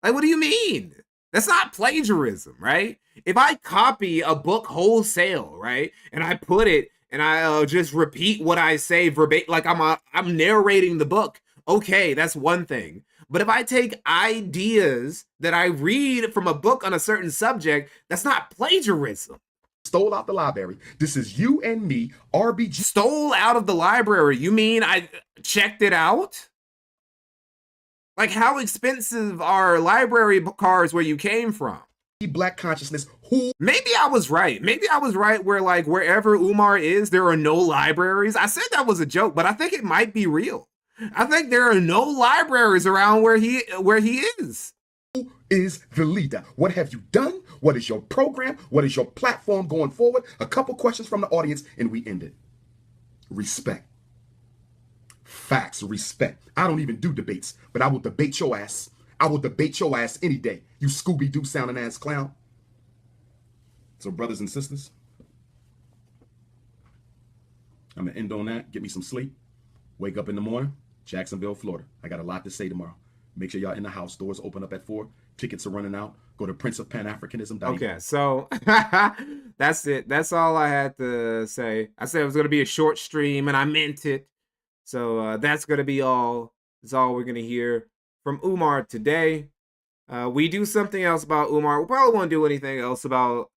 Like, what do you mean? That's not plagiarism, right? If I copy a book wholesale, right, and I put it and I just repeat what I say verbatim, like I'm narrating the book, okay, that's one thing. But if I take ideas that I read from a book on a certain subject, that's not plagiarism. Stole out the library. This is you and me, RBG. Stole out of the library? You mean I checked it out? Like, how expensive are library cards where you came from? Black consciousness. Who? Maybe I was right. Maybe I was right where, like, wherever Umar is, there are no libraries. I said that was a joke, but I think it might be real. I think there are no libraries around where he is. Who is the leader? What have you done? What is your program? What is your platform going forward? A couple questions from the audience, and we end it. Respect. Facts, respect. I don't even do debates, but I will debate your ass. I will debate your ass any day, you Scooby-Doo sounding ass clown. So brothers and sisters, I'm gonna end on that. Get me some sleep. Wake up in the morning, Jacksonville, Florida. I got a lot to say tomorrow. Make sure y'all in the house. Doors open up at 4. Tickets are running out. Go to princeofpanafricanism.com. Okay, so that's it. That's all I had to say. I said it was gonna be a short stream, and I meant it. So that's gonna be all. That's all we're gonna hear from Umar today. We do something else about Umar. We probably won't do anything else about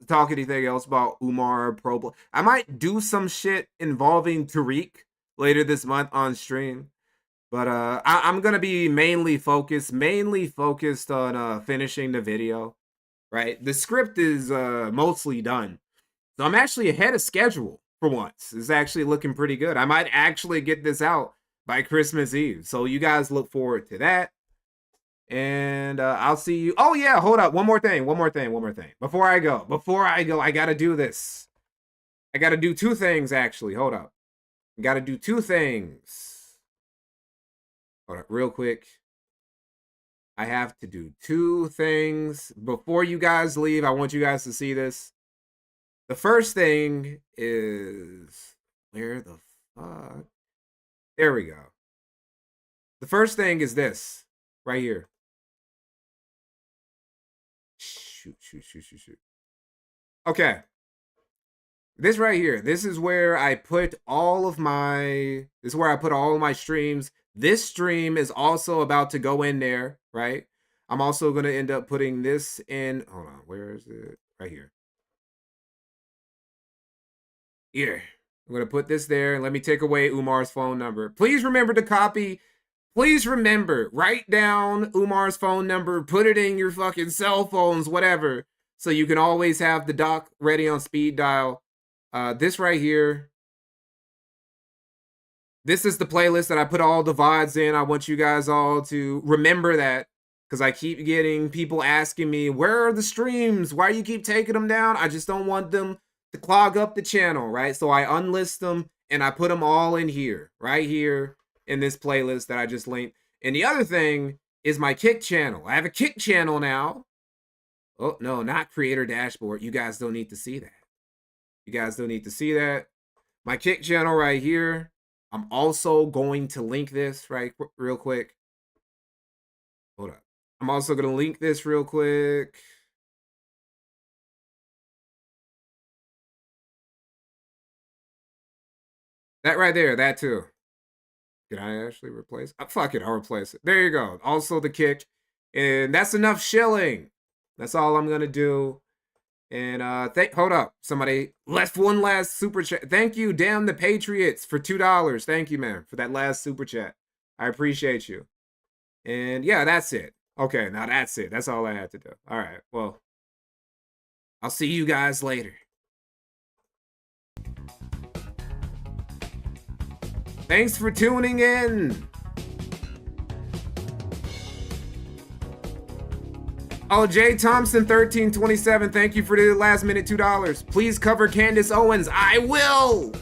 Umar Pro. I might do some shit involving Tariq later this month on stream. But I'm gonna be mainly focused on finishing the video. Right? The script is mostly done. So I'm actually ahead of schedule for once. It's actually looking pretty good. I might actually get this out by Christmas Eve. So you guys look forward to that. And I'll see you. Oh yeah, hold up. One more thing. Before I go, I gotta do this. I gotta do 2 things actually. Hold up. I gotta do 2 things. Hold up, real quick. I have to do 2 things before you guys leave. I want you guys to see this. The first thing is, where the fuck? There we go. The first thing is this right here. Shoot. Okay. This right here. This is where I put all of my streams. This stream is also about to go in there, right? I'm also going to end up putting this in. Hold on. Where is it? Right here. Here. I'm going to put this there. Let me take away Umar's phone number. Please remember to copy. Please remember, write down Umar's phone number, put it in your fucking cell phones, whatever, so you can always have the doc ready on speed dial. This right here, this is the playlist that I put all the VODs in. I want you guys all to remember that, because I keep getting people asking me, where are the streams? Why do you keep taking them down? I just don't want them to clog up the channel, right? So I unlist them, and I put them all in here, right here, in this playlist that I just linked. And the other thing is my Kick channel. I have a Kick channel now. Oh, no, not creator dashboard. You guys don't need to see that. My Kick channel right here. I'm also going to link this real quick. Hold up. I'm also going to link this real quick. That right there, that too. Can I actually replace? Fuck it, I'll replace it. There you go. Also the Kick. And that's enough shilling. That's all I'm gonna do. And hold up. Somebody left one last super chat. Thank you, Damn the Patriots, for $2. Thank you, man, for that last super chat. I appreciate you. And yeah, that's it. Okay, now that's it. That's all I had to do. All right, well, I'll see you guys later. Thanks for tuning in. Oh, Jay Thompson 1327, thank you for the last minute $2. Please cover Candace Owens. I will.